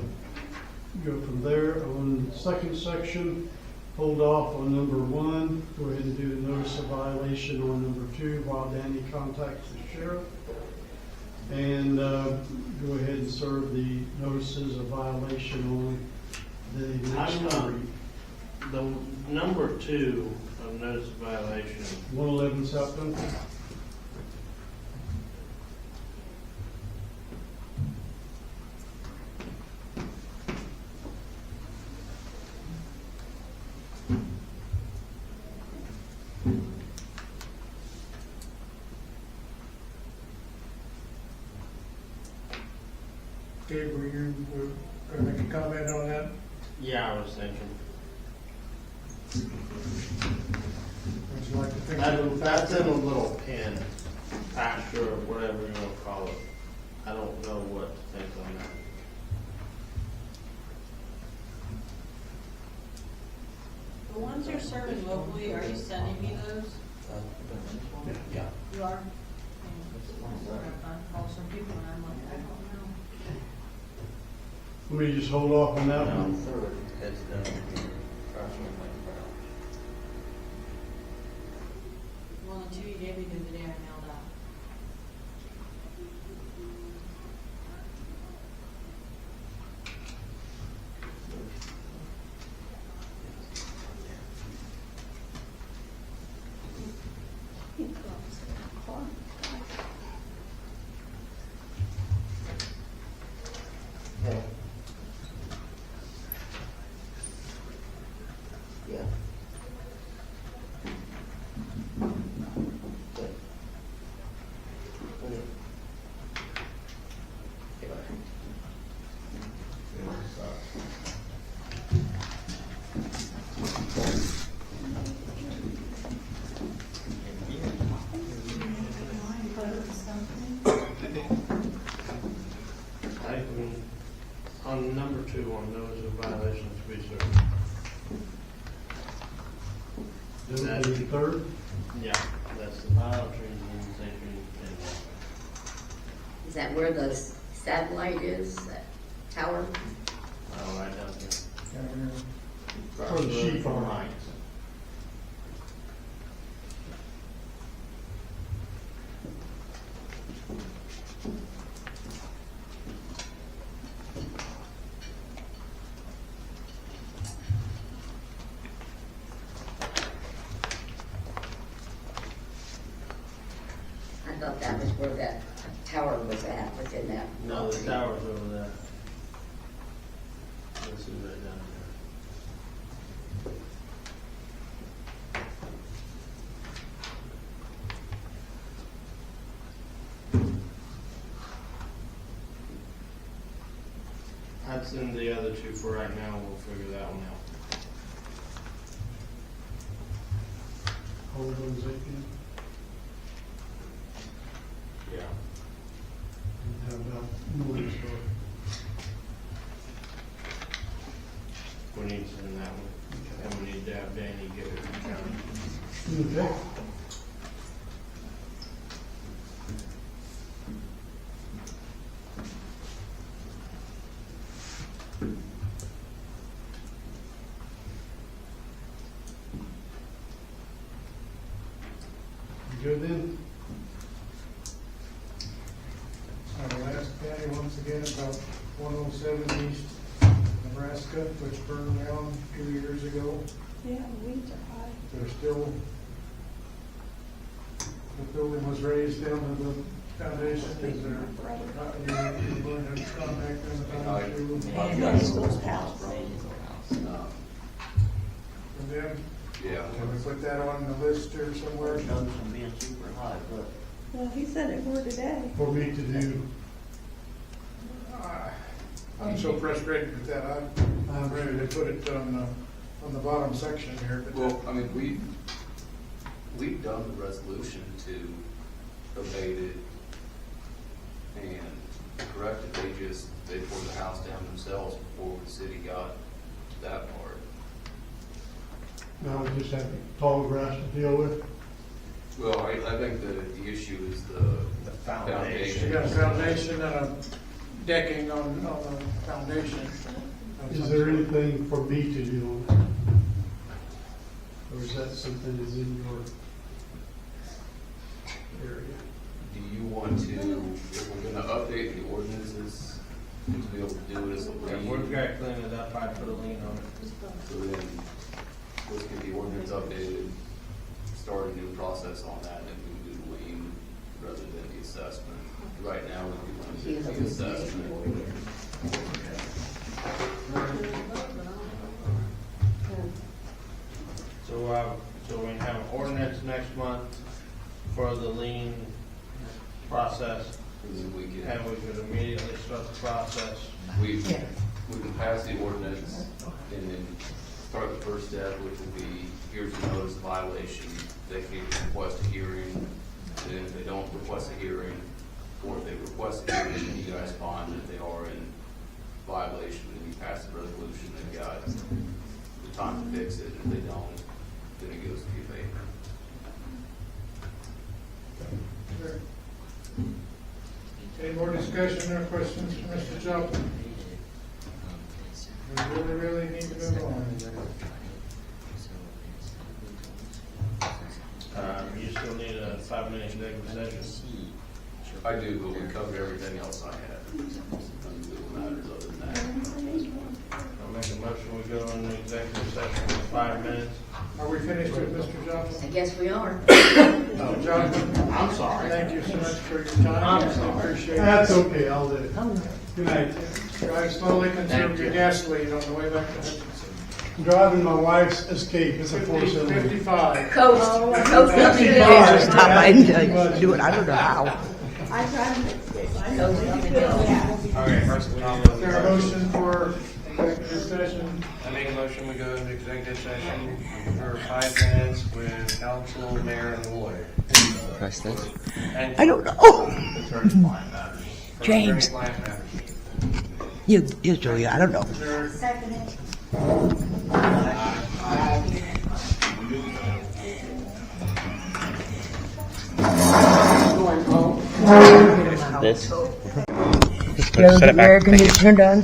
go from there. On the second section, hold off on number 1. Go ahead and do the notice of violation on number 2 while Danny contacts the sheriff. And go ahead and serve the notices of violation on the next three. The number 2 of notice of violation. 111 Septon. Dave, were you going to make a comment on that? Yeah, I was thinking. Would you like to think? That's in a little pen, pasture or whatever you want to call it. I don't know what to think on that. The ones you're serving locally, are you sending me those? Yeah. You are? I call some people and I'm like, I don't know. Let me just hold off on that one. It's Well, the 2 you gave me the other day I mailed out. Yeah. on number 2, on notice of violations to be served. That'll be the third. Yeah, that's the pile trees and thinking, Is that where the satellite is, that tower? oh, right down here. For the sheep farm. Right. I thought that was where that tower was at, within that. No, the tower's over there. This is right down here. That's in the other 2 for right now. We'll figure that one out. Hold those again. Yeah. And how about Morning Star? We need to send that one. And we need to have Danny get it from county. Okay. You good then? I will ask Patty once again about 107 East Nebraska, which burned down 2 years ago. Yeah, the weeds are high. They're still, the building was raised down to the foundation. Is there, you're going to contact them about I've you? got Those pals, right? From them? Yeah. Can we put that on the list or somewhere? Notice them being super high, but Well, he said it were today. For me to do. I'm so frustrated with that. I'm ready to put it on the bottom section here. But Well, I mean, we've done the resolution to abate it and correct it. They tore the house down themselves before the city got that part. Now we just have tall grass to deal with. Well, I think the issue is the foundation. you got a foundation and a decking on the foundation. Is there anything for me to do on that? Or is that something that's in your area? Do you want to, if we're gonna update the ordinances, to be able to do it as a And we've lien? got to clean it up. I put a lien on it. So then, let's get the ordinance updated, start a new process on that, and we can do the lien rather than the assessment. Right now, we do the assessment. So we have an ordinance next month for the lien process, And then we can, and we could immediately start the process. we can pass the ordinance and then start the first step, which will be, here's the notice of violation. They can request a hearing, and then if they don't request a hearing, or if they request a hearing, then you guys find that they are in violation, and you pass the resolution, they've got the time to fix it. If they don't, then it goes to the abatement. Any more discussion or questions from Mr. Joplin? We really need to move on. You still need a 5-minute executive session. I do, but we covered everything else I had. Nothing that matters other than that. I'll make a motion, we go into executive session for 5 minutes. Are we finished with Mr. I Joplin? guess we are. Mr. Joplin? I'm sorry. Thank you so much for your time. I'm sorry. Appreciate it. That's okay, I'll do it. Good night. Drive slowly, conserve your gasoline on the way back to Hutchinson. Driving my wife's Escape, it's a 4-cylinder. 55. Coast, coast up to the Just stop by and Much. do it. I don't know how. I tried to escape. coast up to the Okay, first of all, Is there a motion for executive session? I make a motion, we go into executive session for 5 minutes with council, mayor, and the lawyer. And I don't know. attorney-client matters. James. Attorney-client matters. He'll show you, I don't know. Second it. Going home. This? Did you ever get your air conditioner done?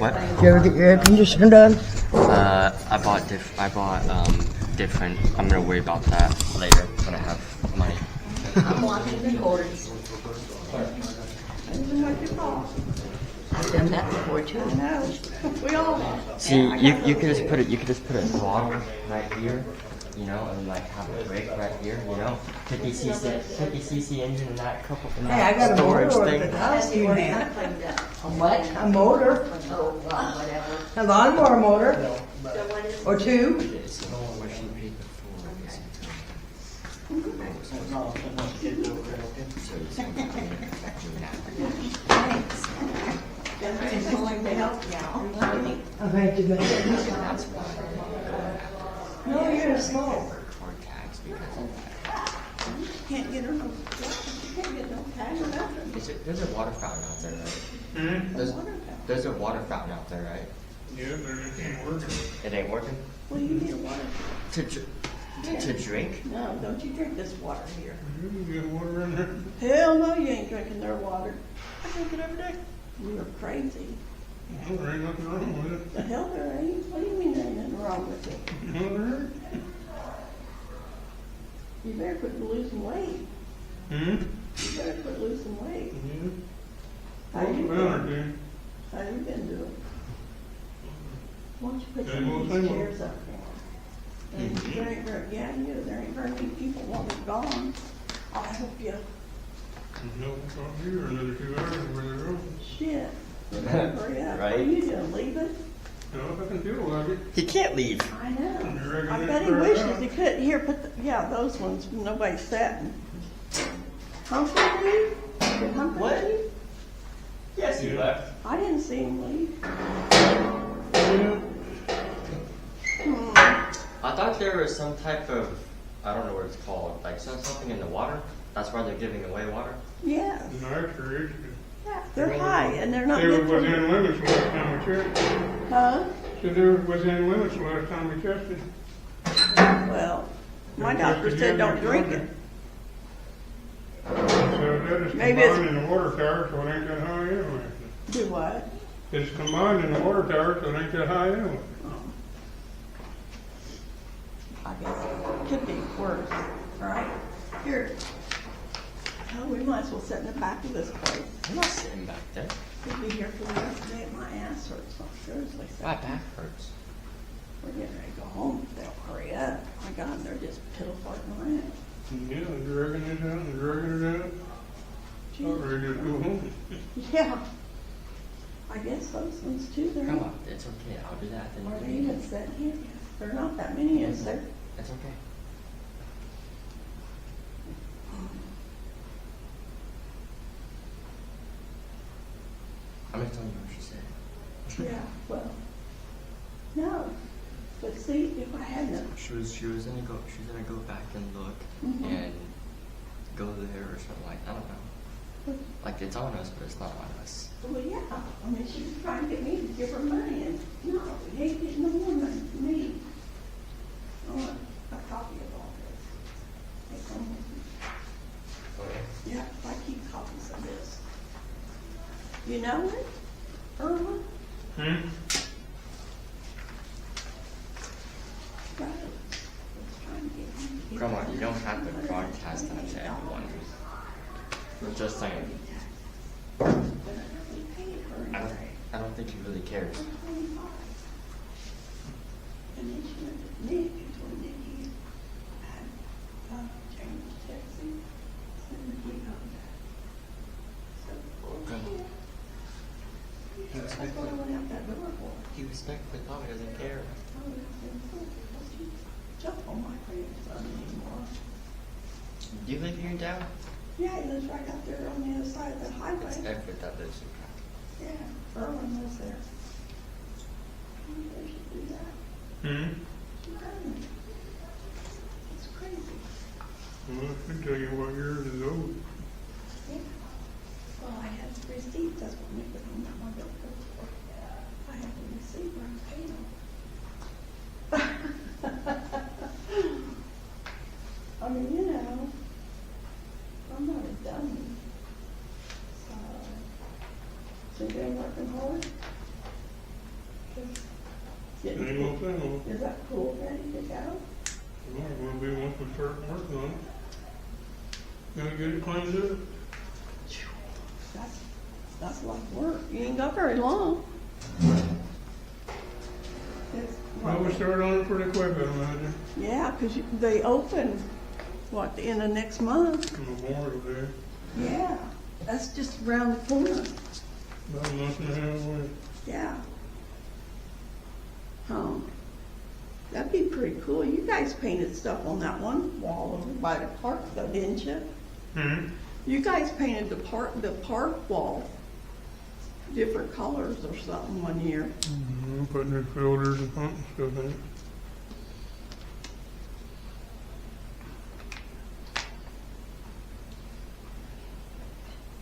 What? Did you ever get your air conditioner done? I bought different. I'm gonna worry about that later when I have money. I'm watching the recordings. I've done that before too. No, we all have. See, you could just put it. You could just put a throttle right here, you know, and like have a brake right here, you know, 50 cc engine in that couple in Hey, I that got a storage motor thing. at the house, you man. A what? A motor, Oh, God, whatever. a lawnmower motor, or two. It's going to help now. I think you better. No, you're gonna smoke. Can't get her no, can't get no tag or nothing. There's a water fountain out there, right? There's a water fountain out there, right? Yeah, but it ain't working. It ain't working. Well, you need a water. To drink? No, don't you drink this water here. You can get water in there. Hell no, you ain't drinking their water. I drink it every day. You're crazy. Well, there ain't nothing wrong with it. The hell there ain't. What do you mean there ain't nothing wrong with it? No, there ain't. You better quit losing weight. You better quit losing weight. Yeah. How you What's the matter, been? dude? How you been doing? Why don't you put Same some old, of same these old. chairs up there? And there ain't very, yeah, you, there ain't very many people while they're gone. I'll help you. No, talk to you for another 2 hours where they're going. Shit. Hurry up. Right. What are you doing, leaving? No, if I can feel like it. He can't leave. I know. You reckon I it's bet he fair wishes enough? he could. Here, put the, yeah, those ones, nobody's sat in. Humphrey leave? Did Humphrey What? leave? Yes, he left. I didn't see him leave. I thought there was some type of, I don't know what it's called, like something in the water. That's why they're giving away water. Yes. No extra issue. Yeah, they're high and they're not They were good for within you. limits last time we checked. Huh? So they were within limits last time we tested. Well, my They doctor tested said you don't next drink Monday. it. So that is Maybe it's- combined in the water tower, so it ain't that high anyway. Do what? It's combined in the water tower, so it ain't that high anyway. I guess it could be worse, right? Here. Oh, we might as well sit in the back of this place. I'm not sitting back there. We'll be here for the rest of the day. My ass hurts, so seriously. My back hurts. We're getting ready to go home. They'll hurry up. My God, they're just piddle farting around. Yeah, and dragging it out and dragging it out. Not ready to go home. Yeah. I guess those ones too, they're, Come on, it's okay. I'll do that. are they Then even sitting here? There are not that many, is there? it's okay. I'm gonna tell you what she said. Yeah, well, no. But see, if I hadn't, She was gonna go back and look Mhm. and go there or something like I don't know. Like it's on us, but it's not on us. well, yeah, I mean, she was trying to get me to give her money, and no, we ain't getting no more money from me. I want a copy of all this. Take home with me. Yeah, I keep copies of this. You know it, Irma? Right. Let's try and get me. Come on, you don't have to broadcast that to everyone. I'm just saying. I don't think he really cares. And then she went to Nick and told Nick he had changed Texas. And he got that. So, He that's what I went out that door for. He respectfully probably doesn't care. Oh, that's been cool. Don't you jump on my grandson anymore. Do you live here in town? Yeah, he lives right out there on the other side of the highway. It's Everett that lives in town. Yeah, Erwin lives there. Maybe they should do that. It's crazy. Well, I can tell you what yours is old. Yeah. Well, I had receipts, that's what Nick was on that one bill for. Ain't gonna say no. Is that pool ready to go? Well, it will be once we start working on it. Gotta get it cleaned up. That's a lot of work. You ain't got very long. Well, we start on it pretty quick, I imagine. Yeah, 'cause they open, what, the end of next month? Memorial Day. Yeah, that's just around the corner. About a month and a half away. Yeah. That'd be pretty cool. You guys painted stuff on that one wall over by the park though, didn't you? Hmm? You guys painted the park wall different colors or something one year. Putting new filters and pumps and stuff in it.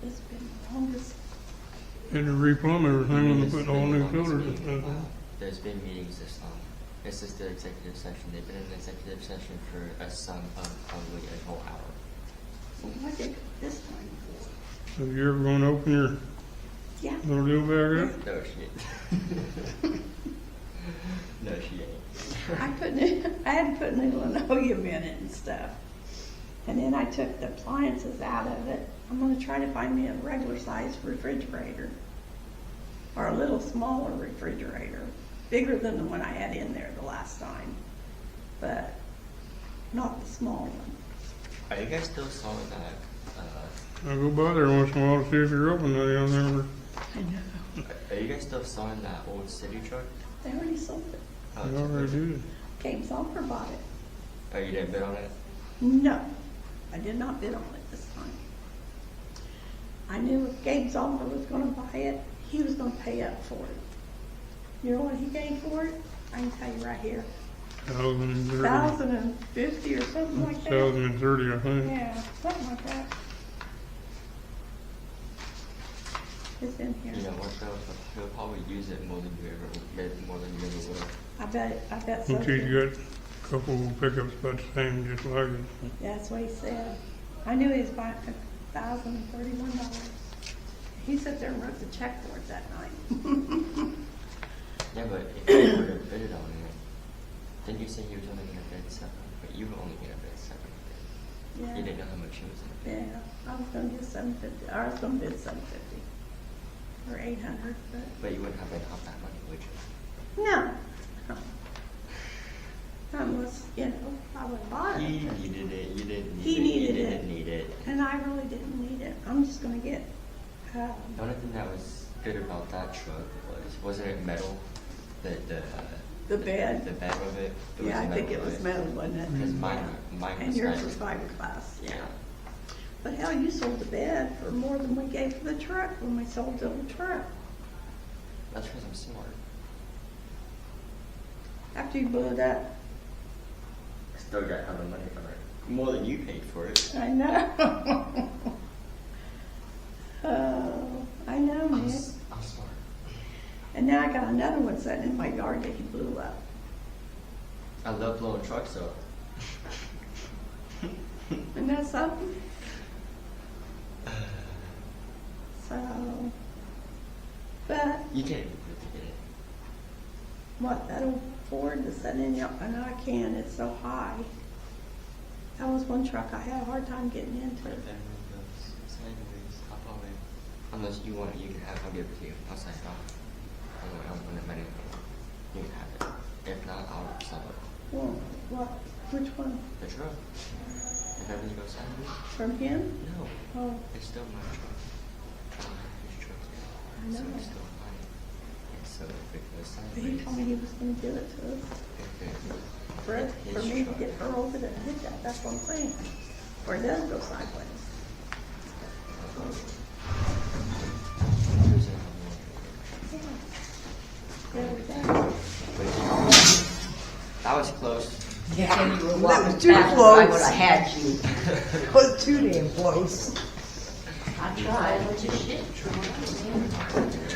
It's been the longest. Had to replumb everything when they put all new filters and stuff in. There's been meetings this long. This is the executive session. They've been in the executive session for a sum of probably a whole hour. Well, what did this time for? Have you ever gonna open your Yeah. little deal back up? No, she ain't. No, she ain't. I had to put new linoleum in it and stuff. And then I took the appliances out of it. I'm gonna try to find me a regular size refrigerator. Or a little smaller refrigerator. Bigger than the one I had in there the last time. But not the small one. Are you guys still selling that? I go by there once in a while to see if you're open there. I never. I know. Are you guys still selling that old city truck? They already sold it. Oh, You already did. Gabe Zolfer bought it. Oh, you didn't bid on it? No, I did not bid on it this time. I knew if Gabe Zolfer was gonna buy it, he was gonna pay up for it. You know what he gave for it? I can tell you right here. 1,030. 1,050 or something like that. 1,030, I think. Yeah, something like that. It's in here. You know what though? He'll probably use it more than you ever will. I bet so. Which he's got a couple pickups about the same, just like it. Yeah, that's what he said. I knew he was buying $1,031. He sat there and wrote the check for it that night. Yeah, but if you would have bid on it, didn't you say you was only gonna bid 7? But you were only gonna bid 7. Yeah. You didn't know how much he was gonna bid. Yeah, I was gonna get $750. I was gonna bid $750 or $800, But you wouldn't have bid off that money, would you? no. Unless, you know, I would buy it. He needed it. You didn't need He it. needed you it. didn't need it. And I really didn't need it. I'm just gonna get, The only thing that was good about that truck wasn't it metal? the bed. The bed of it. Yeah, I think it was metal, wasn't it? Because mine And was yours metal. was fiberglass. Yeah. But hell, you sold the bed for more than we gave for the truck when we sold the old truck. That's because I'm smart. After you blew it up. Still got hella money for it. More than you paid for it. I know. Oh, I know, man. I'm smart. And now I got another one sitting in my yard that he blew up. I love blowing trucks up. Isn't that something? So, but You can't even put it in it. what, that old Ford that's sitting in your, I know I can, it's so high. That was one truck I had a hard time getting into. But if everyone goes sideways, I'll probably, unless you want it, you can have it. I'll give it to you. I'll sign it off. I don't want it money anymore. You can have it. If not, I'll sell it. Well, what, which one? The truck. If everything goes sideways. From him? No. Oh, It's still my truck. I don't have his truck yet. I So know. it's still mine. And so if it goes but he sideways, told me he was gonna give it to us. if it, For his me to truck. get her over to hit that, that's what I'm saying. Or it does go sideways. There's another one. There we go. That was close. Yeah, That that was too close. I would have had you. It was too damn close. I tried.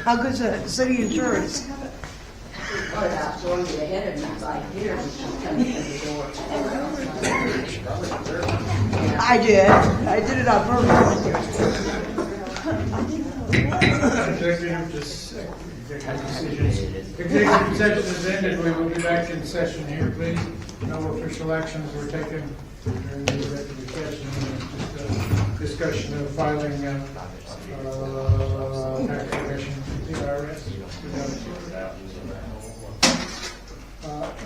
How good's the city insurance? What about throwing you ahead of me right here when she's coming in the door? I did it on purpose. Executive just executive decisions. Executive session is ended, we will be back in session here, please. No official actions were taken during the executive session. Discussion of filing tax commission to the IRS. We haven't sorted out.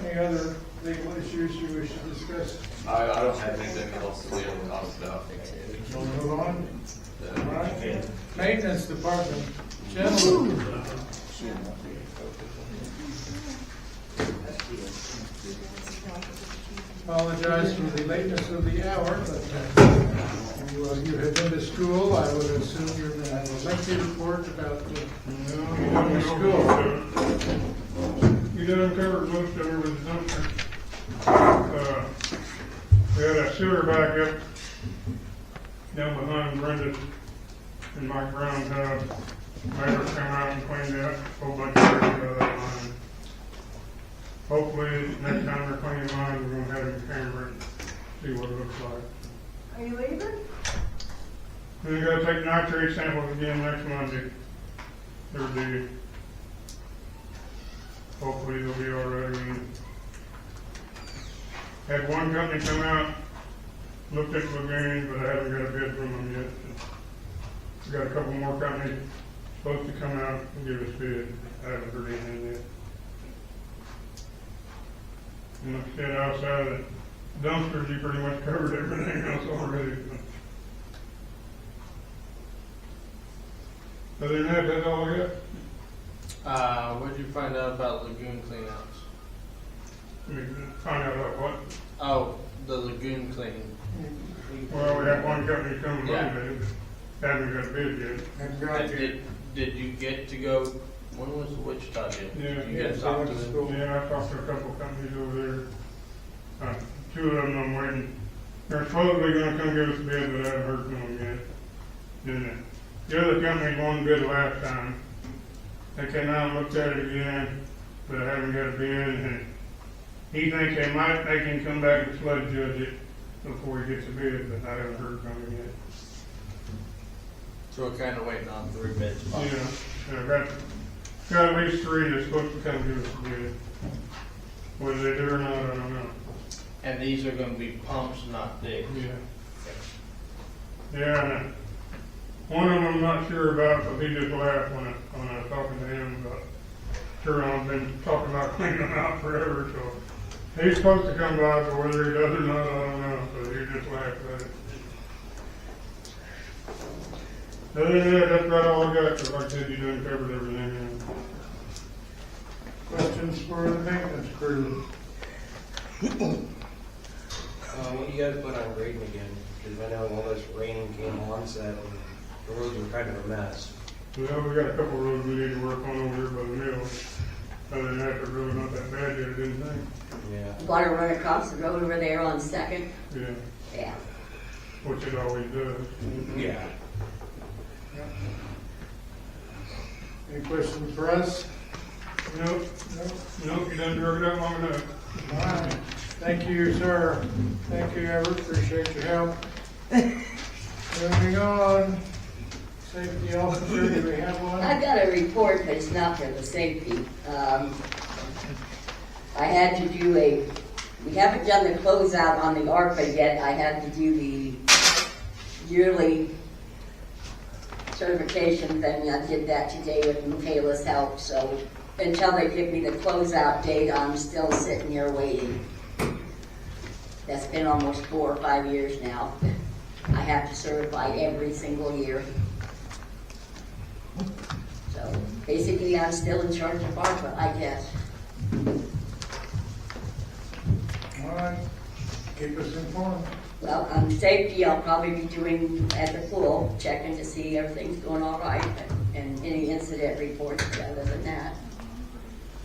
Any other legal issues you wish to discuss? I don't have anything else that we haven't talked about. We'll move on. All right. Maintenance department, gentlemen. Apologize for the lateness of the hour, but you have been to school. I would assume you're going to have a lengthy report about the school. You done covered most of it with the dumpster. We had a sewer backup down behind Brenda's and Mike Brown's house. Neighbors come out and cleaned out a whole bunch of dirt out of that line. Hopefully, next time they're cleaning lines, we're gonna have a camera and see what it looks like. Are you leaving? Then we gotta take nitrate samples again next Monday. Thursday. Hopefully they'll be all right again. Had one company come out, looked at the lagoon, but I haven't got a bid from them yet. We got a couple more companies supposed to come out and give us bid. I haven't heard anything yet. And like I said, outside of the dumpsters, you pretty much covered everything else already. Other than that, that's all I got. What did you find out about lagoon cleanouts? Find out about what? Oh, the lagoon cleaning. Well, we have one company coming Yeah. Monday, but haven't got a bid yet. Did you get to go, when was the Wichita bid? Yeah, Did you get to talk to them? Yeah, I talked to a couple companies over there. Two of them I'm waiting. They're supposedly gonna come give us a bid, but I haven't heard from them yet. And the other company won the bid last time. They came out and looked at it again, but I haven't got a bid, and he thinks they might make him come back and flood judge it before he gets a bid, but I haven't heard from him yet. So we're kind of waiting on 3 bids. Yeah, got at least 3 that's supposed to come give us a bid. Whether they do or not, I don't know. And these are gonna be pumps, not digs? Yeah. Yeah, and one of them I'm not sure about, but he just laughed when I was talking to him about Turon's been talking about cleaning them out forever, so he's supposed to come by, but whether he does or not, I don't know, so he just laughed at it. Other than that, that's about all I got, because like I said, you done covered everything. Questions for the maintenance crew? What do you guys put on grading again? Because I know all this raining came onset and the roads were kind of a mess. Well, we got a couple roads we need to work on over here by the mill. Other than that, they're really not that bad yet, I didn't think. Yeah. Water run across the road over there on Second? Yeah. Yeah. Which it always does. Yeah. Any questions for us? Nope, you done drug it out long enough. All right. Thank you, sir. Thank you, Everett. Appreciate your help. Moving on. Safety officer, do we have one? I've got a report, but it's not for the safety. I had to do we haven't done the closeout on the ARPA yet. I had to do the yearly certification thing. I did that today with Michaela's help. So until they give me the closeout date, I'm still sitting here waiting. That's been almost 4 or 5 years now. I have to certify every single year. So basically, I'm still in charge of ARPA, I guess. All right. Keep us informed. Well, on safety, I'll probably be doing at the pool, checking to see everything's going all right, and any incident reports, but other than that.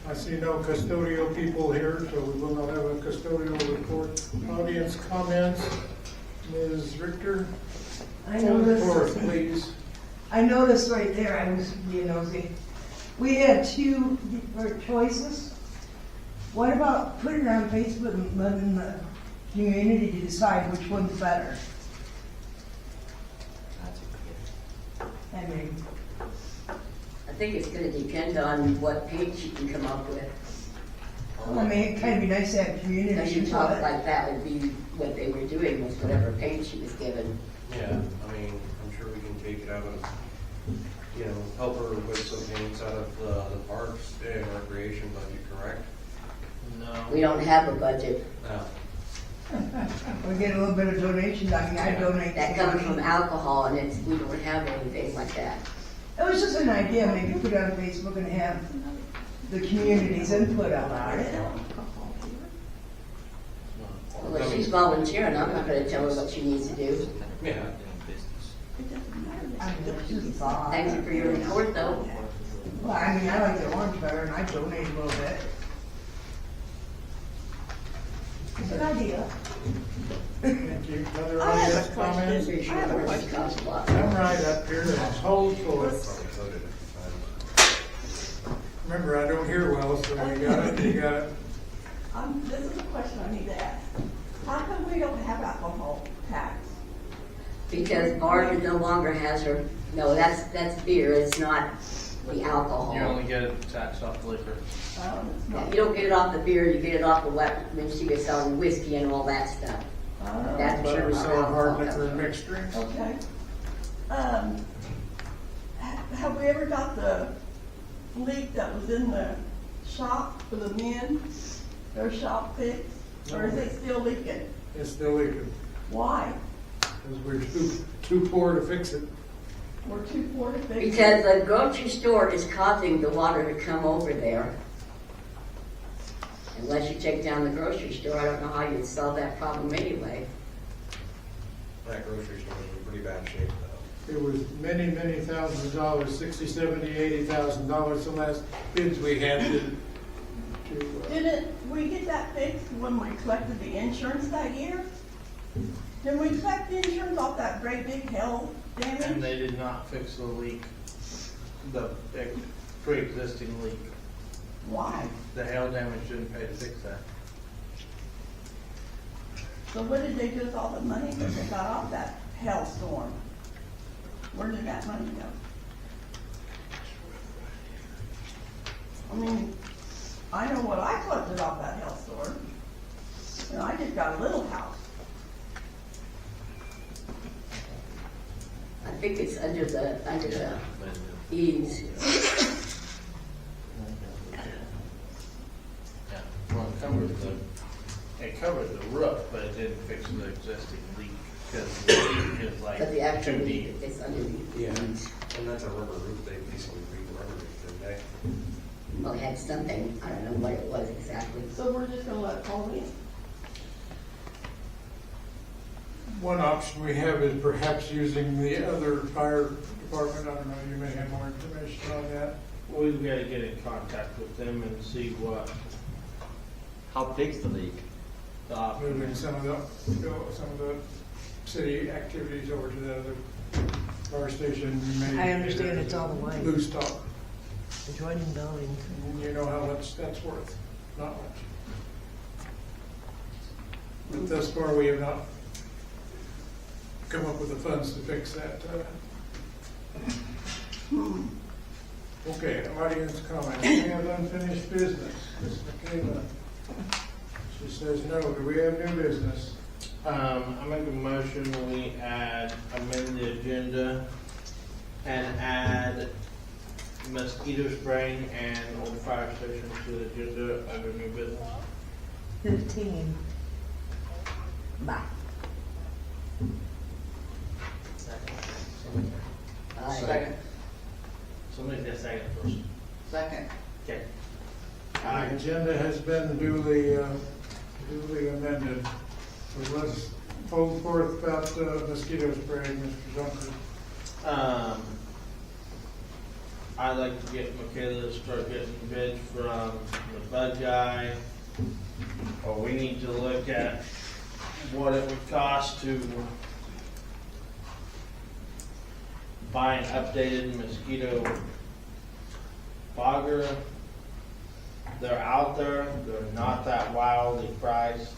I see no custodial people here, so we will not have a custodial report. Audience comments. Ms. Richter? I Hold it noticed. forth, please. I noticed right there, I was being nosy. We had 2 different choices. What about putting it on Facebook and letting the community to decide which one's better? I mean, think it's gonna depend on what paint she can come up with. Well, I mean, it'd kind of be nice to have community Because you input. talk like that would be what they were doing with whatever paint she was given. Yeah, I mean, I'm sure we can take it out of, you know, help her with some paints out of the parks and recreation budget, correct? No. We don't have a budget. No. We get a little bit of donations, I mean, I donate. That comes from alcohol and it's, we don't have anything like that. It was just an idea, maybe put it on Facebook and have the community's input about it. Well, if she's volunteering, I'm not gonna tell her what she needs to do. Yeah. Thank you for your report, though. Well, I mean, I like the orange better and I donate a little bit. Good idea. Thank you. Other I have a audience comments? question. I have a question. I'm right up here, it's hold for it. Remember, I don't hear well, so you got it, you got it. This is a question I need to ask. How come we don't have alcohol tax? Because Barbara no longer has her, no, that's beer, it's not the alcohol. You only get it taxed off liquor. Yeah, you don't get it off the beer, you get it off the what, when she was selling whiskey and all that stuff. That's But pure we sell hard alcohol. liquor and mixed drinks. Okay. Have we ever got the leak that was in the shop for the men? Their shop fixed? Or is it still leaking? It's still leaking, Why? because we're too poor to fix it. We're too poor to fix it? Because the grocery store is causing the water to come over there. Unless you take down the grocery store, I don't know how you'd solve that problem anyway. That grocery store is in pretty bad shape, though. It was many, many thousands of dollars, $60,000, $70,000, $80,000, the last bids we had to Didn't we get that fixed when we collected the insurance that year? Didn't we collect the insurance off that great big hail And damage? they did not fix the leak, the pre-existing leak. Why? The hail damage didn't pay to fix that. So what did they do with all the money that they got off that hailstorm? Where did that money go? I mean, I know what I collected off that hailstorm. And I just got a little house. I think it's under the eaves. Yeah, well, it covered the roof, but it didn't fix the existing leak, because the leak is like But the actual too leak deep. is underneath the Yeah, eaves. and that's a rubber roof, they basically re-rubber it, didn't they? Well, it had something, I don't know what it was exactly. So we're just gonna let it fall in. One option we have is perhaps using the other fire department. I don't know, you may have more information on that. We've got to get in contact with them and see what How big's the leak? the option Moving is. some of the city activities over to the other fire station. You may I understand it's all the way. Loose talk. Adjoining buildings. And you know how much that's worth, not much. But thus far, we have not come up with the funds to fix that. Okay, audience comments. We have unfinished business. Ms. McKayla. She says no. Do we have new business? I make a motion, we amend the agenda and add mosquito spraying and the fire station to the agenda under new business. 15. Bye. Second. Somebody's got a second first. Second. Okay. The agenda has been duly amended. So let's hold forth about mosquito spraying, Mr. Dunker. I'd like to get Michaela to start getting bids from the bud guy. Or we need to look at what it would cost to buy an updated mosquito fogger. They're out there, they're not that wildly priced.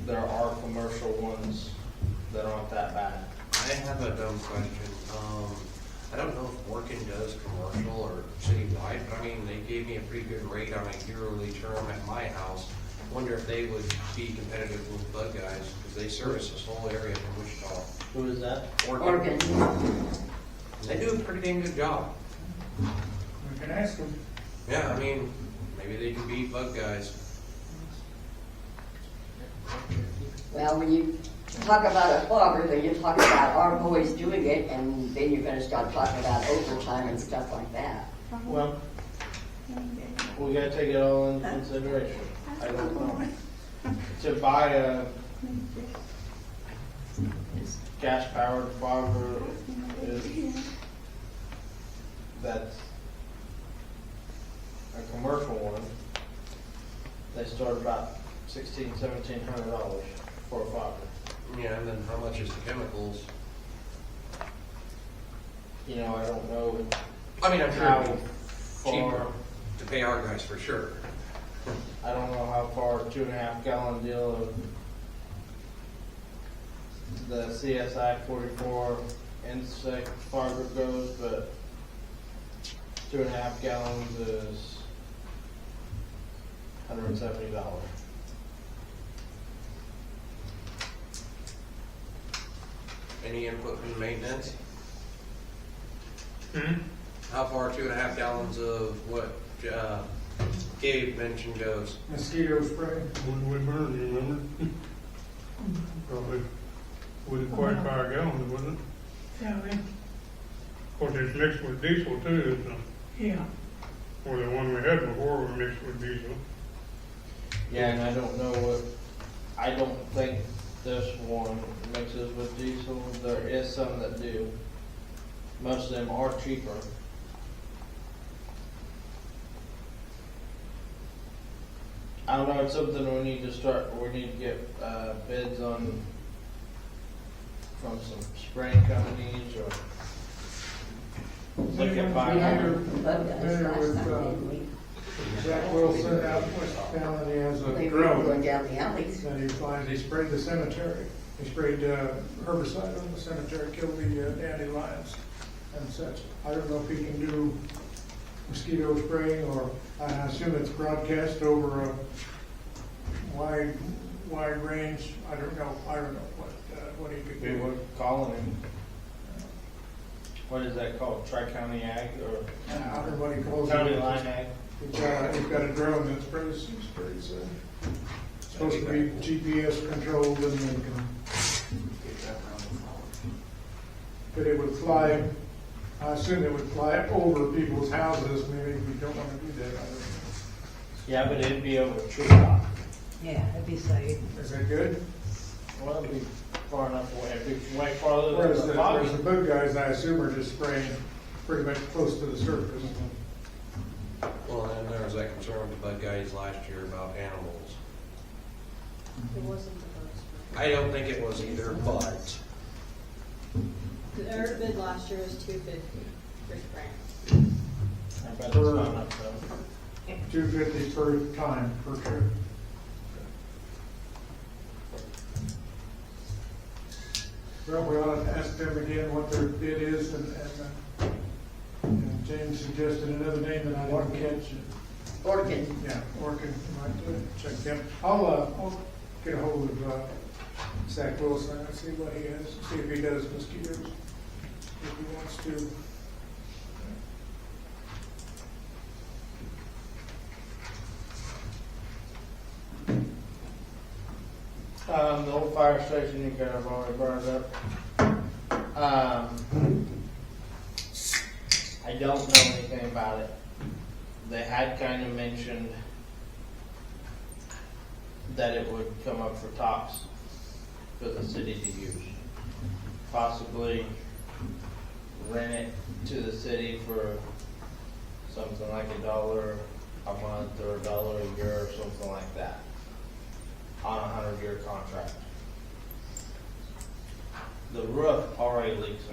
There are commercial ones that aren't that bad. I have a dumb question. I don't know if Orkin does commercial or citywide, but I mean, they gave me a pretty good rate on a yearly term at my house. Wonder if they would be competitive with Bud Guys, because they service this whole area from Wichita. Who is that? Organ. They do a pretty dang good job. We can ask them. Yeah, I mean, maybe they can beat Bud Guys. Well, when you talk about a fogger, then you talk about our boys doing it, and then you're gonna start talking about overtime and stuff like that. Well, we gotta take it all into consideration. I don't know. To buy a gas-powered fogger that's a commercial one, they start about $1,700 for a fogger. Yeah, and then how much is the chemicals? You know, I don't know. I mean, I'm sure how it'd be cheaper far. to pay our guys for sure. I don't know how far a 2.5 gallon deal of the CSI 44 insect fogger goes, but 2.5 gallons is $170. Any input from maintenance? Hmm? How far 2.5 gallons of what Gabe mentioned goes? Mosquito spray. When we burned, you remember? Probably wouldn't quite 5 gallons, wouldn't it? Yeah, Of course, it's mixed with diesel too, so, yeah. or the one we had before was mixed with diesel. Yeah, and I don't know what, I don't think this one mixes with diesel. There is some that do. Most of them are cheaper. I don't know, it's something we need to get bids on from some spraying companies or look at buying. Familiar with, Zach Wilson out in West Town, and he has a They were going drone down the alleys. that he flies. He sprayed the cemetery. He sprayed herbicide on the cemetery, killed the dandelions and such. I don't know if he can do mosquito spraying, or I assume it's broadcast over a wide range. I don't know what he could We do. were calling him. What is that called? Tri-County Ag or I don't know what he calls it. County Line Ag? He's got a drone that sprays, supposed to be GPS controlled, and then can, but it would fly, I assume it would fly over people's houses. Maybe we don't want to do that. I don't know. Yeah, but it'd be over a tree top. Yeah, it'd be safe. Is that good? Well, it'd be far enough away. It'd be way farther Whereas than the, the foggy. whereas the bug guys, I assume, are just spraying pretty much close to the surface. Well, and there was that concern with the Bud Guys last year about animals. It wasn't the first. I don't think it was either, but Their bid last year was $250 for spraying. I bet it's not enough though. $250 per time per trip. Well, we ought to ask them again what their bid is, and James suggested another name that I didn't catch. Orkin. Yeah, Orkin, might check them. I'll get a hold of Zach Wilson and see what he has, see if he does mosquitoes, if he wants to. The old fire station you kind of already brought it up. I don't know anything about it. They had kind of mentioned that it would come up for talks for the city to use. Possibly rent it to the city for something like $1 a month or $1 a year or something like that on a 100-year contract. The roof already leaks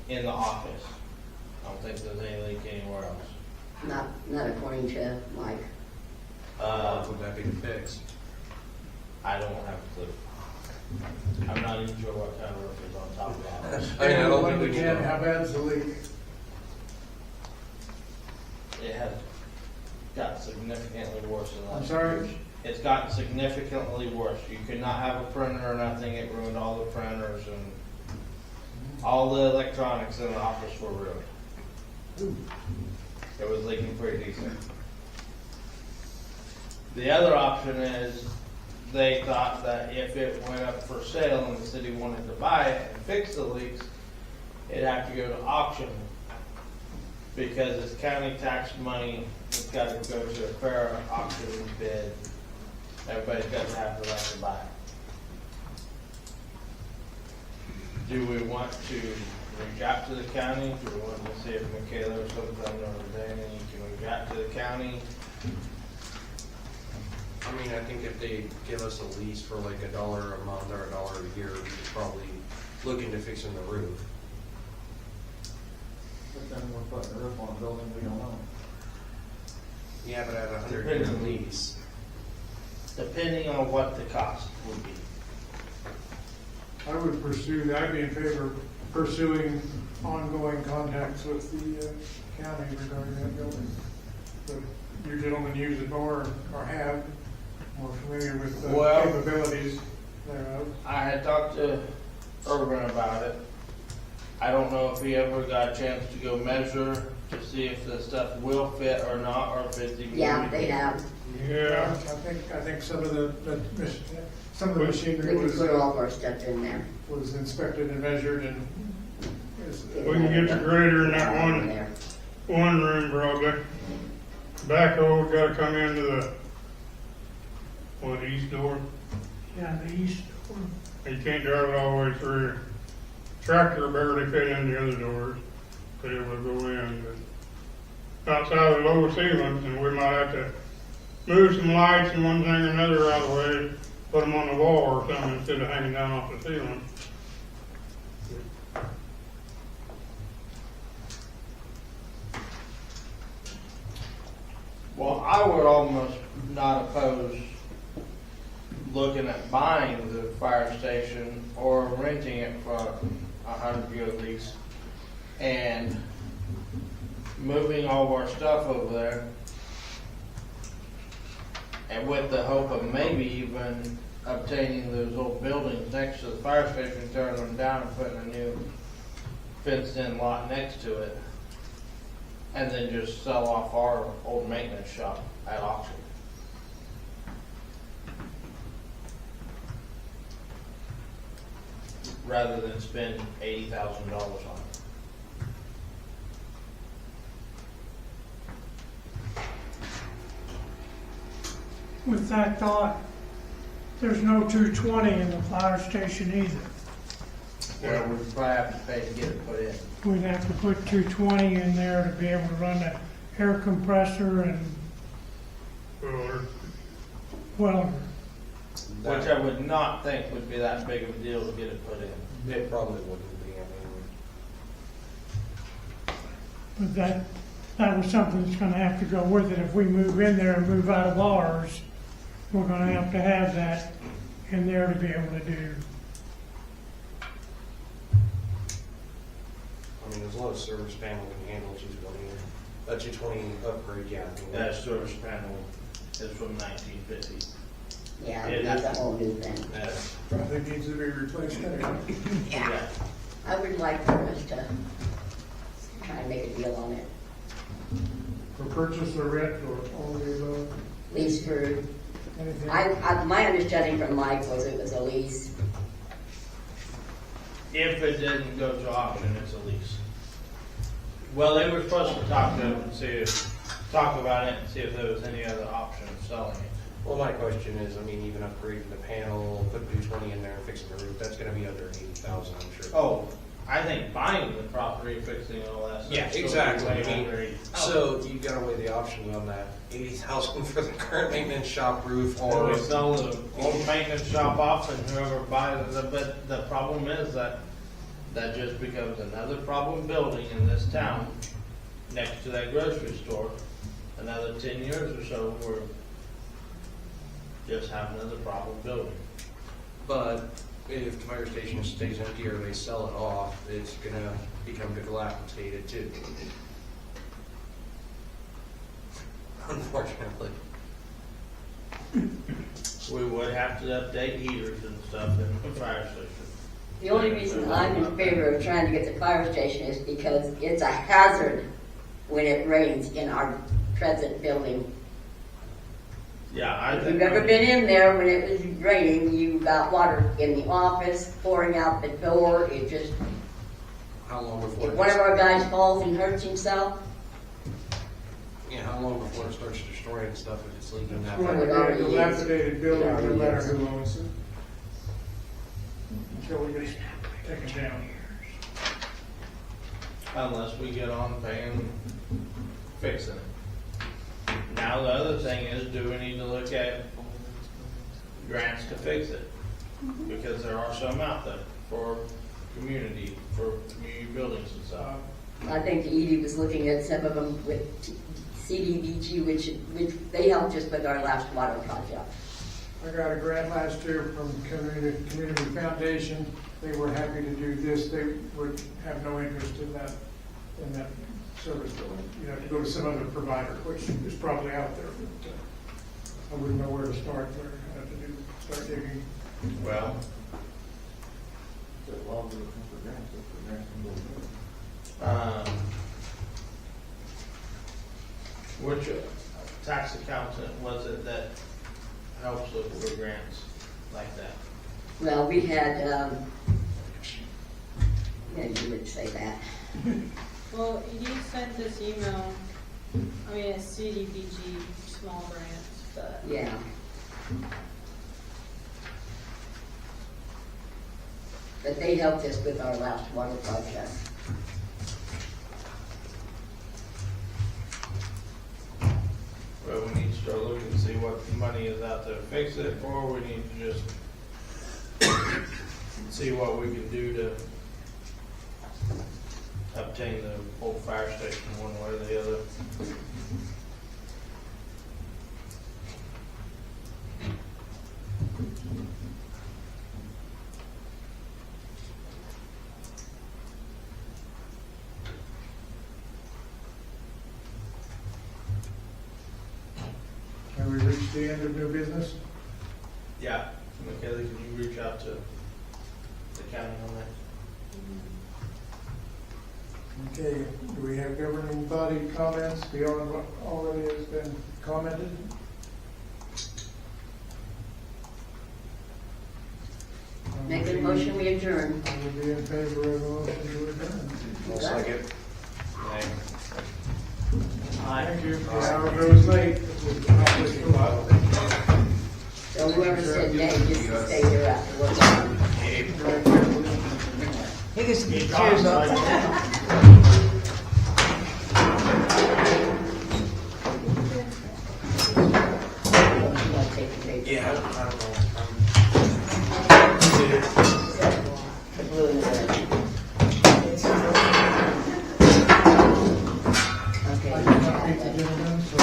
in the office. I don't think there's any leak anywhere else. Not according to Mike. would that be fixed? I don't have a clue. I'm not even sure what kind of roof is on top of that. I mean, I don't think we need Ken, how to. bad's the leak? It has got significantly worse in the last I'm sorry? years. It's gotten significantly worse. You could not have a printer or nothing. It ruined all the printers and all the electronics in the office were ruined. It was leaking pretty decent. The other option is they thought that if it went up for sale and the city wanted to buy it and fix the leaks, it'd have to go to auction. Because it's county tax money, it's got to go to a fair auction bid. Everybody's got to have the right to buy it. Do we want to reach out to the county? Do we want to see if Michaela or something or Danny can reach out to the county? I mean, I think if they give us a lease for like $1 a month or $1 a year, we could probably look into fixing the roof. But then we're putting a roof on a building we don't own. Yeah, but at a 100-year lease. Depending on what the cost would be. I would pursue that. I'd be in favor of pursuing ongoing contacts with the county regarding that building. But you gentlemen use it more or have more familiar with the Well, capabilities thereof. I had talked to Urban about it. I don't know if he ever got a chance to go measure to see if the stuff will fit or not, or if it's even. Yeah, they have. Yeah, I think some of the machinery We can was put all of our stuff in there. was inspected and measured and is. We can get the grader in that one room probably. Backhoe gotta come into the, east door? Yeah, the east. You can't drive it all the way through. Tractor barely fit in the other doors, but it would go in, but outside the lower ceilings, and we might have to move some lights and one thing or another out of the way, put them on the wall or something instead of hanging down off the ceiling. Well, I would almost not oppose looking at buying the fire station or renting it for a 100-year lease and moving all of our stuff over there, and with the hope of maybe even obtaining those old buildings next to the fire station, tearing them down and putting a new fenced-in lot next to it, and then just sell off our old maintenance shop at auction. Rather than spend $80,000 on it. With that thought, there's no 220 in the fire station either. Well, we'd probably have to pay to get it put in. We'd have to put 220 in there to be able to run the air compressor and welder. Which I would not think would be that big of a deal to get it put in. It probably wouldn't be, But that was something that's gonna have to go with it. If we move in there and move out of ours, we're gonna have to have that in there to be able to do. I mean, there's a lot of service panel can handle 220. That 220 upgrade, yeah. I think That service panel is from 1950. Yeah, It that's is. a whole new thing. Probably needs to be replaced anyway. Yeah. I would like for us to try and make a deal on it. For purchase or rent or all of the above. Lease for, Anything? my understanding from Mike was it was a lease. If it didn't go to auction, it's a lease. Well, they were supposed to talk to them and talk about it and see if there was any other option of selling it. Well, my question is, I mean, even upgrading the panel, putting 220 in there and fixing the roof, that's gonna be under 80,000, I'm sure. Oh, I think buying the property, fixing all that stuff. Yeah, is still exactly. way I mean, under 80,000. so you gotta weigh the options on that. 80,000 for the current maintenance shop roof, Or or we sell the old maintenance shop off and whoever buys it, but the problem is that just becomes another problem building in this town next to that grocery store. Another 10 years or so, we're just have another problem building. But if the fire station stays empty or they sell it off, it's gonna become dilapidated too. Unfortunately. We would have to update heaters and stuff in the fire station. The only reason I'm in favor of trying to get the fire station is because it's a hazard when it rains in our present building. Yeah, If you've ever been in there when it was raining, you got water in the office, pouring out the door, it just, How long before? if one of our guys falls and hurts himself, Yeah, how long before it starts destroying stuff if it's leaking that Well, way? we got a dilapidated building, no matter who owns it. Until we get taken down. Unless we get on paying, fixing it. Now, the other thing is, do we need to look at grants to fix it? Because there are some out there for community buildings and stuff. I think Edie was looking at some of them with CDBG, which they helped us with our last water project. I got a grant last year from Community Foundation. They were happy to do this. They would have no interest in that service building. You have to go to some other provider, which is probably out there, but I wouldn't know where to start there. I have to start digging. Well, As long as we're looking for grants, look for grants and go do it. which tax accountant was it that helps look for grants like that? Well, we had, yeah, you would say that. Well, you sent this email, I mean, it's CDBG, small grants, but. Yeah. But they helped us with our last water project. Well, we need to start looking and see what money is out there to fix it, or we need to just see what we can do to obtain the old fire station one way or the other. Have we reached the end of new business? Yeah, McKelly, can you reach out to the county on that? Okay, do we have governing body comments beyond what already has been commented? Make a motion, we adjourn. I would be in favor of a motion to adjourn. I'll second. Thank you. The hour goes late. So whoever said nay, just stay here afterwards. He gets some chairs up. Yeah, I don't know. I did not meet the gentleman, so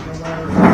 no matter